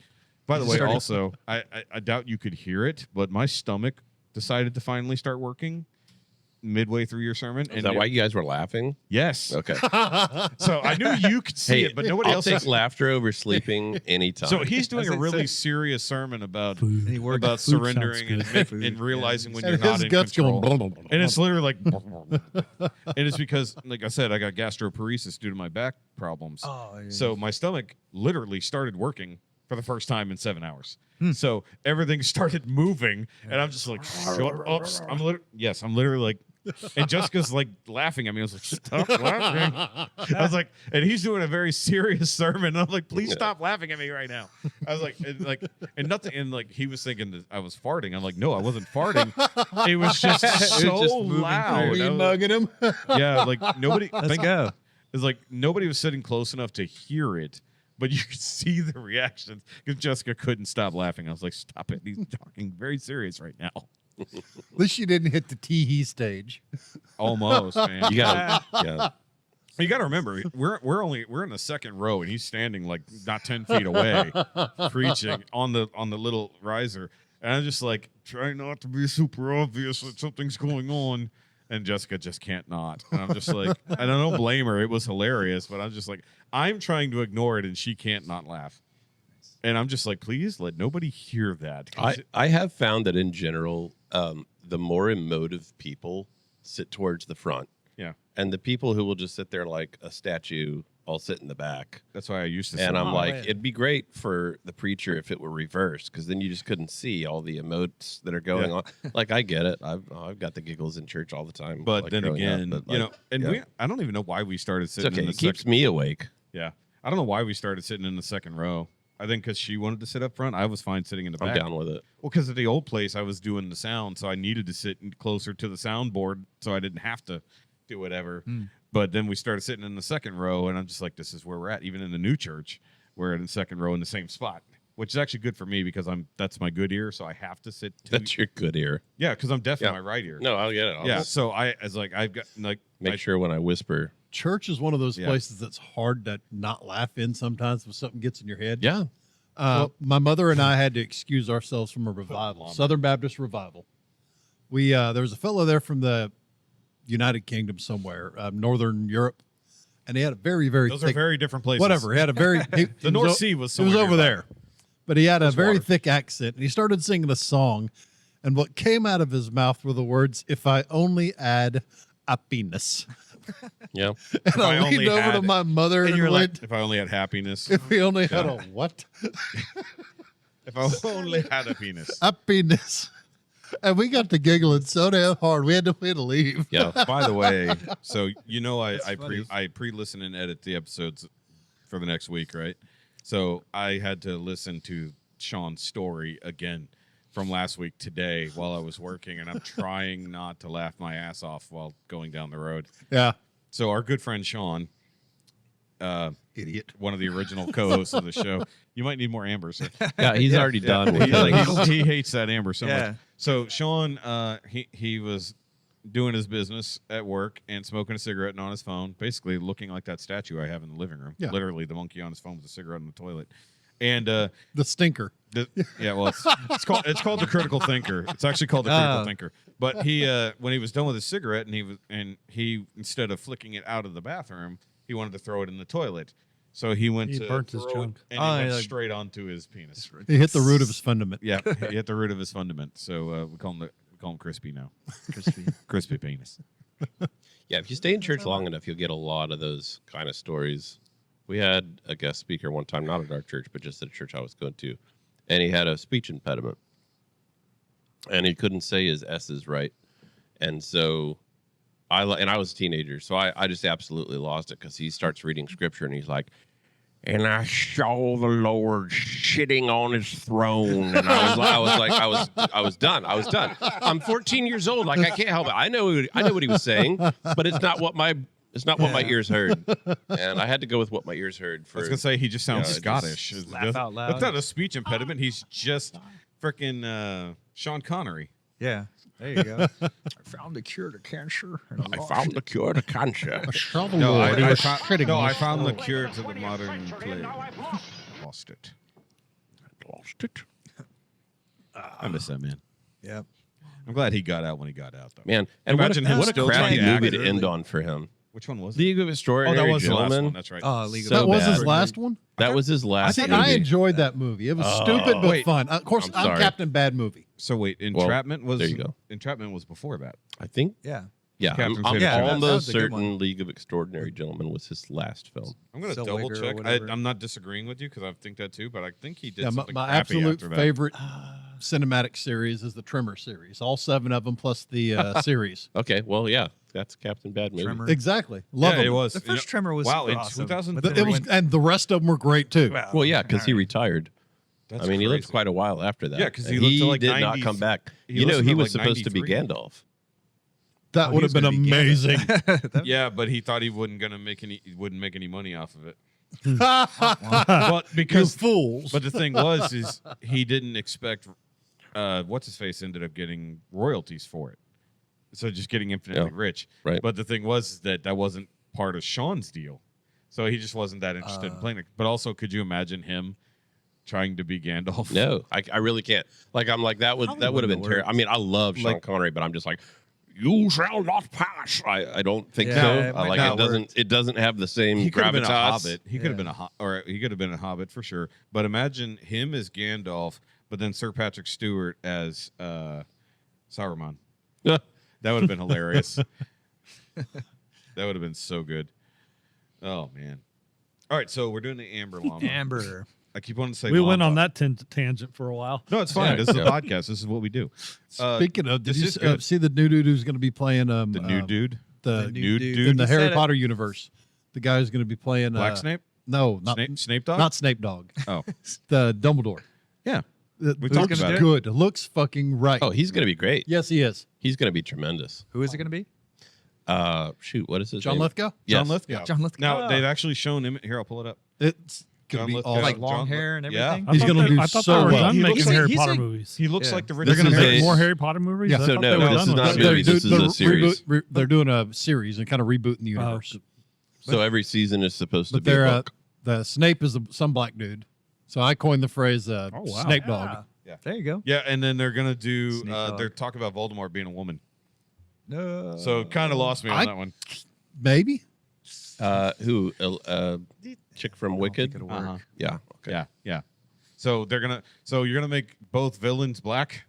By the way, Started- also, I doubt you could hear it, but my stomach decided to finally start working midway through your sermon. Is that why you guys were laughing? Yes. Okay. So I knew you could see it, but nobody I'll else take is. laughter over sleeping anytime. So he's doing As a I really said. serious sermon about he worked- about Food surrendering sounds and, good. and realizing when And you're not his in guts control. going. Blah, blah, blah, And it's blah. literally like, and it's because, like I said, I got gastroparesis due to my back problems. Oh, yeah. So my stomach literally started working for the first time in 7 hours. So everything started moving, and I'm just like, shut up. I'm literally like, and Jessica's like laughing at me. I was like, stop laughing. I was like, and he's doing a very serious sermon. And I'm like, please stop laughing at me right now. I was like, and nothing. And like, he was thinking that I was farting. I'm like, no, I wasn't farting. It was just so just moving loud. through. I was- Mugging him. yeah, like nobody. Let's go. It's like nobody was sitting close enough to hear it, but you could see the reactions because Jessica couldn't stop laughing. I was like, stop it. He's talking very serious right now. At least you didn't hit the tee stage. Almost, man. you got yeah. You got to remember, we're in the second row, and he's standing like not 10 feet away, preaching on the little riser, and I'm just like trying not to be super obvious that something's going on, and Jessica just can't not, and I'm just like, I don't blame her. It was hilarious, but I'm just like, I'm trying to ignore it, and she can't not laugh, and I'm just like, please let nobody hear that. I have found that in general, the more emotive people sit towards the front. Yeah. And the people who will just sit there like a statue all sit in the back. That's why I used to. And say, I'm Oh, like, man. it'd be great for the preacher if it were reversed, because then you just couldn't see all the emotes that are going on. Like, I get it. I've got the giggles in church all the time. but like, then growing up, again, but, you know, like, and yeah. I don't even know why we started It's sitting okay. in the It keeps second. me awake. Yeah, I don't know why we started sitting in the second row. I think because she wanted to sit up front. I was fine sitting in the I'm back. down with it. Well, because at the old place, I was doing the sound, so I needed to sit closer to the soundboard, so I didn't have to do whatever. But then we started sitting in the second row, and I'm just like, this is where we're at. Even in the new church, we're in the second row in the same spot, which is actually good for me because that's my good ear, so I have to sit. That's your good ear. Yeah, because I'm deaf Yeah. in my right ear. No, I'll get it. I'll Yeah, just so I've got like make sure when I whisper. Church is one of those Yeah. places that's hard to not laugh in sometimes when something gets in your head. Yeah. My mother and I had to excuse ourselves from a revival, Southern Baptist revival. We there was a fellow there from the United Kingdom somewhere, Northern Europe, and he had a very, very Those thick, are very different places. whatever. He had a very The North Sea was he was somewhere over nearby. there, but he had a very water. thick accent, and he started singing a song, and what came out of his mouth were the words, "If I only had happiness." Yeah. And I I only leaned over to had- my mother and You're went, like, if I only had happiness. "If we only had a what? If I only had a penis. Happiness." And we got to giggling so damn hard, we had to leave. Yeah. By the way, so you know I funny. pre-listen and edit the episodes for the next week, right? So I had to listen to Sean's story again from last week today while I was working, and I'm trying not to laugh my ass off while going down the road. Yeah. So our good friend Sean, Idiot. one of the original co-hosts of the show, you might need more amber, sir. Yeah. He's already done with He hates that amber so Yeah. much. So Sean, he was doing his business at work and smoking a cigarette and on his phone, basically looking like that statue I have in the living room. Yeah. Literally the monkey on his phone with a cigarette in the toilet. And The stinker. yeah, well, it's called the critical thinker. It's actually called the critical Oh. thinker. But he when he was done with his cigarette and he instead of flicking it out of the bathroom, he wanted to throw it in the toilet. So he went He to burnt his throw it, junk. and Oh, he went yeah. straight onto his penis. He hit the root of his fundament. Yeah, he hit the root of his fundament. So we call him crispy now. Crispy penis. Yeah, if you stay in church long enough, you'll get a lot of those kind of stories. We had a guest speaker one time, not at our church, but just at a church I was going to, and he had a speech impediment, and he couldn't say his S's right, and so I was a teenager, so I just absolutely lost it because he starts reading scripture and he's like, and I saw the Lord sitting on his throne, and I was done. I'm 14 years old, like I can't help it. I know what he was saying, but it's not what my ears heard, and I had to go with what my ears heard. I was gonna say he just sounds Yeah, Scottish. just laugh out loud. That's not a speech impediment. He's just freaking Sean Connery. Yeah. There you go. I found the cure to cancer. And I found the cure to cancer. No, I I found the cure to the modern plague. Lost it. Lost it. I miss that man. Yep. I'm glad he got out when he got out, though. Man, and Imagine him what a still crappy trying to movie act to end on for him. Which one was it? League of Oh, Extraordinary that was the last Gentlemen. one. That's right. Oh, League of So That was bad. his last one. That was his last I movie. enjoyed that movie. It was stupid but Wait. fun. Of course, I'm I'm sorry. Captain Bad Movie. So wait, Well, Entrapment was there you go. Entrapment was before that. I think. Yeah. Yeah, Captain I'm Favorite Gentleman. that almost was a good certain League of Extraordinary Gentlemen was his last film. I'm gonna Zellweger double or check. whatever. I'm not disagreeing with you because I think that too, but I think he did Yeah, something my crappy absolute after that. favorite cinematic series is the Trimmer series. All 7 of them plus the series. Okay, well, yeah, that's Captain Bad Movie. Tremor. Exactly. Love Yeah, them. it was. The first Tremor was wow. super In awesome. 2000, But But then it was, went- and the rest of them were great too. Well, yeah, because he retired. That's I mean, he lived crazy. quite a while after that. Yeah, 'cause he And lived to, like, did not 90 come back. he You know, lived he to, was like, supposed to be 93. Gandalf. That Oh, would he have been was gonna be amazing. Yeah, but he thought he wouldn't make any money off of it. But because fools. But the thing was, is he didn't expect. What's his face ended up getting royalties for it, so just getting infinitely rich. Right. But the thing was that wasn't part of Sean's deal, so he just wasn't that interested in playing it. But also, could you imagine him trying to be Gandalf? No, I really can't. Like, I'm like, that would have been wouldn't terrible. work. I mean, I love Sean Like- Connery, but I'm just like, you shall not pass. I don't think Yeah, so. it might Like, not it doesn't have the same He could have been a gravitas. hobbit. He could have been or he could have been a hobbit for sure. But imagine him as Gandalf, but then Sir Patrick Stewart as Saruman. That would have been hilarious. That would have been so good. Oh man! All right, so we're doing the Amber Llama. Amber. I keep wanting to say We went on llama. that tangent for a while. No, it's fine. Yeah. This is a podcast. This is what we do. Speaking of, did this you is good. see the new dude who's going to be playing The new dude, the The nude dude. dude, in the You Harry said it. Potter universe? The guy who's going to be playing Black Snape, No, not Snape Dog. not Snape Dog. Oh, The Dumbledore. yeah. We talked looks about it. good. It looks fucking right. Oh, he's going to be great. Yes, he is. He's going to be tremendous. Who is it going to be? Shoot, what is his John name? Lithgow. Yes. John Lithgow. John Lithgow. Now they've actually shown him. Here, I'll pull it up. It's John going to be Lithgow. awesome. Like John long Lith- hair and Yeah. everything. He's gonna do I thought so they were well. done He making looks like- Harry he's Potter like- movies. He looks Yeah. like the They're Riddler. gonna Gonna make make more more Harry Potter movies. Yeah. I So thought no, they were this done is with not that. movie. This is a series. They're doing a series and kind of rebooting the universe. So every season is supposed to But be a they're book. the Snape is some black dude. So I coined the phrase wow. Snape Dog. There you go. Yeah, and then they're gonna do. Snake dog. They're talking about Voldemort being a woman. No. So kind of lost me on I- that one. Maybe. Who? Chick from Wicked? it'll work. Uh-huh. Yeah. Okay. Yeah, yeah. So they're gonna. So you're gonna make both villains black.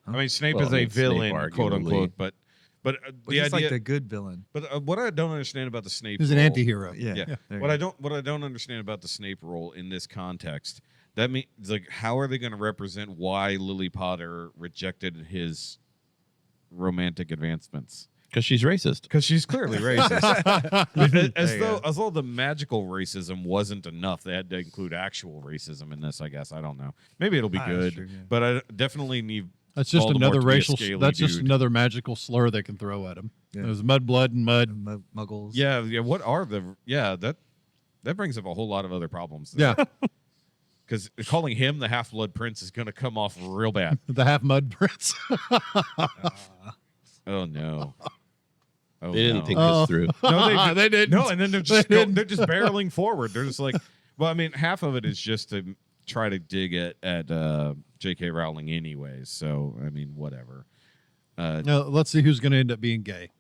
I mean, Snape Well, is I a mean, Snape villain, quote arguably. unquote. But But the he's idea. like the good villain. But what I don't understand about the Snape. He's an role- anti-hero. Yeah. Yeah. There you What go. I don't understand about the Snape role in this context. That means like how are they going to represent why Lily Potter rejected his romantic advancements? Because she's racist. Because she's clearly racist. as There you though the magical racism wasn't enough, they had to include actual racism in this. I guess I don't know. Maybe it'll be That's good, true, yeah. but I definitely need. That's just Voldemort another to be a racial. scaly That's just dude. another magical slur they can throw at him. Yeah. There's mud, blood, and mud. Muggles. Yeah, yeah. What are the? Yeah, that brings up a whole lot of other problems. Yeah, Because calling him the Half-Blood Prince is going to come off real bad. the half mud prince. Oh no. Oh, They didn't no. think Oh. this through. No, They didn't. No, and then they're just They didn't. they're just barreling forward. They're just like, well, I mean, half of it is just to try to dig at J.K. Rowling, anyways. So I mean, whatever. No, let's see who's going to end up being gay.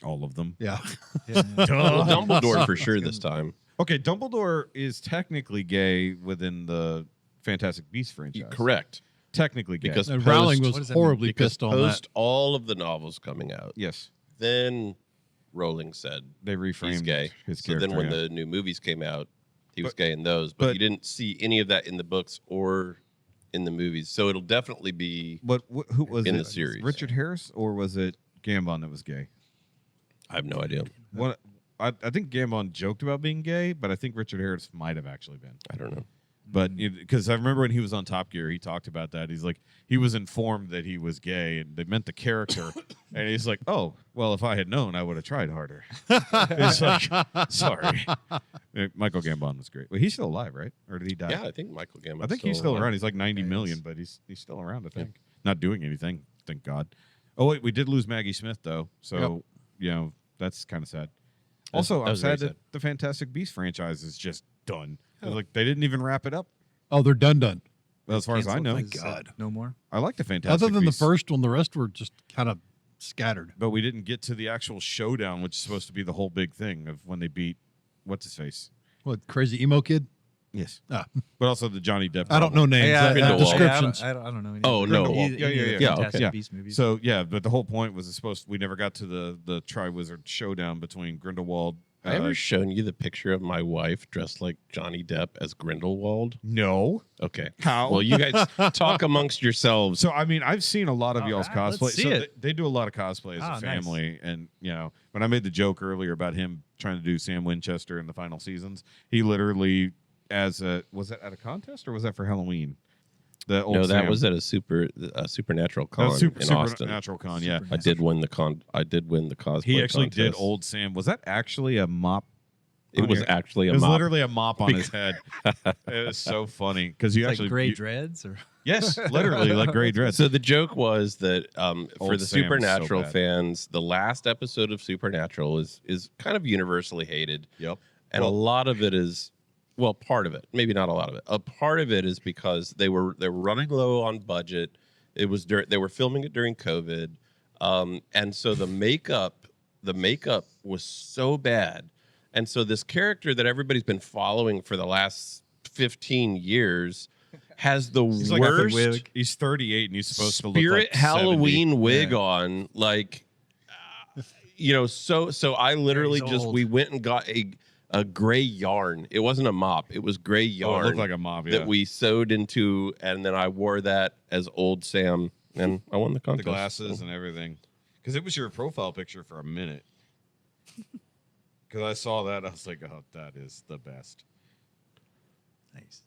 All of them. Yeah, Well, Dumbledore for sure this time. Okay, Dumbledore is technically gay within the Fantastic Beasts franchise. Correct. Technically gay. Because and post- Rowling what was does that mean? horribly because pissed on post that. all of the novels coming out, yes, then Rowling said they reframed he's gay. his So character. then when yeah. the new movies came out, he was But- gay in those, but but- you didn't see any of that in the books or in the movies. So it'll definitely be. Who was in it? the series. Richard Harris, or was it Gambon that was gay? I have no idea. What I think Gambon joked about being gay, but I think Richard Harris might have actually been. I don't know. But because I remember when he was on Top Gear, he talked about that. He's like, he was informed that he was gay, and they meant the character. And he's like, oh, well, if I had known, I would have tried harder. It's like, sorry. Michael Gambon was great. Well, he's still alive, right? Or did he die? Yeah, I think Michael Gambon. I think he's still around. He's like 90 million, but he's still around, I think. not doing anything. Thank God. Oh wait, we did lose Maggie Smith though, so you know that's kind of sad. Also, I'm sad that the Fantastic Beasts franchise is just done. Like they didn't even wrap it up. Oh, they're done. Well, as far as I know, No more. I like the Fantastic Other than Beasts. the first one, the rest were just kind of scattered. But we didn't get to the actual showdown, which is supposed to be the whole big thing of when they beat what's his face. What, crazy emo kid? Yes. Ah. But also the Johnny Depp. I don't know names. Descriptions. I don't know. Oh, no. Yeah, Fantastic okay. Beast movies. So yeah, but the whole point was we never got to the Tri-Wizard showdown between Grindelwald. I ever shown you the picture of my wife dressed like Johnny Depp as Grindelwald? No. Okay. How? Well, you guys talk amongst yourselves. So I mean, I've seen a lot of y'all's cosplay. let's see So it. they do a lot of cosplay as a family, and you know, when I made the joke earlier about him trying to do Sam Winchester in the final seasons, he literally was that at a contest or was that for Halloween? The old No, that Sam. was at a supernatural con was in Austin. Supernatural con, yeah. I did win the cosplay. He actually did contest. old Sam. Was that actually a mop? It was actually a It was mop. literally a mop on his head. It was so funny because you Like actually gray dreads or yes, literally like gray dreads. So the joke was that for Old the Sam was so Supernatural bad. fans, the last episode of Supernatural is kind of universally hated. Yep. And a lot of it is, well, part of it, maybe not a lot of it. A part of it is because they were running low on budget. It was they were filming it during COVID, and so the makeup was so bad, and so this character that everybody's been following for the last 15 years has the He's like, I think worst. he's 38 and he's supposed to look Spirit like Halloween 70. wig on, like, so I literally he's just old. we went and got a gray yarn. It wasn't a mop. It was gray Oh, yarn it looked like a mop, yeah. that we sewed into, and then I wore that as old Sam, and I won the The contest. glasses and everything. Because it was your profile picture for a minute. Because I saw that, I was like, oh, that is the best. nice.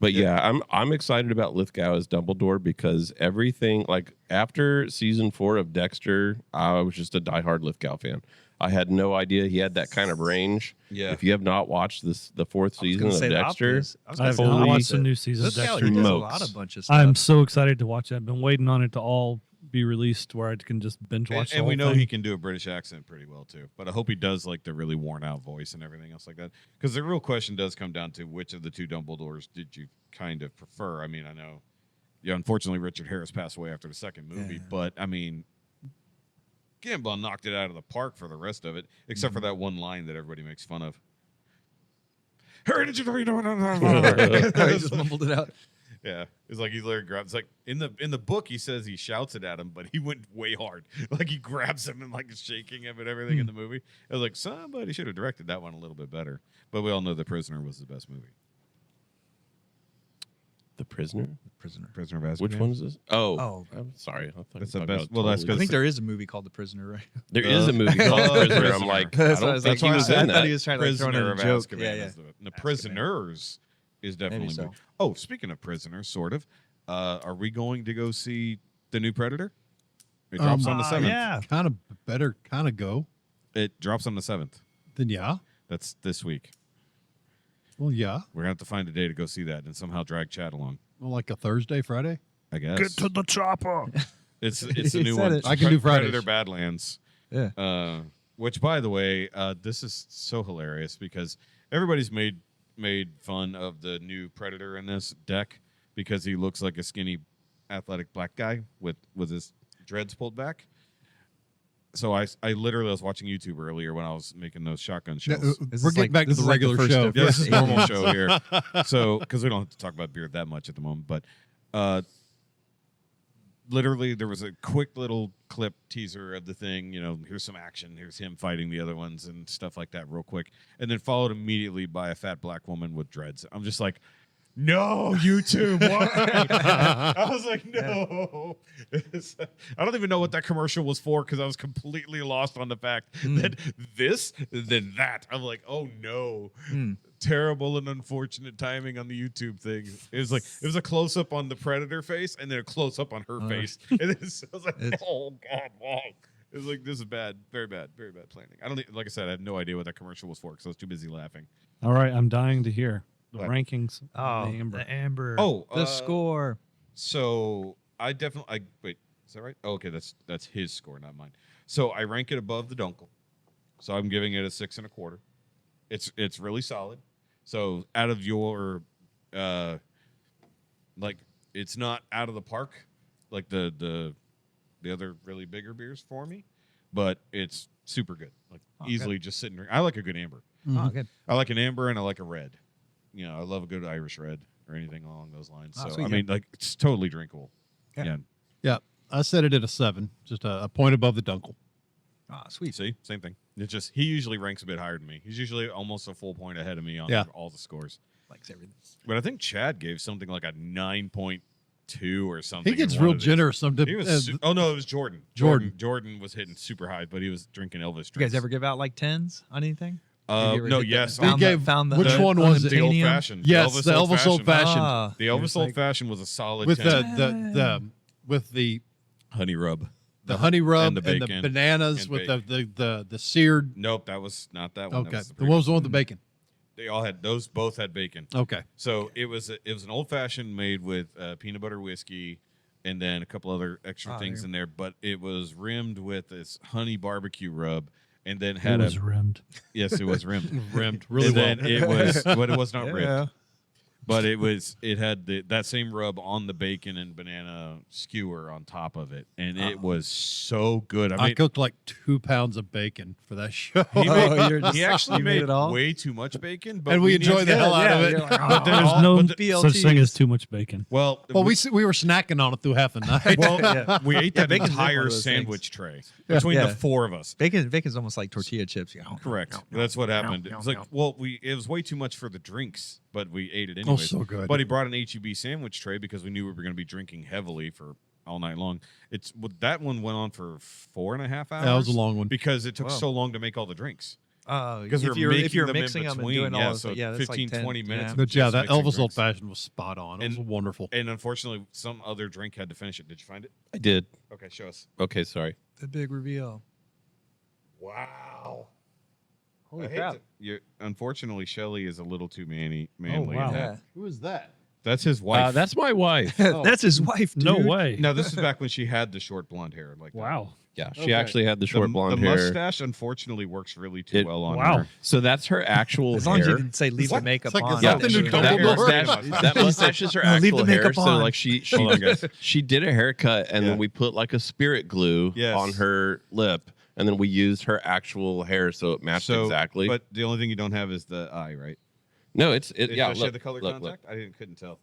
But yeah, I'm excited about Lithgow as Dumbledore because everything, like after season 4 of Dexter, I was just a diehard Lithgow fan. I had no idea he had that kind of range. Yeah. If you have not watched the 4th season of Dexter, I have not watched the new season of Dexter. He does a Smokes. lot of bunch of stuff. I'm so excited to watch it. I've been waiting on it to all be released where I can just binge watch And the we whole know thing. he can do a British accent pretty well, too. But I hope he does, like, the really worn-out voice and everything else like that. Because the real question does come down to which of the two Dumbledores did you kind of prefer? I mean, I know, unfortunately, Richard Harris passed away after the second movie. Yeah. But, I mean, Gambon knocked it out of the park for the rest of it, except for that one line that everybody makes fun of. I just mumbled it out. Yeah, it's like he literally grabs. Like in the book, he says he shouts it at him, but he went way hard. Like he grabs him and like is shaking him and everything in the movie. I was like, somebody should have directed that one a little bit better. But we all know The Prisoner was the best movie. The Prisoner. Prisoner. Prisoner of Azkaban. Which one is this? Oh, Oh. I'm sorry. I thought That's you the were talking best- about well, that's totally I think Because- there is a movie called The Prisoner, right? There is a movie called The Prisoner. Prisoner. I'm like, That's I what I don't was think like, he was I in thought that. he was trying to like, throw in Prisoner a of joke. Azkaban. Yeah, yeah. Is the Prisoners is definitely. Maybe so. movie. Oh, speaking of prisoners, sort of. Are we going to go see the new Predator? It drops on the 7th. Yeah. Kind of better kind of go. It drops on the 7th. Then yeah. That's this week. Well, yeah. We're gonna have to find a day to go see that and somehow drag Chad along. Well, like a Thursday, Friday. I guess. the chopper. It's the He new said one. it. I can do Fridays. Predator Badlands. Yeah. Which, by the way, this is so hilarious because everybody's made fun of the new Predator in this deck because he looks like a skinny, athletic black guy with his dreads pulled back. So I literally was watching YouTube earlier when I was making those shotgun shells. This We're is getting like- back to this the is like the regular first show. of- Yeah, this is a normal Yeah. show here. So, because we don't have to talk about beer that much at the moment, but literally there was a quick little clip teaser of the thing. You know, here's some action. Here's him fighting the other ones and stuff like that real quick. And then followed immediately by a fat black woman with dreads. I'm just like, no, YouTube. Why? I was like, no. I don't even know what that commercial was for because I was completely lost on the fact that this, then that. I'm like, oh no. Terrible and unfortunate timing on the YouTube thing. It was a close up on the Predator face and then a close up on her face. And then I was like, oh God, why? It was like, this is bad, very bad planning. I don't like I said, I had no idea what that commercial was for because I was too busy laughing. All right, I'm dying to hear the What? rankings. Oh, of the Amber. the Amber. Oh, the score. So I definitely. Wait, is that right? Oh, okay, that's his score, not mine. So I rank it above the Dunkel. So I'm giving it a 6 1/4. It's really solid. So out of your, like, it's not out of the park, like the other really bigger beers for me, but it's super good. Like easily just sitting there. I like a good amber. Oh, good. I like an amber and I like a red. You know, I love a good Irish red or anything along those lines. Oh, So sweet, I mean, like it's totally drinkable. Okay. Yeah. Yeah, I set it at a 7, just a point above the Dunkel. Ah, sweet. See, same thing. It's just he usually ranks a bit higher than me. He's usually almost a full point ahead of me on all the scores. Likes everything. But I think Chad gave something like a 9.2 or something. He gets in one real of these. generous. He was oh no, it was Jordan. Jordan was hitting super high, but he was drinking Elvis drinks. You guys ever give out like 10s on anything? No, yes. Found We gave- found which one was it? The old unobtainium? fashioned. Yes, the Elvis Old Fashioned. Ah, The Elvis Old Fashioned was a solid with 10. the honey rub. honey rub and the bacon bananas and with bacon. the seared. Nope, that was not that one. Okay, That was the one was the one with the bacon. They all had those. Both had bacon. Okay, So it was an old fashioned made with peanut butter whiskey, and then a couple other extra things in there. But it was rimmed with this honey barbecue rub, and then It had was rimmed. yes, it was rimmed, rimmed really and well. then it was, but it was not Yeah. ribbed. But it had that same rub on the bacon and banana skewer on top of it, and it was so good. I cooked like 2 pounds of bacon for that show. He actually you made made it all? way too much bacon, but and we enjoyed the hell out of it. You're like, But then There's no but such thing as too much bacon. well, Well, we were snacking on it through half the night. well, we ate that bacon's been one entire of those sandwich tray between Yeah. the four of us. Bacon's almost like tortilla chips. Correct. That's what happened. It was like, well, it was way too much for the drinks, but we ate it anyway. so good. But he brought an HEB sandwich tray because we knew we were going to be drinking heavily for all night long. That one went on for 4.5 hours. That was a long one. because it took so long to make all the drinks. Because Because we were if you're making them in mixing them and between, doing all yeah, those, so that's 15, like 10, 20 minutes. But yeah, Just that mixing Elvis Old drinks. Fashioned was spot on. It was And- wonderful. And unfortunately, some other drink had to finish it. Did you find it? I did. Okay, show us. Okay, sorry. The big reveal. Wow. Holy I hate crap. unfortunately, Shelly is a little too manly. wow. in that. Yeah. Who is that? That's his wife. That's my wife. That's his wife, dude. No way. No, this is back when she had the short blonde hair. Like that. Wow. Yeah, she Okay. actually had the short blonde the hair. mustache, unfortunately, works really too It- well on Wow. her. So that's her actual As hair. long as you didn't say leave the What? makeup It's like, on. is that the new that Dumbledore? mustache, that mustache is her No, leave actual the hair. makeup So on. like she Hold on, guys. she did a haircut and Yeah. then we put like a spirit glue Yes. on her lip and then we used her actual hair so it matched exactly. But the only thing you don't have is the eye, right? no, it's it. Yeah, Does she look, have the color look, contact? I couldn't tell.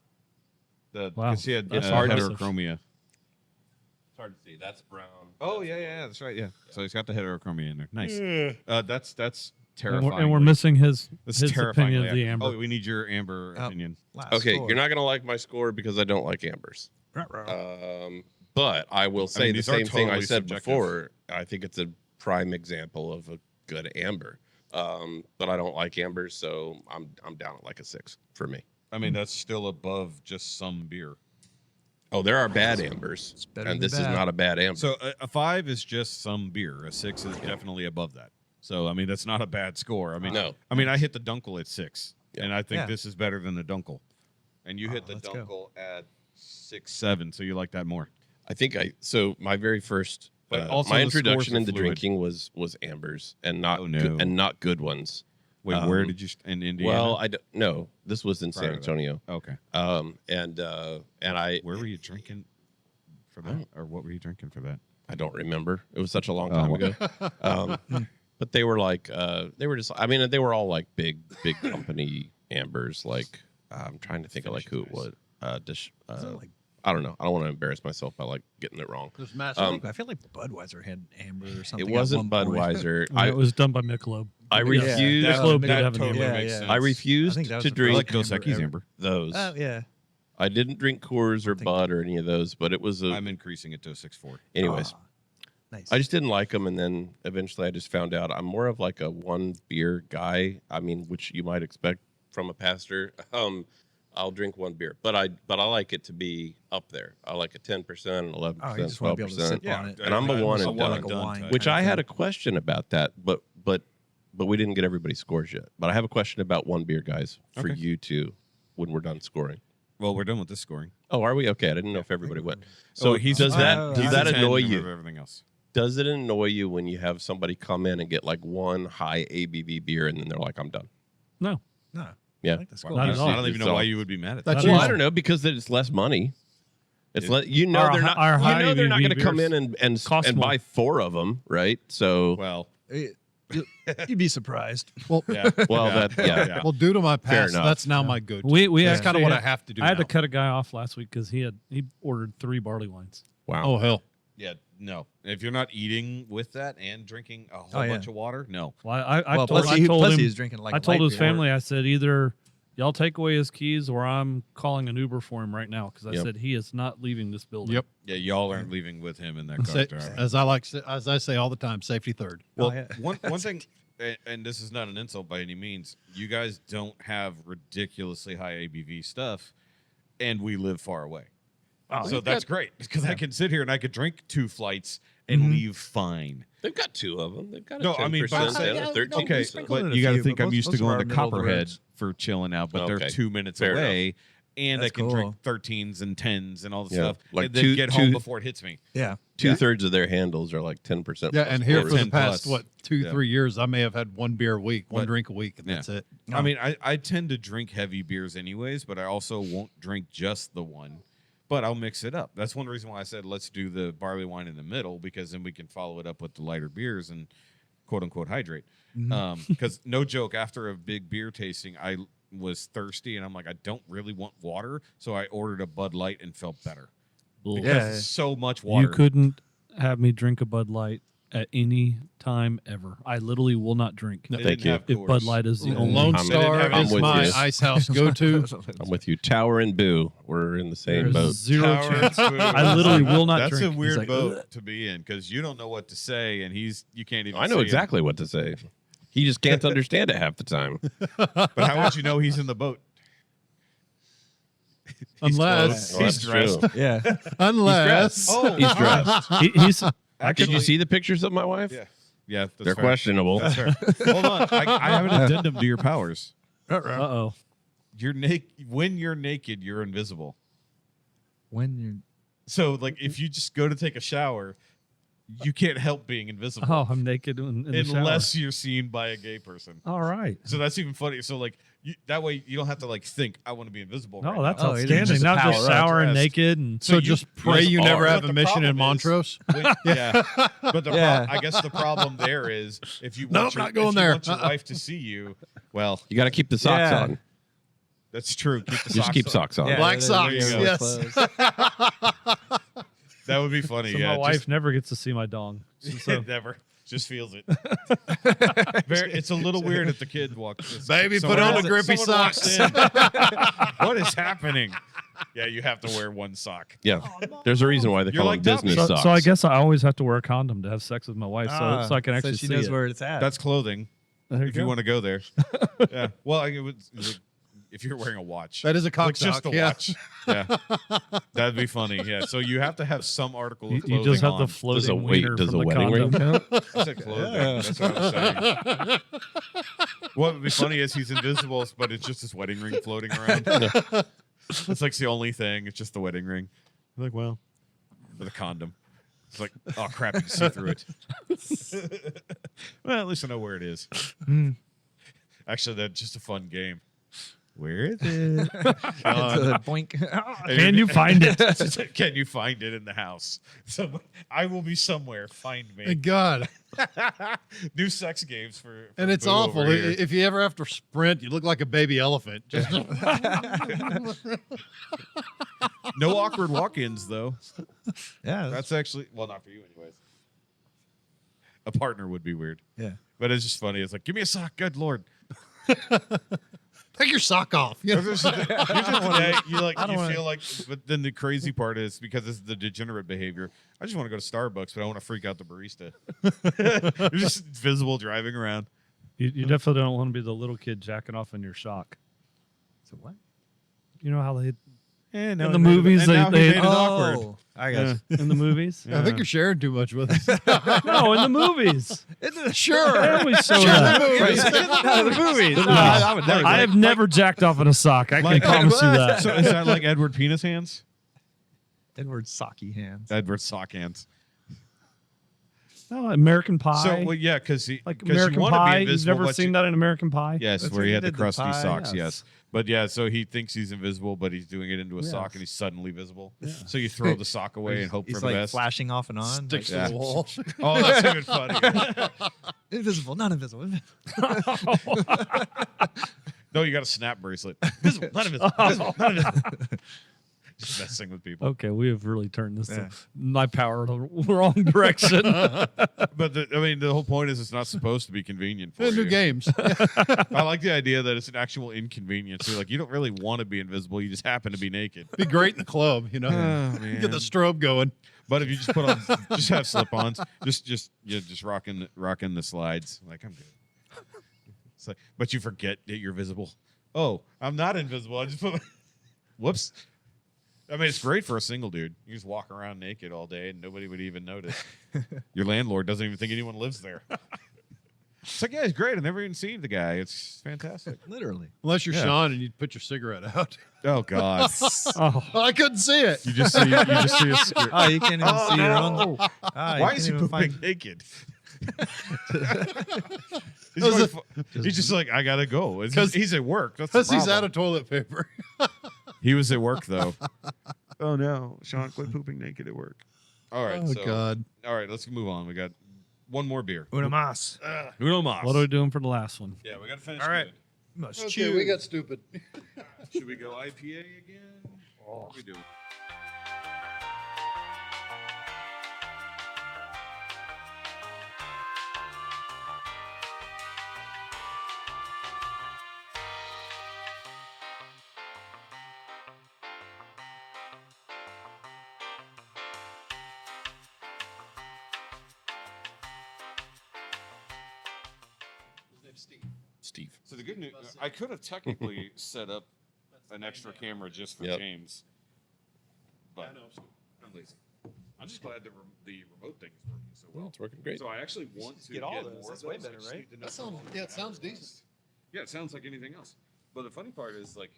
Wow. Because she had That's hard to- heterochromia. It's hard to see. That's brown. Oh yeah, that's right. Yeah. So he's got the heterochromia in there. Nice. That's And terrifying. we're missing his That's opinion terrifyingly of the accurate. amber. Oh, we need your amber Oh. opinion. Last Okay, score. you're not gonna like my score because I don't like ambers. But I will say the these are same thing I totally said subjective. before. I think it's a prime example of a good amber. But I don't like ambers, so I'm down at like a 6 for me. I mean, that's still above just some beer. Oh, there are bad ambers, better and than this is bad. not a bad amber. So a 5 is just some beer. A 6 is definitely above that. So I mean, that's not a bad score. I mean, No. I mean, I hit the Dunkel at 6, Yeah. and I think Yeah. this is better than the Dunkel. And you hit the let's go. Dunkel at 6, 7, so you like that more. I think so my very first But also my the introduction scores are into fluid. drinking was ambers and not Oh, no. not good ones. Wait, where did you in Indiana? Well, I don't no. This was in Prior San to that. Antonio. Okay. And I Where were you drinking for that, or what were you drinking for that? I don't remember. It was such a long Oh, time okay. ago. But they were like they were just. I mean, they were all like big company ambers. Like I'm trying to think of like who it was. I don't know. I don't want to embarrass myself by like getting it wrong. There's mass. I feel like Budweiser had amber or something. It at wasn't one point. Budweiser. It was done by Michelob. I Yeah. refused. That- Michelob did that have an totally amber. makes Yeah, sense. yeah. I I refused think that was to the I drink like Dos Equis amber. those. Oh yeah. I didn't drink Coors or think- Bud or any of those, but it was a. I'm increasing it to a 6.4. Anyways, Ah, nice. I just didn't like them, and then eventually I just found out I'm more of like a one beer guy. I mean, which you might expect from a pastor. I'll drink one beer, but I like it to be up there. I like a 10%, 11%, Oh, you just want to be able to 12%. sip Yeah. on it. And I'm a one and done. like a wine. type. Which kind I of had a thing. question about that, but we didn't get everybody's scores yet. But I have a question about one beer, guys, for Okay. you two when we're done scoring. Well, we're done with this scoring. Oh, are we? Okay, I didn't know if everybody went. So he's does he's that a 10 annoy over you? Everything else. Does it annoy you when you have somebody come in and get like one high ABV beer and then they're like, I'm done? No. No. Yeah. I think that's cool. Not at all. I don't even know why you would be mad at That's that. Well, I don't know, because it's less money. It's Yeah. You know Our they're hi- not. our high You know they're not ABV going to come beers in and cost more. buy 4 of them, right? So Well, You'd be surprised. Well, yeah. Well, yeah. that- yeah. yeah. well, due to my Fair past, enough. that's now my go-to. We That's kind actually of what I had- have to do. I had now. to cut a guy off last week because he ordered 3 barley wines. wow. Oh hell! Yeah, no. If you're not eating with that and drinking a whole yeah. bunch of water, no. Well, I Well, told, plus I he, told plus him, he was drinking like I told light his beer. family, I said, either y'all take away his keys or I'm calling an Uber for him right now because I Yep. said he is not leaving this building. Yep. Yeah, y'all aren't leaving with him in that Sa- car. as I say all the time, safety third. Well, yeah. one thing, and this is not an insult by any means, you guys don't have ridiculously high ABV stuff, and we live far away. So that's great because I can sit here and I could drink 2 flights and leave fine. They've got 2 of them. They've got a No, 10% I mean, but and a 13%. Okay, sprinkled in but a you got to few, think but I'm most- used to most of going our to middle of the Copperhead roads. for chilling out, but Okay. they're 2 minutes Fair away, and That's I can cool. drink 13s and 10s and all the Yeah, stuff, like and then two- get two- home before it hits me. Yeah. 2/3 of their handles are like 10%. Yeah, plus and here for quarters. the 10 past plus. 2-3 years, I may have had 1 beer a week, one But- drink a week, and yeah. that's it. I mean, I tend to drink heavy beers anyways, but I also won't drink just the one. But I'll mix it up. That's one reason why I said let's do the barley wine in the middle, because then we can follow it up with the lighter beers and quote unquote hydrate. Because no joke, after a big beer tasting, I was thirsty and I'm like, I don't really want water, so I ordered a Bud Light and felt better. Because Yeah. it's so much water. You couldn't have me drink a Bud Light at any time ever. I literally will not drink. They Thank didn't you. have If Coors. Bud Light is the only. Lone I'm- Star I'm is with my you. ice house go-to. I'm with you. Tower and Boo. We're in the same There's boat. zero Tower and chance. Spoon. I literally will not That's drink. a weird like, boat "Ugh." to be in because you don't know what to say, and you can't even. I know say exactly what to say. He just can't understand it half the time. But how would you know he's in the boat? Unless, Well, that's dressed. true. Yeah. unless, Oh, He's dressed. He's Did you see the pictures of my wife? Yeah, yeah, that's They're fair. questionable. That's fair. Hold on, I have an addendum to your powers. uh-oh. You're naked. When you're naked, you're invisible. When you're So, like, if you just go to take a shower, you can't help being invisible Oh, I'm naked in the shower. unless you're seen by a gay person. All right. So that's even funny. So, like, that way you don't have to like think I want to be invisible. No, right that's now. Oh, it is outstanding. just a Not just power up. showering Dressed. naked and so you- just pray yes, you never are. have But a the mission in problem is- Montrose. Yeah, but Yeah. I guess the problem there is if you want Nope, your, not going if you there. want your wife to see you, well, You got to keep the socks Yeah. on. that's true. Keep the Just socks keep on. socks on. yeah, Black there socks, you go. yes. Clothes. That would be funny. so yeah, my wife just, never gets to see my dong. So never just feels it. It's a little weird if the kid walks. Baby, someone put on else- the grippy someone walks socks. in. What is happening? Yeah, you have to wear one sock. Yeah. There's a reason why they You're call like them business Duffy. socks. so I guess I always have to wear a condom to have sex with my wife, so I can actually she see knows it. where it's at. That's clothing. There If you go. want to go there. Yeah. Well, it would, if you're wearing a watch. That is a cock Like just sock, a yeah. watch. Yeah. That'd be funny. Yeah. So you have to have some article of You clothing just have on. the floating Does a wiener does from a the wedding ring condom. count? I said clothing. That's what I'm saying. What would be funny is he's invisible, but it's just his wedding ring floating around. It's like the only thing. It's just the wedding ring. I'm like, well, with a condom. It's like, oh crap, you can see through it. Well, at least I know where it is. Actually, that's just a fun game. Where is it? Boink. Can you find it? Can you find it in the house? So I will be somewhere. Find me. Thank God. New sex games for And it's Boo awful. over here. If you ever have to sprint, you look like a baby elephant. Just No awkward walk-ins though. Yeah. That's actually not for you anyways. A partner would be weird, yeah. but it's just funny. It's like, give me a sock. Good Lord. take your sock off. You know? You're just today, you wanna- feel like, but then the crazy part is because this is the degenerate behavior. I just want to go to Starbucks, but I want to freak out the barista. You're just visible driving around. You definitely don't want to be the little kid jacking off in your shock. So what? You know how they And in the movies they made it awkward. I guess. in the movies. I think you're sharing too much with us. No, in the movies. Sure. They always show Sure, that. the movies. The movies. No, I would never. I have never jacked off in a sock. I can promise you that. So is that like Edward Penis Hands? Edward Socky hands. Edward Sock Hands. No, American Pie. So well, yeah, because like you American want to Pie. be You've invisible. never but seen that in American Pie? Yes, That's where where he he had the did the crusty pie, socks. yes. Yes, but yeah, so he thinks he's invisible, but he's doing it into a sock, Yes. and he's suddenly visible. So you throw the sock away and hope He's for the like best. flashing off and on. Sticks like, to the wall. Oh, that's even funnier. invisible, not invisible. No, you got a snap bracelet. Visible, not invisible. Visible, not invisible. Just messing with people. Okay, we have really turned this Yeah. my power the wrong direction. But the whole point is it's not supposed to be convenient for New you. games. I like the idea that it's an actual inconvenience. You're like, you don't really want to be invisible. You just happen to be naked. Be great in the club, you know. Oh, man. Get the strobe going. But if you just put on, just have slip-ons, just rocking the slides. Like I'm good. It's like, but you forget that you're visible. Oh, I'm not invisible. I just put. Whoops. I mean, it's great for a single dude. You just walk around naked all day and nobody would even notice. Your landlord doesn't even think anyone lives there. It's like, yeah, he's great. I've never even seen the guy. It's fantastic. Literally. Unless you're Yeah. Sean and you put your cigarette out. Oh God. Oh, I couldn't see it. You just see a skirt. Oh, you can't even see your own. no. Why is he pooping naked? He's just like, I gotta go. He's at work. That's the Because he's problem. out of toilet paper. He was at work though. Oh no, Sean, quit pooping naked at work. All right. Oh, so, God. All right, let's move on. We got one more beer. N.Y.M.I.A. Uno mas. what are we doing for the last one? Yeah, we gotta finish. All right. good. Must Okay, chew. we got stupid. Should we go IPA again? What we do? Steve. So the good news, I could have technically set up an extra camera just for Yep. James, but I'm lazy. I'm just glad the remote thing is working so well. It's working great. So I actually want to get all those. more That's of way those. I better, just right? need to know That sounds, how yeah, it to sounds have decent. Yeah, it sounds like anything else. But the funny part is, like,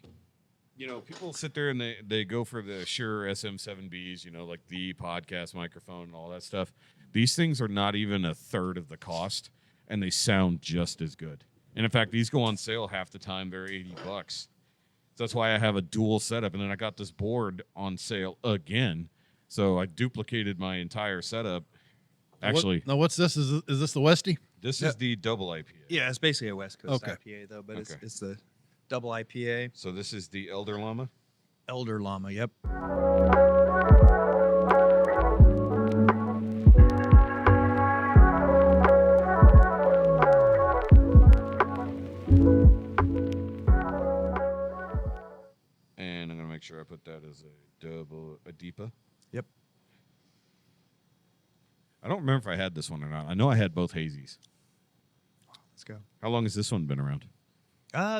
you know, people sit there and they go for the Shure SM7Bs, you know, like the podcast microphone and all that stuff. These things are not even a third of the cost, and they sound just as good. And in fact, these go on sale half the time. They're $80. So that's why I have a dual setup. And then I got this board on sale again. So I duplicated my entire setup. Actually, Now, what's this? Is this the Westie? this is the double IPA. Yeah, it's basically a West Coast Okay. IPA though, but Okay. it's the double IPA. So this is the Elder Llama. Elder Llama. Yep. And I'm going to make sure I put that as a double, a Deepa. Yep. I don't remember if I had this one or not. I know I had both hazies. Let's go. How long has this one been around?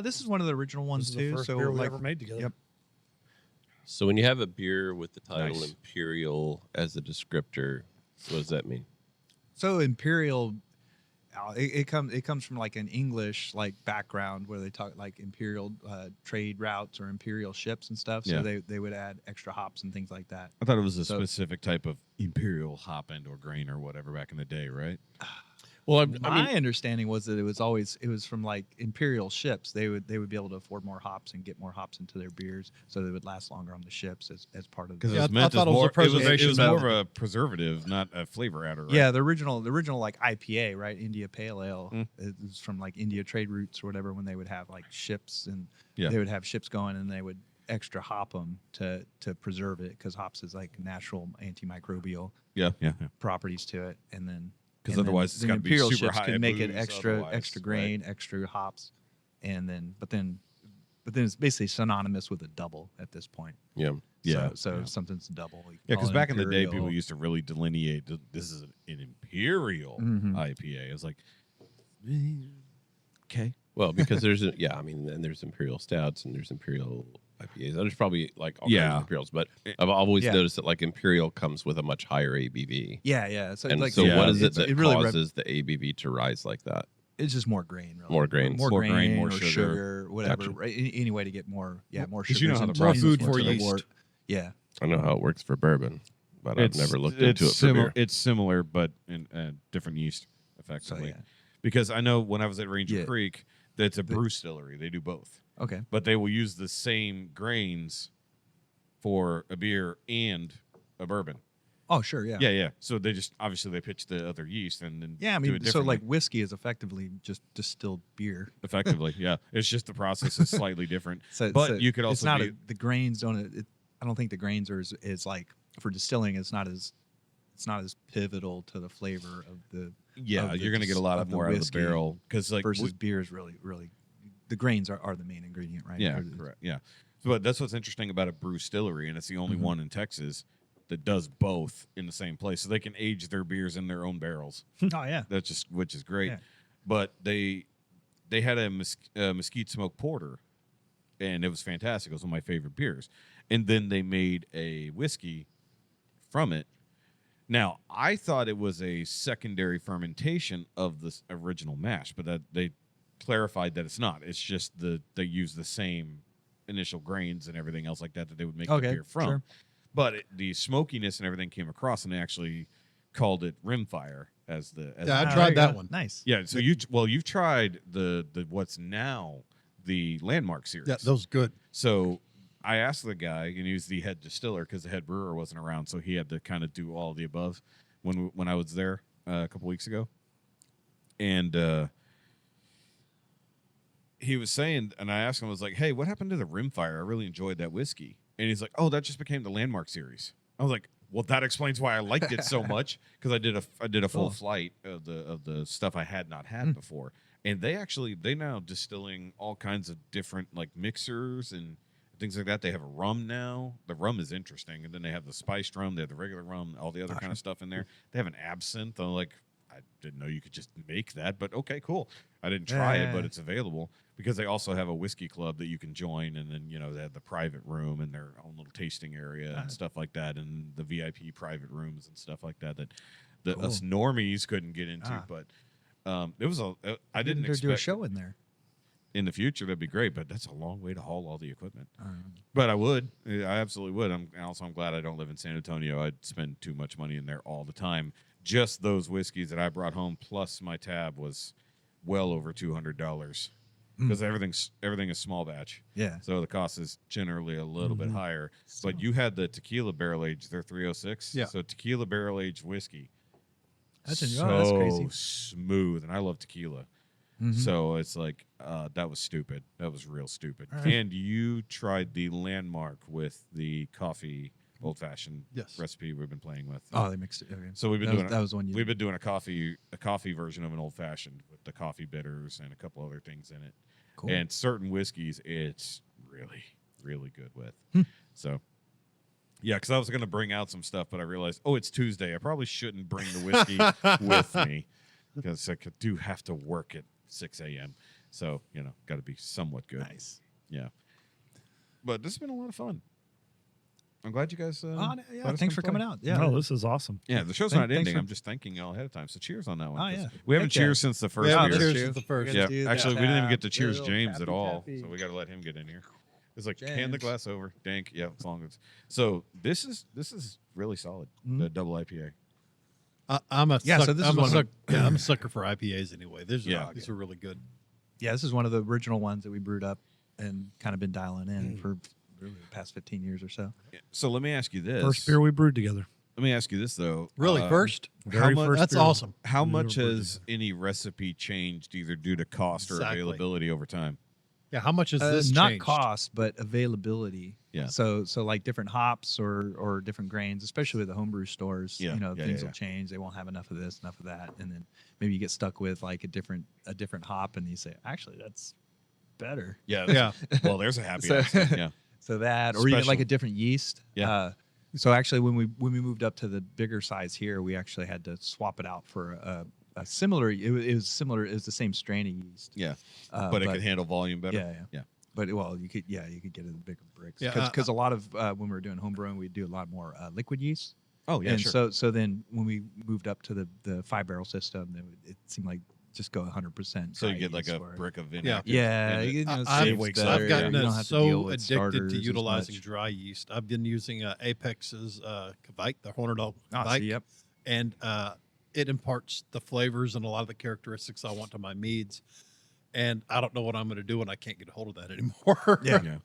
This is one of the original ones This is the too. first So beer we like, ever made together. Yep. So when you have a beer with the title Nice. Imperial as a descriptor, what does that mean? So imperial, it comes from like an English like background where they talk like imperial trade routes or imperial ships and stuff. So Yeah. they would add extra hops and things like that. I thought it was a So- specific type of imperial hop and or grain or whatever back in the day, right? Well, My understanding was that it was from like imperial ships. They would be able to afford more hops and get more hops into their beers, so they would last longer on the ships as part of. Because Yeah, it was I meant thought as it was a more, preservation it was more of method. a preservative, not a flavor adder. Right? Yeah, the original like IPA, right? India Pale Ale. Mm. It was from like India trade routes or whatever when they would have like ships and Yeah. they would have ships going and they would extra hop them to preserve it because hops is like natural antimicrobial yeah. properties to it, and then 'Cause and then otherwise it's the gotta be imperial super ships high can make it booze extra otherwise, grain, extra hops, and then but then it's basically synonymous with a double at this point. Yeah. So yeah. something's double. Yeah, because Call it back in the day, imperial. people used to really delineate this is an imperial Mhm. IPA. It's like, okay. Well, because there's and there's imperial stouts and there's imperial IPAs. There's probably like all kinds Yeah. of Imperials, but I've always Yeah. noticed that like Imperial comes with a much higher ABV. Yeah. So And like, so, what is it it's- that really causes the ABV to rise like that? it's just more grain, really. More grains. more More grain, grain, more or sugar. whatever. Gotcha. Right? Any way to get more, more 'cause sugars. you know how into the More process food works for a little yeast. more. Yeah. I know how it works for bourbon, but I've never looked into it for similar. beer. It's similar, but in different yeast, effectively. Because I know when I was at Ranger Creek, that's a brew distillery. They do both, Okay. but they will use the same grains for a beer and a bourbon. Oh, sure. Yeah. Yeah. So they just obviously they pitch the other yeast and then Yeah, I do mean, it so like differently. whiskey is effectively just distilled beer. Effectively, yeah. It's just the process is slightly different. So, But you could also it's not do, the grains don't. I don't think the grains are is like for distilling. It's not as pivotal to the flavor of the. yeah. of the You're going to get a lot of the more out of the whiskey barrel because like versus beer is really the grains are the main ingredient, right? yeah, Or the- correct. Yeah, but that's what's interesting about a brew distillery, and it's the only one in Texas that does both in the same place, so they can age their beers in their own barrels. Oh yeah. That's just which is great. Yeah. But they had a mesquite smoked porter, and it was fantastic. It was one of my favorite beers. And then they made a whiskey from it. Now I thought it was a secondary fermentation of the original mash, but that they clarified that it's not. It's just they use the same initial grains and everything else like that they would make the beer from. Sure. But the smokiness and everything came across, and they actually called it Rimfire as the. As Yeah, I the- Ah, tried there you that go. one. Nice. Yeah, so you've tried the what's now the Landmark series. Yeah, those good. So I asked the guy, and he was the head distiller because the head brewer wasn't around, so he had to kind of do all of the above when I was there a couple weeks ago, and he was saying, and I asked him, I was like, "Hey, what happened to the Rimfire? I really enjoyed that whiskey." And he's like, "Oh, that just became the Landmark series." I was like, "Well, that explains why I liked it so much because I did a full Cool. flight of the stuff I had not had before." And they now distilling all kinds of different like mixers and things like that. They have a rum now. The rum is interesting, and then they have the spiced rum. They have the regular rum, all the other kind of stuff in there. They have an absinthe. I'm like, I didn't know you could just make that, but okay, cool. I didn't try it, but it's available because they also have a whiskey club that you can join, and then they have the private room and their own little tasting area and stuff like that, and the VIP private rooms and stuff like that us normies couldn't get into. But it was I didn't do a expect show in there. in the future that'd be great, but that's a long way to haul all the equipment. But I would, I absolutely would. I'm glad I don't live in San Antonio. I'd spend too much money in there all the time. Just those whiskeys that I brought home plus my tab was well over $200 because everything is small batch. Yeah. So the cost is generally a little bit higher. But you had the tequila barrel aged, they're 306. Yeah. So tequila barrel aged whiskey. That's so crazy. smooth, and I love tequila. So it's like that was stupid. That was real stupid. And you tried the Landmark with the coffee old fashioned recipe we've been playing with. Oh, they mixed it. Okay. So we've been that was one you. we've been doing a coffee version of an old fashioned with the coffee bitters and a couple other things in it. Cool. And certain whiskeys, it's really really good with. So. Yeah, because I was going to bring out some stuff, but I realized, it's Tuesday. I probably shouldn't bring the whiskey with me because I do have to work at 6 a.m. So, got to be somewhat good. Nice. Yeah. But this has been a lot of fun. I'm glad you guys. Thanks for coming out. Yeah. No, this is awesome. Yeah, the show's Thank- not thanks ending. for- I'm just thanking y'all ahead of time. So cheers on that one. Oh, 'cause yeah. We haven't Heck yeah. cheers since the first Yeah, beer. cheers to the first. Yeah, do actually, that. we didn't even get to Tap, cheers little James tappy at all. tappy. So we got to let him get in here. It's like James. hand the glass over, dank. Yeah, as long as. So this is really solid. The double IPA. I'm a Yeah, suck- so this I'm is a one of- suck- yeah, I'm a sucker for IPAs anyway. These are really good. Yeah, this is one of the original ones that we brewed up and kind of been dialing in for really the past 15 years or so. So let me ask you this. First beer we brewed together. Let me ask you this though. Really, first? Very much- first That's beer awesome. How we much ever brewed has any recipe changed, either due to cost or Exactly. availability over time? Yeah, how much is this Not changed? cost, but availability. Yeah. So like different hops or different grains, especially with the homebrew stores. Yeah, Things yeah. will change. They won't have enough of this, enough of that, and then maybe you get stuck with like a different hop, and you say, actually, that's better. Yeah. Yeah. Well, there's a happy So- accident. Yeah. So that, or even like Special. a different yeast. Yeah. So actually, when we moved up to the bigger size here, we actually had to swap it out for a similar. It was similar. It was the same strain of yeast. Yeah. Uh, but it could handle volume better. Yeah. But you could get it in bigger bricks Yeah, because a lot of when we were doing home brewing, we'd do a lot more liquid yeast. Oh yeah, and sure. so then when we moved up to the 5-barrel system, it seemed like just go 100%. So you dry get like yeast a for it. brick of vinegar. Yeah, in it. you know, I've saves wakes better. I've gotten You don't have to deal so with addicted starters to as utilizing much. dry yeast. I've been using Apex's Kvike, the Hornadal Ah, Kvike, see, yep. and it imparts the flavors and a lot of the characteristics I want to my meads. And I don't know what I'm going to do when I can't get a hold of that anymore. Yeah.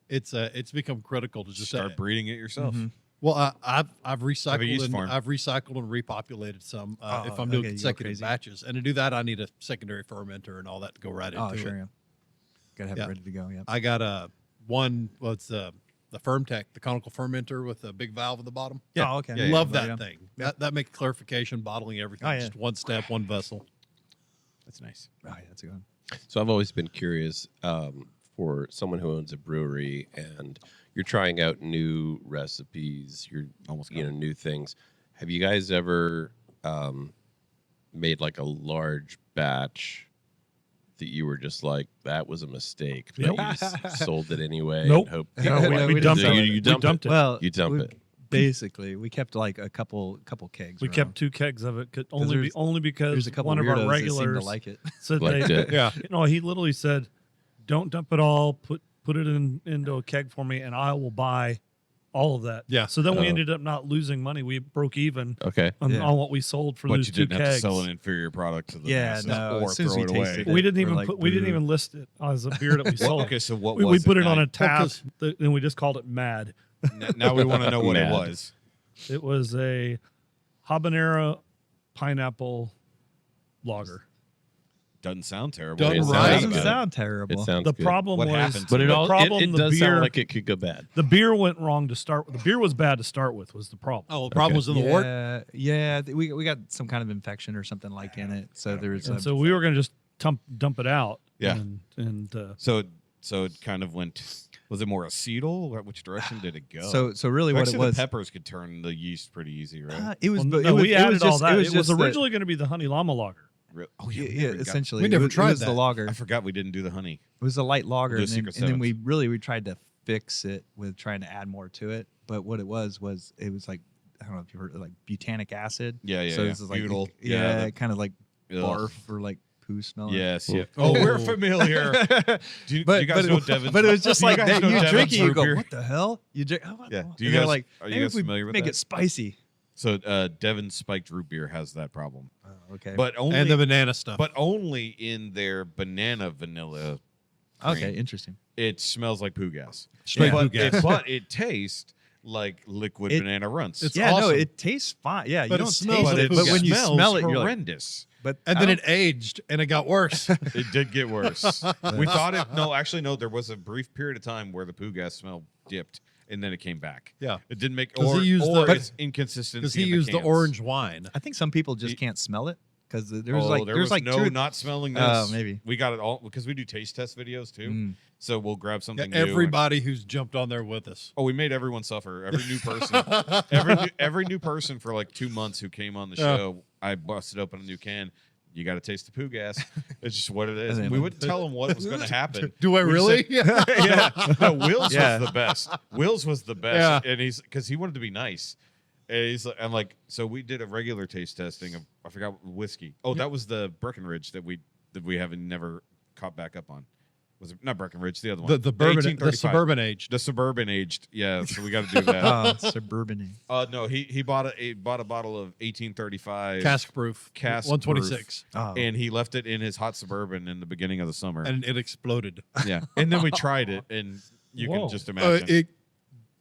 It's become critical to just Start breeding it yourself. Mm-hmm. Well, I've recycled yeast and farm. I've recycled and repopulated some. If I'm okay, doing you go consecutive crazy. batches, and to do that, I need a secondary fermenter and all that to go right into Oh, sure. it. Yeah. Gotta have Yeah. it ready to go. Yeah. I got it's the Fermtech, the conical fermenter with a big valve at the bottom. Yeah. Oh, okay. Yeah, Love yeah. that thing. That makes clarification, bottling, everything. Oh, yeah. Just one step, one vessel. That's nice. Oh, yeah, that's a good one. So I've always been curious for someone who owns a brewery and you're trying out new recipes, you're Almost new things. Have you guys ever made like a large batch that you were just like, that was a mistake, but Nope. you just sold it anyway? Nope. And hope No, we dumped you, it. you We dumped dumped it. it. Well, You dump it. Basically, we kept like a couple kegs. We around. kept 2 kegs of it only there's because a couple one of our weirdos that seem regulars to like it. said Liked they, it. Yeah. he literally said, "Don't dump it all. Put it into a keg for me, and I will buy all of that." Yeah. So then we Oh. ended up not losing money. We broke even Okay. on Yeah. what we sold for But those you 2 didn't have to kegs. sell an inferior product to the Yeah, masses no, or as soon as throw we it away. tasted We it, didn't we're even like, we didn't boo. even list it as a beer that we Well, sold. okay, so what we was put it on a Matt? tap, and we just called it Mad. Now we want to know what it Mad. was. It was a habanero pineapple lager. Doesn't sound terrible. Done It right. sounds Doesn't good. sound terrible. It sounds The good. problem What was, happened to But it the all problem, it the does beer, sound like it could go bad. the beer went wrong to start with. The beer was bad to start with. Was the problem? Oh, the problem was in the wort. Yeah, we got some kind of infection or something like in it. So there was And so we were going to just dump it out. Yeah. And So it kind of went. Was it more acetal? Or which direction did it go? so really what it Actually, was. the peppers could turn the yeast pretty easy, right? It was. well, it no, was we it added was all just, that. It was just the- originally going to be the honey llama lager. Oh Yeah, we never got- essentially. We never it tried was the that. lager. I forgot we didn't do the honey. It was a light lager, We'll and do then, Secret and then Sevens. we tried to fix it with trying to add more to it. But what it was it was like, I don't know if you heard, like butanic acid. Yeah, So yeah. this is like Butyl. Yeah, kind of like Ugh. barf or like poo smell. Yes. Yeah. Oh. Oh, we're familiar. Do you guys know Devin's? But it was just do you like guys that. know You Devin's drink it, you root go, beer? what the hell? You drink? Oh, Yeah. what? Do you And they're guys- like, are you maybe guys if we familiar with make that? it spicy. So Devon's spiked root beer has that problem, Okay. but only And the banana stuff. but only in their banana vanilla. okay, cream. interesting. It smells like poo gas. Straight but poo gas. but it tastes like liquid It- banana runts. it's Yeah, no, awesome. it tastes fine. Yeah, But you it don't smells taste like it, poo but gas. when you smells smell it, you're like, horrendous. but and then it aged and it got worse. It did get worse. We thought it. No, actually, no. There was a brief period of time where the poo gas smell dipped, and then it came back. Yeah. It didn't make 'Cause or, he used or the- it's inconsistency. Because he in used the cans. orange wine. I think some people just You- can't smell it because there's Oh, like there there's was like no two. not smelling this. Oh, maybe. We got it all because we do taste test videos too. Mm. So we'll grab Yeah, something. new and- everybody who's jumped on there with us. Oh, we made everyone suffer. Every new person, every new person for like 2 months who came on the Yeah. show. I busted open a new can. You got to taste the poo gas. It's just what it is. And then- We wouldn't tell them what was going to happen. Do I We really? said- yeah. No, Will's Yeah. was the best. Will's was the best, Yeah. and he's because he wanted to be nice. And he's like, I'm like, so we did a regular taste testing of I forgot whiskey. Oh, that was the Breckenridge that we haven't never caught back up on. Was it not Breckenridge? The other one, The bourbon, the 1835. suburban aged. The suburban aged. Yeah, so we got to do that. Suburban. No, he bought a bottle of 1835 Cask proof. Cask 126. Oh. and he left it in his hot suburban in the beginning of the summer. And it exploded. yeah, and then we tried it, and you Whoa. can just imagine.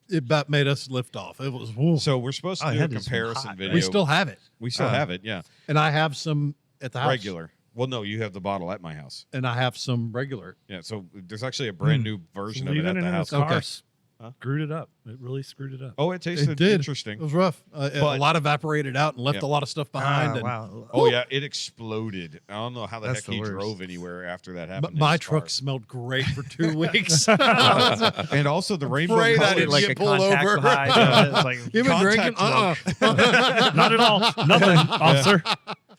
It about made us lift off. It was whoa. So we're supposed to Oh, it do a had to be comparison hot, video. We still have it. we still have it, yeah, And I have some at the house. regular. Well, no, you have the bottle at my house. And I have some regular. Yeah, so there's actually a brand new version of it Leaving at it the in house. his car Okay. screwed it up. It really screwed it up. Oh, it tasted It did. interesting. It was rough. A But- lot evaporated out and left Yeah. a lot of stuff behind. and wow. Oh yeah, it exploded. I don't know how the That's heck the he worst. drove anywhere after that m- happened. in my his car. truck smelled great for 2 weeks. and also the rainbow afraid I colors. didn't like get a pulled contact over. behind. It's like, You been Contact drinking? Not at all. Nothing, officer.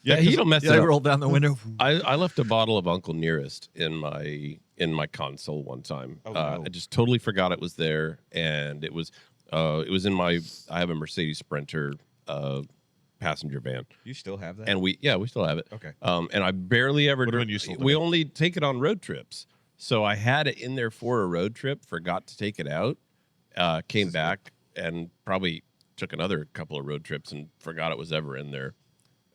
Yeah, you don't mess yeah, it I up. rolled down the window. I left a bottle of Uncle Nearest in my in my console one time. Oh, no. I just totally forgot it was there, and it was in my. I have a Mercedes Sprinter passenger van. You still have that? And we still have it. Okay. And I barely ever. Would've been useful We today. only take it on road trips, so I had it in there for a road trip. Forgot to take it out. Came back and probably took another couple of road trips and forgot it was ever in there.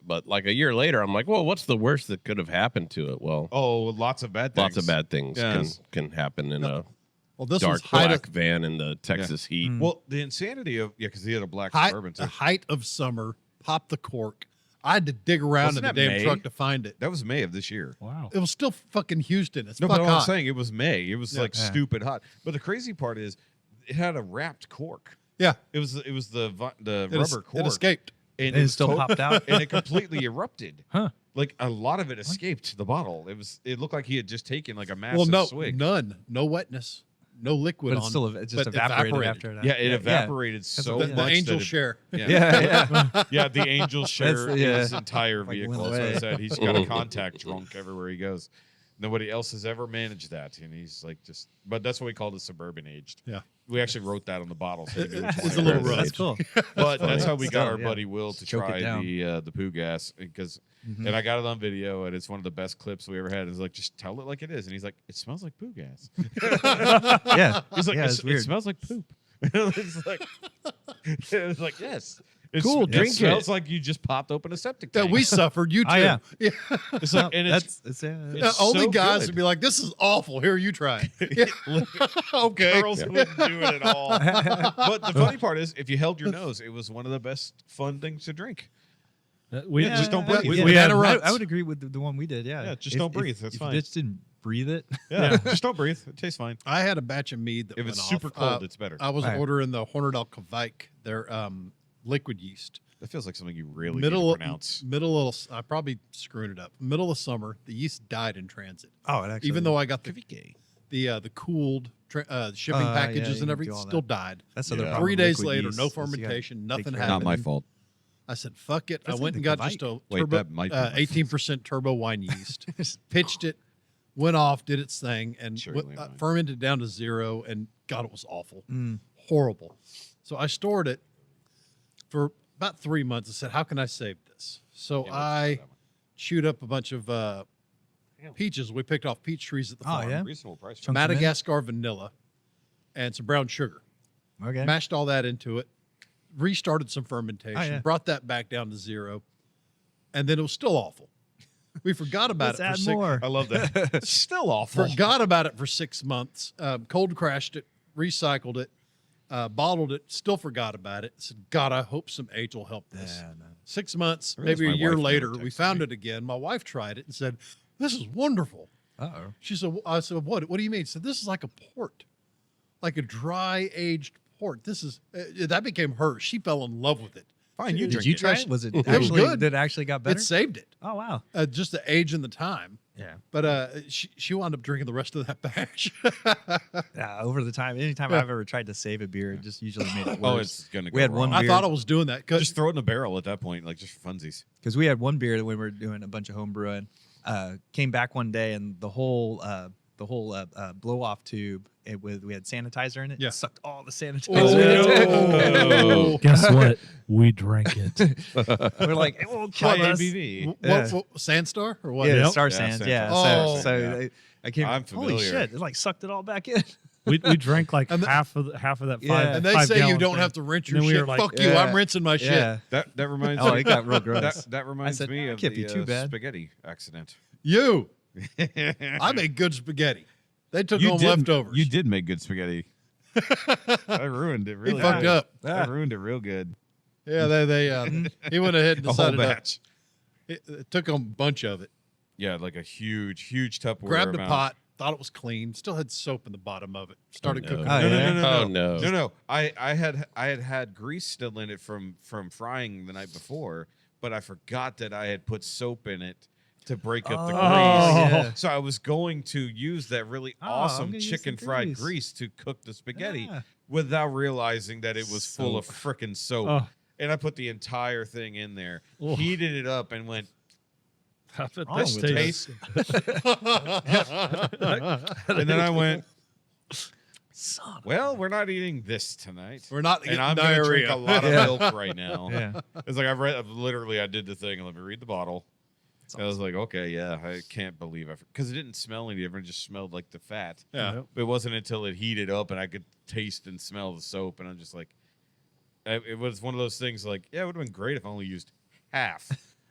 But like a year later, I'm like, well, what's the worst that could have happened to it? Well, lots of bad things. lots of bad things Yes. can happen in a Well, this dark was height black of, van in the Texas heat. Well, the insanity of because he had a black height, Suburban too. the height of summer. Pop the cork. I had to dig around Wasn't in the that damn May? truck to find it. That was May of this year. Wow. It was still fucking Houston. It's No, fuck but I'm hot. saying it was May. It was like Yeah. stupid hot. But the crazy part is, it had a wrapped cork. Yeah, It was the it, rubber cork. it escaped. and It was still popped out? and it completely erupted. Huh. Like a lot of it escaped the bottle. It looked like he had just taken like a massive Well, swig. no wetness, no liquid But on. it's still it just but evaporated after that. Yeah, it evaporated so the, much. the that angel it- share. Yeah. Yeah, Yeah, the angel share yeah. his entire Like, vehicle. went That's what I away. said. He's got a contact drunk everywhere he goes. Nobody else has ever managed that, and he's like just. But that's what we called it, suburban aged. Yeah. We actually wrote that on the bottle. So we knew which It's one a it little was. rough. That's cool. But that's how we got Still, our yeah. buddy Will to Choke it try down. the poo gas because, and I got it on video, and it's one of the best clips we ever had. It's like just tell it like it is, and he's like, it smells like poo gas. Yeah, He's like, yeah, it it's weird. smells like poop. It's like, it's like yes. Cool, drink it. Smells like you just popped open a septic tank. That we suffered. You too. Oh, yeah. It's like, and it's That's It's only so guys good. would be like, "This is awful. Here, you try." it." Yeah. Okay. girls wouldn't do it at all. But the funny part is, if you held your nose, it was one of the best fun things to drink. We just don't breathe. We had Banana I would agree with the one we did. Yeah, Yeah, just don't breathe, that's if fine. you just didn't breathe it. Yeah, just don't breathe. It tastes fine. I had a batch of mead that If went it's off. super cold, it's better. I was Right. ordering the Hornadel Kvike, their liquid yeast. That feels like something you really Middle need to pronounce. middle of I probably screwed it up. Middle of summer, the yeast died in transit. Oh, it actually. Even though I got the cooled shipping yeah, packages you and do everything, all still that. died. that's the other Yeah. problem 3 with days liquid later, yeast no is you gotta fermentation, take nothing care of happened. it. Not my fault. I said, "Fuck it." That's I went like and the got just a Wait, turbo, that might be my fault. 18% turbo wine yeast, pitched it, went off, did its thing, and Surely mine. fermented down to 0. And God, it was awful, Mm. horrible. So I stored it for about 3 months. I said, "How can I save this?" So I chewed up a bunch of peaches. We picked off peach trees at the farm. yeah? Reasonable price. Chunks them in? Madagascar vanilla, and some brown sugar. Okay. Mashed all that into it, restarted some fermentation, Oh, yeah. brought that back down to 0, and then it was still awful. We forgot about Let's it for add 6 more. I love that. It's still awful. Forgot about it for 6 months. Cold crashed it, recycled it, bottled it. Still forgot about it. Said, God, I hope some age will help this. Yeah, no. 6 months, Whereas maybe a my year wife never later, we texted found me. it again. My wife tried it and said, "This is wonderful." Uh-oh. She said, "I said, what do you mean?" She said, "This is like a port, like a dry aged port. This is." That became her. She fell in love with it. Fine, you Did drink you it. try it? Was it was actually good. Did it actually got better? It saved it. Oh wow. Just the age and the time. Yeah. But she wound up drinking the rest of that batch. Yeah. Over the time, anytime Yeah. I've ever tried to save a beer, it just usually made it worse. Oh, it's gonna. We had one I beer. thought I was doing that. Just throw it in a barrel at that point, like just for funsies. because we had one beer that when we were doing a bunch of home brewing, came back one day and the whole blow off tube we had sanitizer in it. Yeah. Sucked all the sanitizer. Oh. Guess what? We drank it. We're like, it won't kill High us. ABV. What, Sandstar or what? Yeah, Yep. Star Yeah, Sands. Star Yeah. Sands. So Yeah. I came. I'm Holy familiar. shit! It like sucked it all back in. We drank like And the- half of that Yeah. five. And they 5 say you gallon don't thing. have to rinse And your then we shit. were like, Fuck you. yeah. I'm rinsing my shit. Yeah. That reminds Oh, me. it got real gross. That reminds said, me "That of can't the be too bad." spaghetti accident. You. I make good spaghetti. They took You home did- leftovers. You did make good spaghetti. I ruined it. Really fucked good. up. I ruined it real good. Yeah, they he went ahead and A whole decided batch. it took a bunch of it. Yeah, like a huge Tupperware. Grabbed a amount. pot, thought it was clean, still had soap in the bottom of it. Started cooking. Oh, No, yeah. no, Oh, no. no. I had grease still in it from frying the night before, but I forgot that I had put soap in it to break up the grease. yeah. So I was going to use that really I'm awesome gonna use chicken the fried grease. grease to cook the spaghetti Yeah. without realizing that it was full of frickin' soap. Oh. And I put the entire thing in there, Oh. heated it up, and went. I bet wrong this with tastes. And then I went, well, we're not eating this tonight. We're not and getting I'm going to drink diarrhea. a lot of Yeah. milk right now. Yeah. It's like I did the thing and let me read the bottle. I was like, okay, yeah, I can't believe it. Because it didn't smell any different. It just smelled like the fat. Yeah. But it wasn't until it heated up and I could taste and smell the soap. And I'm just like, it was one of those things like, yeah, it would have been great if I only used half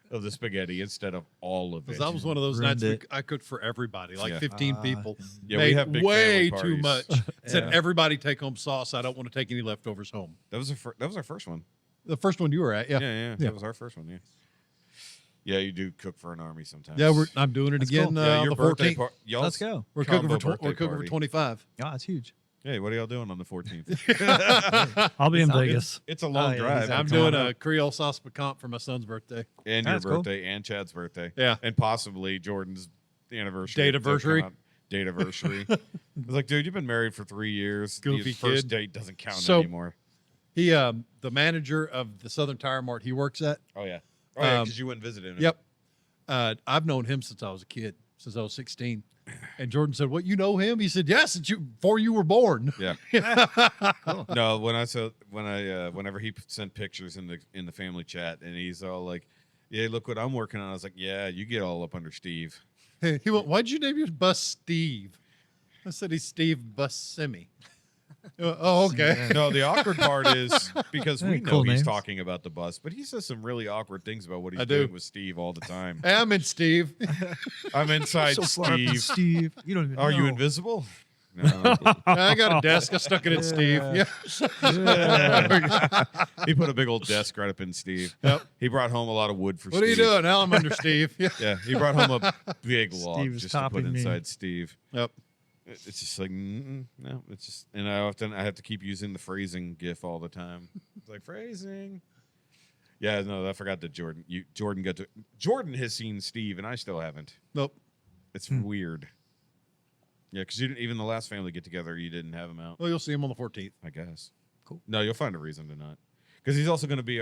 of the spaghetti instead of all of it. Because that was one of those Ruined nights it. I cooked for everybody, like Yeah. 15 people. Yeah, we Made have big way family too much. parties. Said Yeah. everybody take home sauce. I don't want to take any leftovers home. That was our first one. The first one you were at, yeah. Yeah. That was our first one, yeah. Yeah, you do cook for an army sometimes. Yeah, I'm doing it That's again. cool. Yeah, your the birthday 14th. party. Let's go. We're cooking combo for birthday we're cooking for party. 25. Oh, that's huge. Hey, what are y'all doing on the 14th? I'll be in Sound good. Vegas. It's a long yeah, drive. I'm Come doing on a up. Creole sauce pecan for my son's birthday. And your That's cool. birthday and Chad's birthday. Yeah. And possibly Jordan's anniversary. Date-iversary. Date-iversary. I was like, dude, you've been married for 3 years. Goofy Your first kid. date doesn't count So- anymore. He, the manager of the Southern Tire Mart he works at. Oh, yeah. Oh, yeah, Um, because you went and visited him. Yep. I've known him since I was a kid, since I was 16. And Jordan said, "What, you know him?" He said, "Yes, before you were born." Yeah. No, whenever he sent pictures in the family chat, and he's all like, "Yeah, look what I'm working on." I was like, "Yeah, you get all up under Steve." He went, "Why'd you name your bus Steve?" I said, "He's Steve Buscemi." Oh, okay. No, the awkward part is because we Hey, know cool he's names. talking about the bus, but he says some really awkward things about what he's I do. doing with Steve all the time. Hey, I'm in Steve. I'm inside So far up in Steve. Steve. You don't even Are you know. invisible? No. I got a desk. I stuck it in Steve. Yeah. He put a big old desk right up in Steve. Yep. He brought home a lot of wood for What Steve. are you doing? Now I'm under Steve. Yeah. Yeah, he brought home a big log Steve is just to put topping me. inside Steve. Yep. It's just like no, it's just, and I have to keep using the phrasing gif all the time. It's like phrasing. Yeah, no, I forgot that Jordan has seen Steve, and I still haven't. Nope. It's weird. Yeah, because even the last family get together, you didn't have him out. Well, you'll see him on the 14th. I guess. Cool. No, you'll find a reason to not, because he's also going to be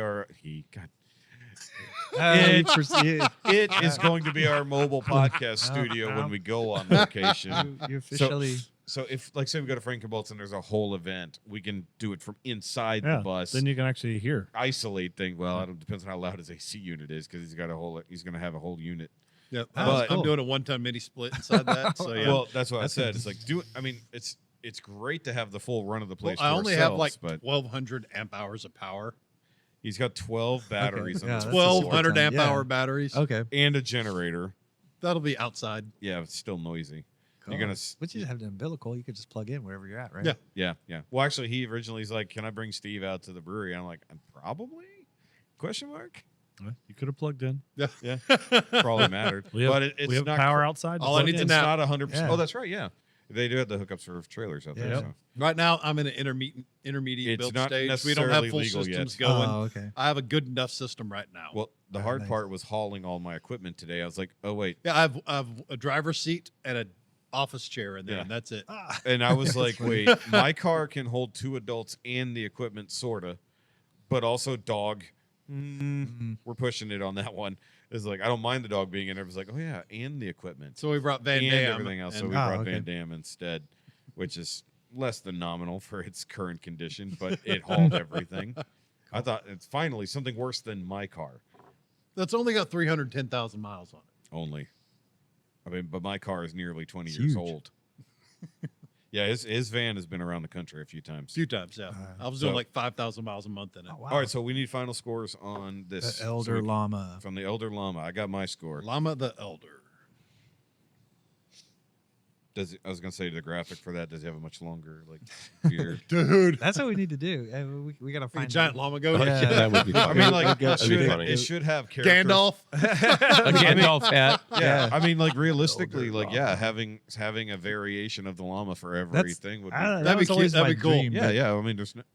It is going to be our mobile podcast studio when we go on location. You officially. So if, like, say we go to Frankenboltzzzz and there's a whole event, we can do it from inside Yeah. the bus. Then you can actually hear. Isolate thing. Well, it depends on how loud his AC unit is, because he's going to have a whole unit. Yep. But- I'm doing a one-ton mini split inside that. So yeah. Well, that's what I said. It's like it's great to have the full run of the place. I to only have like ourselves, but 1,200 amp hours of power. he's got 12 batteries Yeah, on that's this a 1,200 amp yeah. hour batteries. Okay. and a generator. That'll be outside. Yeah, it's still noisy. Cool. You're gonna But you have the umbilical. You could just plug in wherever you're at, right? Yeah. Yeah. Well, actually, he originally is like, "Can I bring Steve out to the brewery?" I'm like, "Probably?" Question mark. You could have plugged in. Yeah, probably mattered. We have, but it's we have not power outside. to All I plug need to in. It's know- not 100%. Yeah. Oh, that's right. Yeah, they do have the hookups for trailers out there. Yeah. So. Right now, I'm in an intermediate It's build not stage. We don't have necessarily full legal systems yet. going. Oh, okay. I have a good enough system right now. Well, the Oh, hard nice. part was hauling all my equipment today. I was like, "Oh wait," Yeah, I have a driver's seat and an office chair in there, Yeah. and that's it. and I was like, "Wait, my car can hold 2 adults and the equipment, sorta, but also dog." We're pushing it on that one. It's like, I don't mind the dog being in there. It was like, oh yeah, and the equipment. So we brought Van and Dam. everything else. So and- we brought okay. Van Dam instead, which is less than nominal for its current condition, but it hauled everything. I thought it's finally something worse than my car That's only got 310,000 miles on it. only. I mean, but my car is nearly 20 It's years huge. old. Yeah, his van has been around the country a few times. A few times, yeah. I was doing so- like 5,000 miles a month in it. Oh, wow. All right, so we need final scores on this. The Elder So we- Llama. From the Elder Llama. I got my score. Llama the Elder. I was gonna say the graphic for that. Does he have a much longer beard? Dude. That's what we need to do. We gotta Like a find giant llama goat. Yeah. That would be I funny. mean, like That'd be funny. it should have character. Gandalf. A Gandalf hat. Yeah, I mean, like realistically, Elder like yeah, llama. having a variation of the llama for That's- everything would be. That That'd be was cute. always That'd my be cool. dream, Yeah, but- yeah.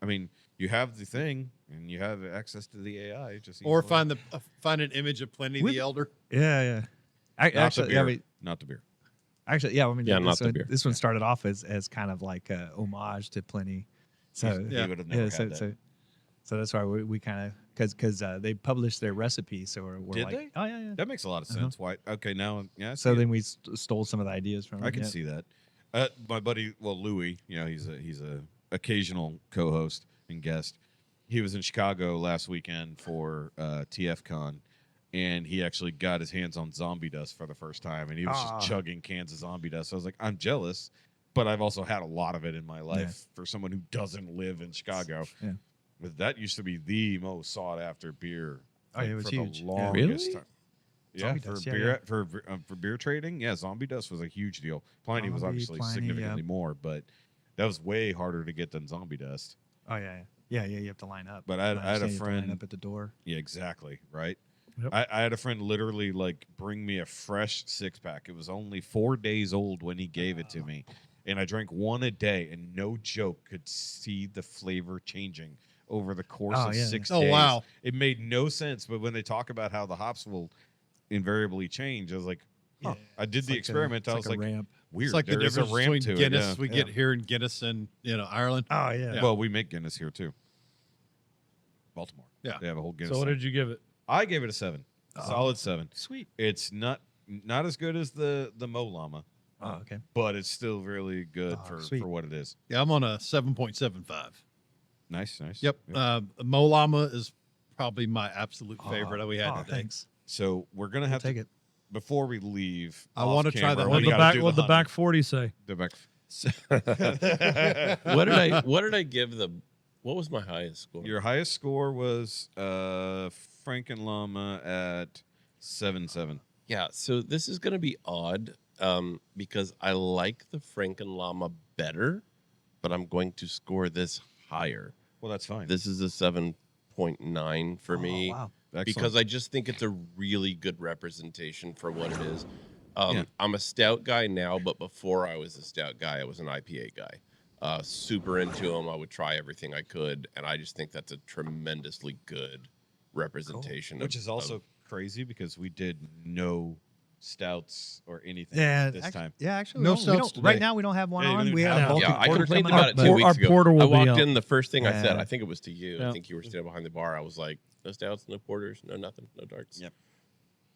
I mean, you have the thing, and you have access to the AI. It just seems Or like- find an image of Pliny With- the Elder. Yeah. not Actually, the beer, not the beer. yeah. I mean, Yeah, this not the one, beer. This one started off as kind of like a homage to Pliny. So He would have never had that. So that's why we kind of because they published their recipe, so we're Did like, they? oh yeah. That makes a lot of sense. Why? Okay, now yeah. I So see it. then we stole some of the ideas from. I them. can Yeah. see that. My buddy, well, Louis, he's a occasional co-host and guest. He was in Chicago last weekend for TFCon, and he actually got his hands on zombie dust for the first time, and he was just chugging cans of zombie dust. So I was like, I'm jealous, but I've also had a lot of it in my life for someone who doesn't live in Chicago. Yeah. But that used to be the most sought after beer. Oh, it was for huge. The Yeah. longest Really? time. Yeah, Zombie for dust, yeah, beer yeah. for beer trading, yeah, zombie dust was a huge deal. Pliny was Zombie, obviously Pliny, significantly yeah. more, but that was way harder to get than zombie dust. Oh yeah. You have to line up. But I had a You have to line friend up at the door. Yeah, exactly. Right. Yep. I had a friend literally like bring me a fresh 6-pack. It was only 4 days old when he gave it to me, and I drank one a day, and no joke, could see the flavor changing over the course of 6 Oh, days. wow. It made no sense, but when they talk about how the hops will invariably change, I was like, huh. I did It's the like experiment. I was a like, ramp. weird. It's like the There is a difference ramp between to it, Guinness yeah. we get here in Guinness and Ireland. Oh yeah. Well, we make Guinness here too. Baltimore. Yeah. They have a whole Guinness. So what line. did you give it? I gave it a 7. Solid 7. Sweet. It's not as good as the Llama, Oh okay. but it's still really good sweet. for what it is. Yeah, I'm on a 7.75. Nice. Yep. Mo Llama is probably my absolute favorite that we had today. Thanks. So we're gonna have Take to it. before we leave. I wanna try that we What the gotta back? do What the honey. back 40 say? The back. What did I give the? What was my highest score? Your highest score was Frankenboltzzzz at 7.7. Yeah, so this is going to be odd because I like the Franken-Llama better, but I'm going to score this higher. Well, that's fine. This is a 7.9 for me wow. because I just think it's a really good representation for what it is. Yeah. I'm a stout guy now, but before I was a stout guy, I was an IPA guy. Super into them. I would try everything I could, and I just think that's a tremendously good representation. Which is also crazy because we did no stouts or anything Yeah. this time. Yeah. Actually, No we stouts don't. today. Right now we don't have one Yeah, you on. don't We even have have a one. Baltic Yeah, I Porter complained coming about up. it 2 Our weeks ago. porter will I be walked out. in, the first thing I said, Yeah. I think it was to you. Yeah. I think you were standing behind the bar. I was like, no stouts, no porters, no nothing, no darks. Yep.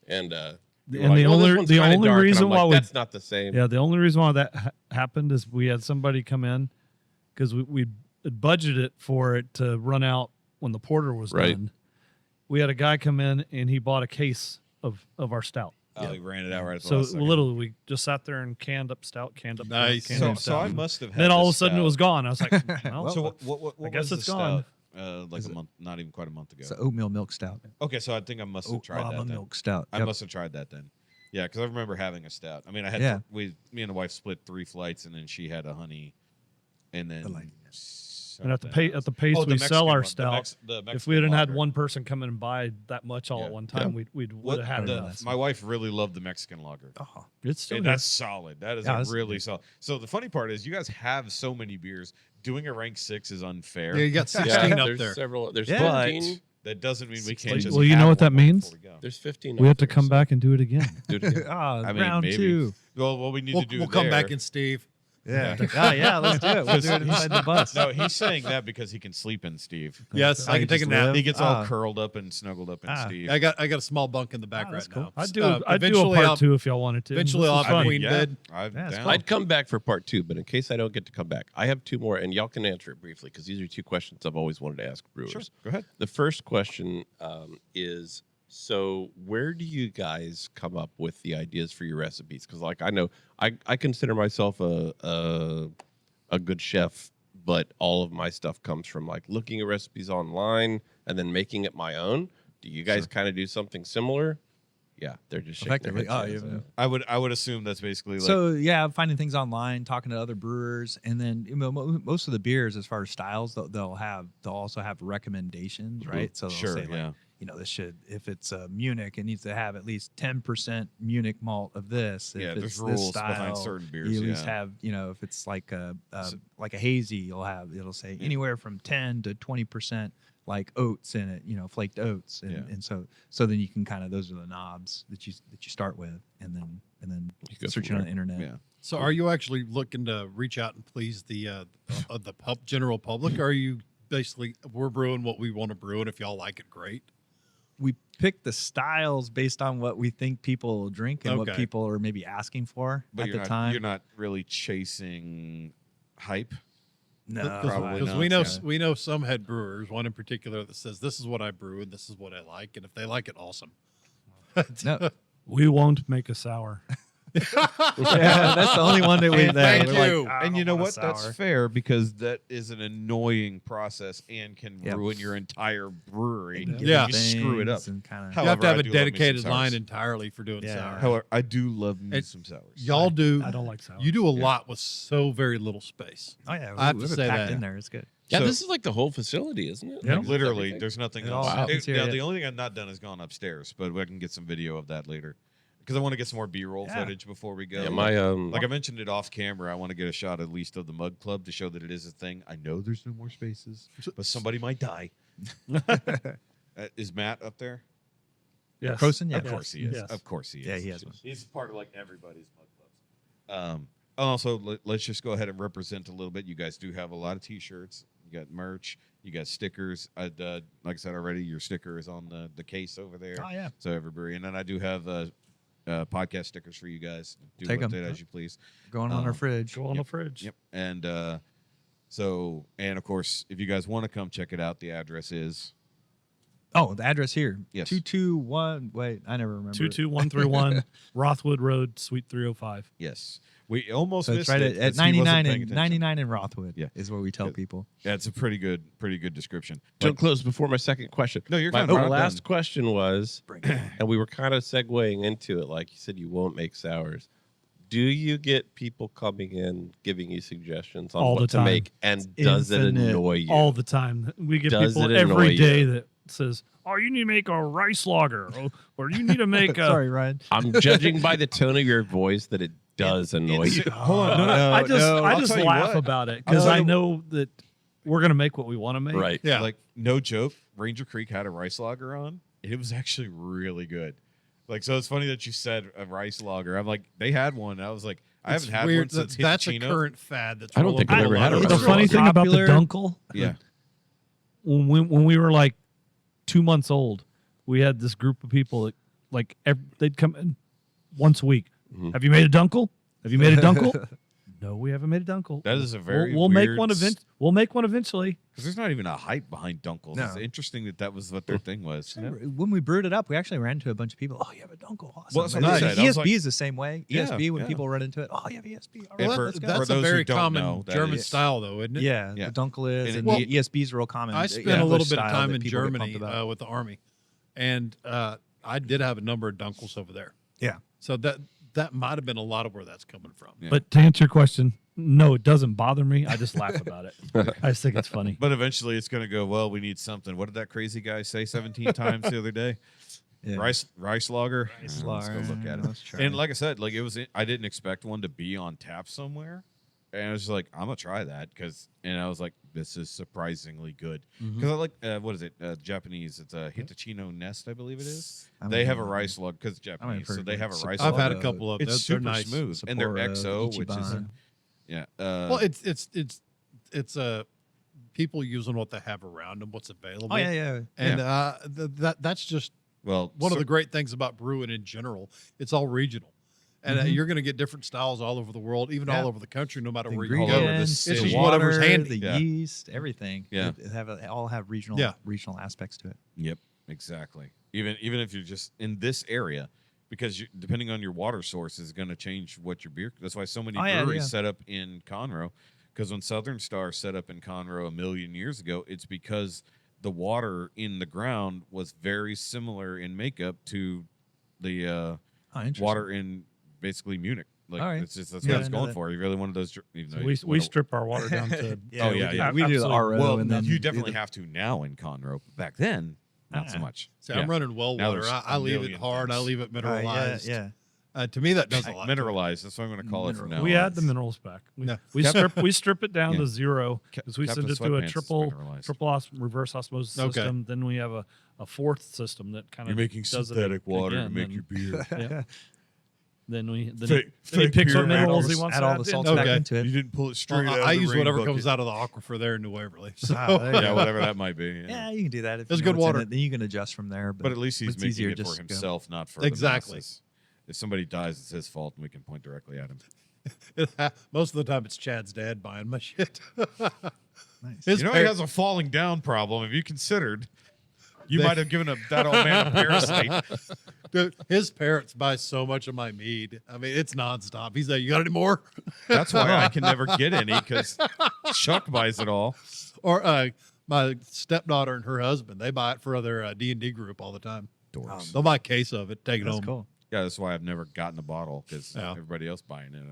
And And the only reason why we that's not the same. Yeah, the only reason why that happened is we had somebody come in because we budgeted for it to run out when the porter was Right. done. We had a guy come in and he bought a case of our stout. Oh, he ran it out right at the So last second. literally, we just sat there and canned up stout, canned up Nice. stout, canned up So I stout. must have had Then all of a this sudden it stout. was gone. I was like, well, So what I guess was it's the gone. stout? Like a month, not even quite a month ago. It's an oatmeal milk stout. Okay, so I think I must have tried Llama that then. milk stout. I Yep. must have tried that then. Yeah, because I remember having a stout. I mean, I had Yeah. me and the wife split 3 flights, and then she had a honey, and then like- And at the pace Oh, we the sell Mexican our one, the stout, the if Mexican we hadn't had lager. one person come in and buy that much all Yeah. at one time, Yeah. we'd What would have had the- enough. my wife really loved the Mexican lager. Oh, It's still And good. that's solid. That is Yeah, a that's really good. solid. So the funny part is, you guys have so many beers. Doing a rank 6 is unfair. Yeah, you got 16 up there's there. several. There's Yeah. 15. That doesn't mean we can't Well, just. you have know what that one more means? before we go. There's 15. We up have to there, come so back and do it again. do it again. Ah, I mean, round maybe. 2. Well, what we need We'll, to do we'll come there- back in, Steve. Yeah. Yeah, let's do it. We'll do it inside the bus. No, he's saying that because he can sleep in Steve. Yes, Oh, I you can take a just nap. live? He gets all Ah. curled up and snuggled up in Ah. Steve. I got a small bunk in the back Oh, right that's cool. now. I'd do a Eventually part I'll- 2 if y'all wanted to. Eventually This I'll is have a fun. queen yeah, bed. I'm Yeah, it's down. cool. I'd come back for part 2, but in case I don't get to come back, I have 2 more, and y'all can answer it briefly because these are 2 questions I've always wanted to ask brewers. Sure, go ahead. The first question is, so where do you guys come up with the ideas for your recipes? Because, like, I know I consider myself a good chef, but all of my stuff comes from like looking at recipes online and then making it my own. Do you guys kind of do something similar? Yeah, they're just shaking their Effectively. heads. Oh, yes, yeah. I would assume that's basically like So yeah, finding things online, talking to other brewers, and then most of the beers, as far as styles, they'll also have recommendations, right? So they'll Sure, say, like, yeah. this should, if it's Munich, it needs to have at least 10% Munich malt of this. If Yeah, it's there's this rules style, behind certain beers, You at least yeah. have, if it's like a hazy, it'll say anywhere from 10 to 20% like oats in it, flaked oats, and so then you can kind of, those are the knobs that you start with, and then go searching from on the internet. Yeah. So are you actually looking to reach out and please the general public? Or are you basically we're brewing what we want to brew, and if y'all like it, great. We pick the styles based on what we think people will drink and what Okay. people are maybe asking for But at you're the not, time. you're not really chasing hype. No, Probably Because not, we know some head brewers, one in particular that says this is what I brew and this is what I like, and if they like it, awesome. No. We won't make a sour. Yeah, that's the only one that we. Thank we're you. Like, I And don't you know want what? a That's sour. fair because that is an annoying process and can Yep. ruin your entire brewery. And if Yeah. you screw it up. things and kinda- How- You have to However, have I a do love me some dedicated sours. line entirely for doing Yeah. sour. However, I do love me And some sours. Y'all do. I don't like sour. You do a lot with so very little space. Oh yeah, I have we to have it say packed that. in there. It's good. Yeah, So- this is like the whole facility, isn't it? Yeah. Like, Literally, everything? there's nothing It else. all happens here, Yeah, yeah. the only thing I've not done is gone upstairs, but I can get some video of that later because I want to get some more B-roll Yeah. footage before we go. Yeah, my like I mentioned it off camera, I want to get a shot at least of the Mug Club to show that it is a thing. I know there's no more spaces, but somebody might die. Is Matt up there? Yes. Croson, yeah. Of course he is. Yes. Of course he is. Yeah, he has one. He's part of like everybody's Mug Clubs. Also, let's just go ahead and represent a little bit. You guys do have a lot of T-shirts. You got merch. You got stickers. Like I said already, your sticker is on the case over there. Oh yeah. So every brewery, and then I do have podcast stickers for you guys. Do Take with 'em. it as you please. Going on our fridge. Go on the fridge. Yep. And and of course, if you guys want to come check it out, the address is Oh, the address here. Yes. 221. Wait, I never remember. 22131 Rothwood Road, Suite 305. yes. We almost So missed it's right it at 'cause he wasn't 99 paying and attention. 99 in Rothwood. Yeah. Is what we tell people. That's a pretty good description. Don't close before my second question. No, you're my, fine. my I'm last done. question was, and we were kind of segueing into it, like you said, you won't make sours. Do you get people coming in giving you suggestions on All the what to time. make, and does it infinite. annoy you? All the time. We get Does people it annoy every day you? that says, "Oh, you need to make a rice lager, or you need to make a." Sorry, Ryan. I'm judging by the tone of your voice that it does annoy you. Hold on. No, I just I'll tell you laugh what. about it because I'll I tell you know that we're gonna make what we want to make. Right. Yeah. Like, no joke, Ranger Creek had a rice lager on. It was actually really good. Like, so it's funny that you said a rice lager. I'm like, they had one. I was like, I It's haven't had weird one since that that's a Hitachino. current fad. That's I don't rolling think I've through ever had a lot of rice The lager. funny thing about the Popular. Dunkel, Yeah. when we were like 2 months old, we had this group of people that like they'd come in once a week. Mm-hmm. Have you made a Dunkel? Have you made a Dunkel? No, we haven't made a Dunkel. That is a very we'll make weird one We'll make one eventually. Because there's not even a hype behind Dunkels. No. It's interesting that that was what their thing was. When we brewed it up, we actually ran into a bunch of people. Oh, you have a Dunkel. Awesome. Well, that's what And I said. I was ESB like- is the same way. Yeah, ESB, when yeah. people run into it, oh, you have ESB. All And right, for- let's go. for That's those a who very don't common know, that German is- style, though, isn't it? Yeah, Yeah. the Dunkel is, And and it- ESB is real common. I The spent a little English bit of style time that in people get Germany pumped about. with the Army, and I did have a number of Dunkels over there. Yeah. So that might have been a lot of where that's coming from. Yeah. But to answer your question, no, it doesn't bother me. I just laugh about it. I just think it's funny. But eventually it's going to go, well, we need something. What did that crazy guy say 17 times the other day? Yeah. Rice lager. Rice Let's go lager. look at Let's it. try And it. like I said, like I didn't expect one to be on tap somewhere. And I was like, I'm gonna try that and I was like, this is surprisingly good because I like what is it? Japanese. It's a Hitachino Nest, I believe it is. I They haven't have a heard rice lager because Japanese, so heard they of have it. a rice I've lager. had a couple of. It's They're super nice. smooth, and they're Sapporo, XO, which is Ichiban. yeah. Well, it's people using what they have around them, what's available. Oh, yeah, yeah. And that's just well, one of the great things about brewing in general. It's all regional, and you're going to get different styles all over the world, even Yeah. all over the country, no matter The where you go. ingredients, It's the just water, whatever's handy. the Yeah. yeast, everything. Yeah. They all have regional aspects to it. Yep, exactly. Even if you're just in this area, because depending on your water source is going to change what your beer. That's why so many Oh, yeah, breweries yeah. set up in Conroe. Because when Southern Star set up in Conroe a million years ago, it's because the water in the ground was very similar in makeup to the Interesting. water in basically Munich. Like All right. that's Yeah, what it's I know going that. for. You really wanted those. Even though we you we wanna- strip our water down to. Oh, yeah, yeah. We do the Absolutely. RO, Well, and then you do definitely the- have to now in Conroe. Back then, not so Ah. much. See, Yeah. I'm running well Now water. there's I a leave it million hard. I things. leave it mineralized. Yeah. To me, that does a lot. to it. Mineralized. That's what I'm going to call it from now We on. add the minerals back. No. We strip it down Yeah. to zero Ca- because we Captain send it through a Sweatpants is triple mineralized. reverse osmosis Okay. system. Then we have a fourth system that kind You're of making does synthetic it water to again, make your beer. Yeah. Then he Fake picks what pyramid. minerals he wants Add to all add the salt into back it. into it. You didn't pull it straight Well, out. I of the use whatever rain comes bucket. out of the aquifer there in New Waverly. So There you Yeah, go. whatever that might be. Yeah, you can do that. If It's you know good what's in water. it, then you can adjust from there. But at least he's it's making easier it just for to go. himself, not for Exactly. the masses. If somebody dies, it's his fault, and we can point directly at him. most of the time, it's Chad's dad buying my shit. Nice. His You know, par- he has a falling down problem. Have you considered? You They- might have given that old man a parasite. Dude, his parents buy so much of my mead. I mean, it's nonstop. He's like, "You got any more?" That's why I can never get any because Chuck buys it all. Or my stepdaughter and her husband, they buy it for their D&D group all the time. Dorks. They'll buy a case of it, take it That's home. cool. Yeah, that's why I've never gotten a bottle because Yeah. everybody else buying it.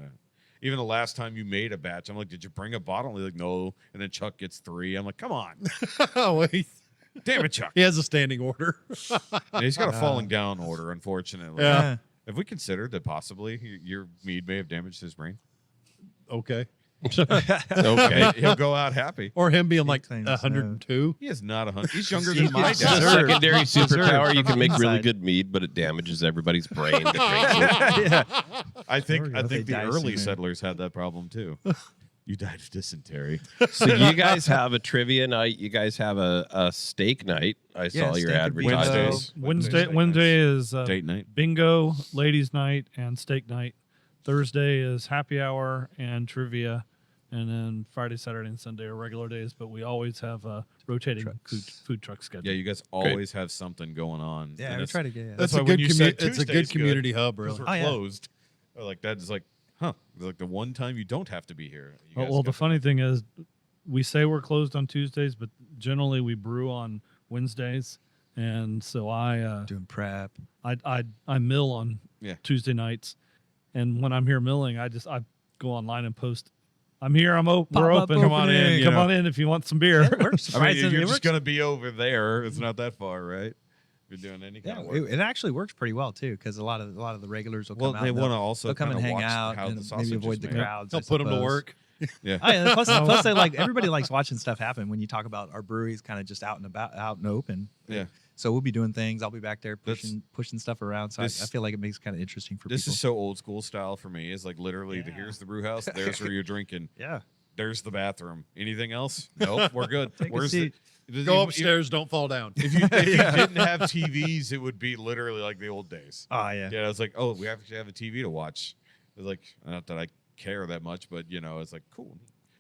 Even the last time you made a batch, I'm like, "Did you bring a bottle?" And they're like, "No." And then Chuck gets 3. I'm like, "Come on, Oh, wait. damn it, Chuck!" He has a standing order. And he's got a falling down order, unfortunately. Yeah. Have we considered that possibly your mead may have damaged his brain? Okay. Okay. He'll go out happy. Or him being like claims 102. He is not 100. He's younger than my It's a dad. secondary superpower. You from can make really inside. good mead, but it damages everybody's brain. that drinks it. I think There we go. the They die early sooner. settlers had that problem too. You died of dysentery. So you guys have a trivia night. You guys have a steak night. I saw your steak and beans. advertising. Wednesday is Date night. bingo, ladies' night, and steak night. Thursday is happy hour and trivia, and then Friday, Saturday, and Sunday are regular days. But we always have a rotating food truck schedule. Yeah, you guys always have something going on. Yeah, And we it's- try to get. That's why a when good you said it's a good Tuesday's community hub, 'cause really. we're Oh, yeah. closed. Like that's like, huh? Like the one time you don't have to be here. You guys Well, the get- funny thing is, we say we're closed on Tuesdays, but generally we brew on Wednesdays, and so I doing prep. I mill on Yeah. Tuesday nights, and when I'm here milling, I go online and post, "I'm here, I'm open, we're Pop-up open, come on in, opening." come Yeah. on in if you want some beer." It works. I mean, if Surprisingly, you're it just works. gonna be over there. It's not that far, right? If you're doing any kind Yeah, of work. it actually works pretty well too, because a lot of the regulars will Well, come out. they and want to they'll- also they'll come and kinda hang watch out how and the sausage maybe avoid is the made. crowds. They'll I put them to suppose. work. Yeah. Oh, yeah, plus they like everybody likes watching stuff happen when you talk about our breweries kind of just out and about, out and open. Yeah. So we'll be doing things. I'll be back there That's- pushing stuff around. So I this- feel like it makes it kind of interesting for This people. is so old school style for me. Is like literally, here's the brew house. There's where you're drinking. Yeah. There's the bathroom. Anything else? Nope, we're good. Take a Where's seat. Go upstairs, don't fall down. If you didn't have TVs, it would be literally like the old days. Oh yeah. Yeah, I was like, oh, we actually have a TV to watch. It was like, not that I care that much, but it's like cool.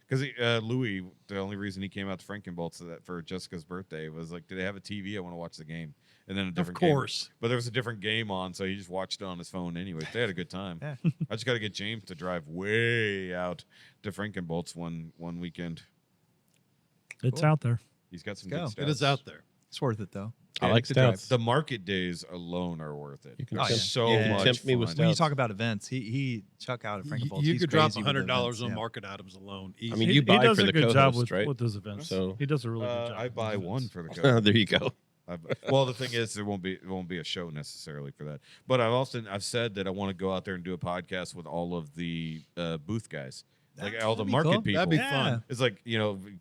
Because Louis, the only reason he came out to Frankenboltzzzz for Jessica's birthday was like, do they have a TV? I want to watch the game. And then a different course. game. But there was a different game on, so he just watched it on his phone anyway. They had a good time. Yeah. I just got to get James to drive way out to Frankenboltzzzz one weekend. It's out there. He's got some Go. good stuff. It is out there. It's worth it though. I like to drive. stouts. The market days alone are worth it. You can They're tempt- so yeah. much tempt me fun. with When you stouts. talk about events, he Chuck out at Frankenboltzzzz. You he's could drop crazy with $100 events, on yeah. market items alone. Easy. I mean, you buy he does for a the good job co-host, right? with those events. So- he does a really good job. I buy with one those for the events. co. There you go. Well, the thing is, it won't be a show necessarily for that. But I've said that I want to go out there and do a podcast with all of the booth guys, like all the That'd be market cool. people. That'd be Yeah. fun. It's like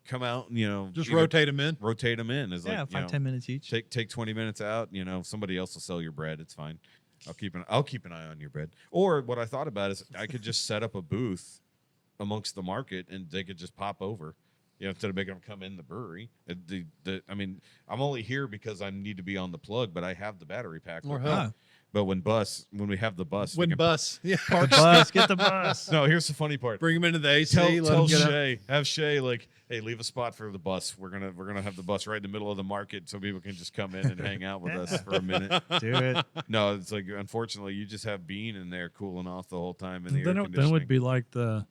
come out, Just either rotate them in. rotate them in. It's Yeah, like 5-10 minutes each. Take 20 minutes out. Somebody else will sell your bread. It's fine. I'll keep an eye on your bread. Or what I thought about is I could just set up a booth amongst the market and they could just pop over. Instead of making them come in the brewery. I mean, I'm only here because I need to be on the plug, but I have the battery pack. Or with me. hell. But when we have the bus, we When can- bus. Yeah. The bus, get the bus. No, here's the funny part. Bring them into the AC. Tell let them get out. Have Shay like, hey, leave a spot for the bus. We're gonna have the bus right in the middle of the market so people can just come in and hang out with us for a minute. Do it. No, it's like unfortunately you just have Bean in there cooling off the whole time in the air Then conditioning. it would be like the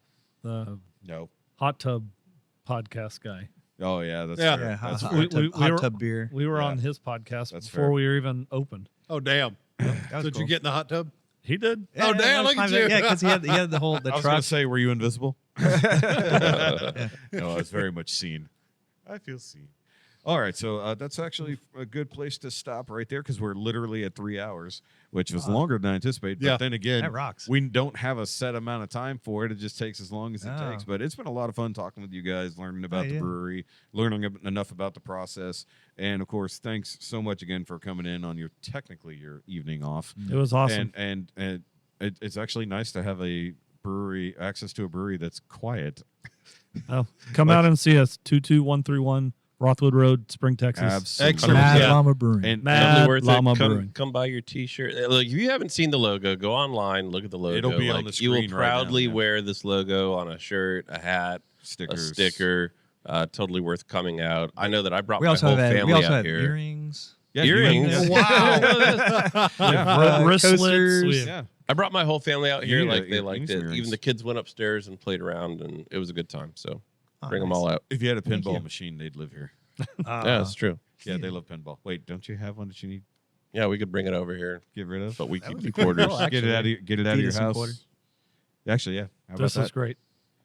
no. hot tub podcast guy. Oh yeah, that's Yeah. fair. Yeah, That's hot, fair. hot were- tub beer. We were Yeah. on his podcast That's before fair. we were even opened. Oh, damn. That was Did cool. you get in the hot tub? He did. Oh, damn, look at you. Yeah, because he had the I was truck. gonna say, were you invisible? No, it's very much seen. I feel seen. All right, so that's actually a good place to stop right there because we're literally at 3 hours, which was longer than I anticipated. But Yeah. then again, That rocks. we don't have a set amount of time for it. It just takes as long as it Oh. takes. But it's been a lot of fun talking with you guys, learning about the yeah. brewery, learning enough about the process. And, of course, thanks so much again for coming in on your evening off. It was awesome. And it's actually nice to have access to a brewery that's quiet. Oh, come out and see us. 22131 Rothwood Road, Spring, Texas. Absolutely. Excellent. Mad Yeah. Llama Brewing. And Mad Totally worth Llama it. Brewing. Come buy your T-shirt. Look, if you haven't seen the logo, go online, look at the logo. It'll be on the You will screen right now, proudly man. wear this logo on a shirt, a hat, Stickers. a sticker. Totally worth coming out. I know that I brought We my also whole have family we also out have here. earrings. Yeah, Earrings. Wow. Wristlets. coasters. We have- Yeah. I brought my whole family out here. Yeah, Like they you liked need it. some Even earrings. the kids went upstairs and played around, and it was a good time. So Oh, bring them nice. all out. If you had a Thank pinball you. machine, they'd live here. Yeah, that's true. Yeah, they love pinball. Wait, don't you have one that you need Yeah, we could bring it over here, to get rid of? but we That keep would the be cool. quarters. Cool, Get it out of actually. your Feed us some house. quarters. Actually, yeah. How about This that? is great.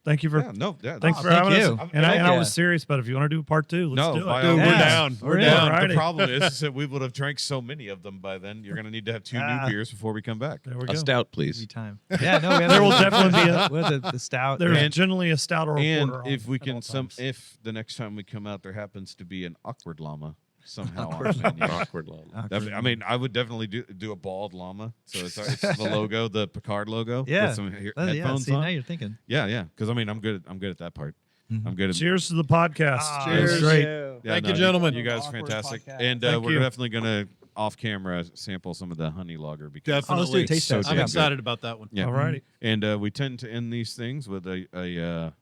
Thank you for Yeah, no, yeah, thanks no, for thank having you. us. And I Yeah. was serious, but if you want to do part 2, let's No, do by it. all Dude, we're means. down. We're We're in. down. Alrighty. The problem is that we would have drank so many of them by then. You're going to need to have 2 new beers before we come back. There we A go. stout, please. Easy time. Yeah, no, we have There will definitely be a- we have the stout. There's And- generally a stout or a And porter. if on we at can all times. if the next time we come out there happens to be an awkward llama somehow on Awkward the menu. Awkward llama. I mean, I would definitely do a bald llama. So it's the logo, the Picard logo. Yeah. With some Yeah, headphones see, now on. you're thinking. Yeah. Because I mean, I'm good at that part. Mhm. I'm good at. Cheers to the podcast. Ah, It was cheers. great. Yeah, Thank no, you, gentlemen. You guys are Awkward fantastic. podcast. And Thank we're you. definitely gonna off camera sample some of the honey lager because Definitely. let's do a taste so test. I'm damn excited about that one. Yeah. Alrighty. And we tend to end these things with a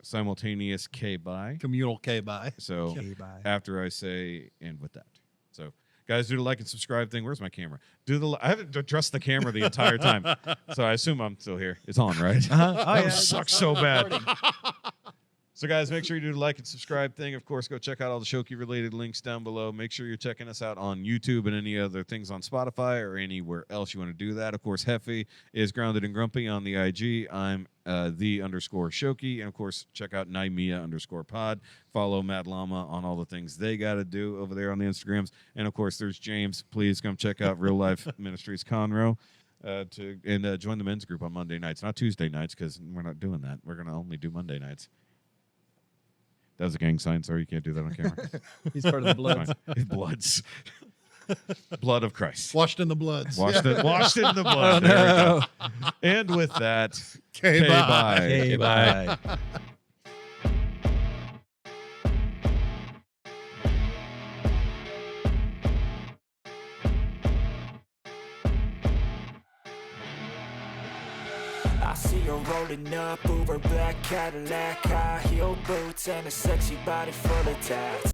simultaneous K-bye. Communal K-bye. So Okay, bye. after I say and with that. So guys, do the like and subscribe thing. Where's my camera? I haven't addressed the camera the entire time. So I assume I'm still here. It's on, right? Uh-huh. Oh, That yeah. sucks so bad. So guys, make sure you do the like and subscribe thing. Of course, go check out all the Shoki related links down below. Make sure you're checking us out on YouTube and any other things on Spotify or anywhere else you want to do that. Of course, Heffy is Grounded and Grumpy on the IG. I'm _Shoki. And of course, check out N.Y.M.I.A _pod. Follow Mad Llama on all the things they got to do over there on the Instagrams. And of course, there's James. Please come check out Real Life Ministries Conroe. Join the men's group on Monday nights, not Tuesday nights, because we're not doing that. We're going to only do Monday nights. That was a gang sign. Sorry, you can't do that on camera. He's part of the blood. Fine. Bloods. Blood of Christ. Washed in the bloods. Washed in the blood. Oh, There we no. go. And with that, K-bye. K-bye. Okay, bye. I see her rolling up, Uber black Cadillac, high heel boots, and a sexy body full of tats.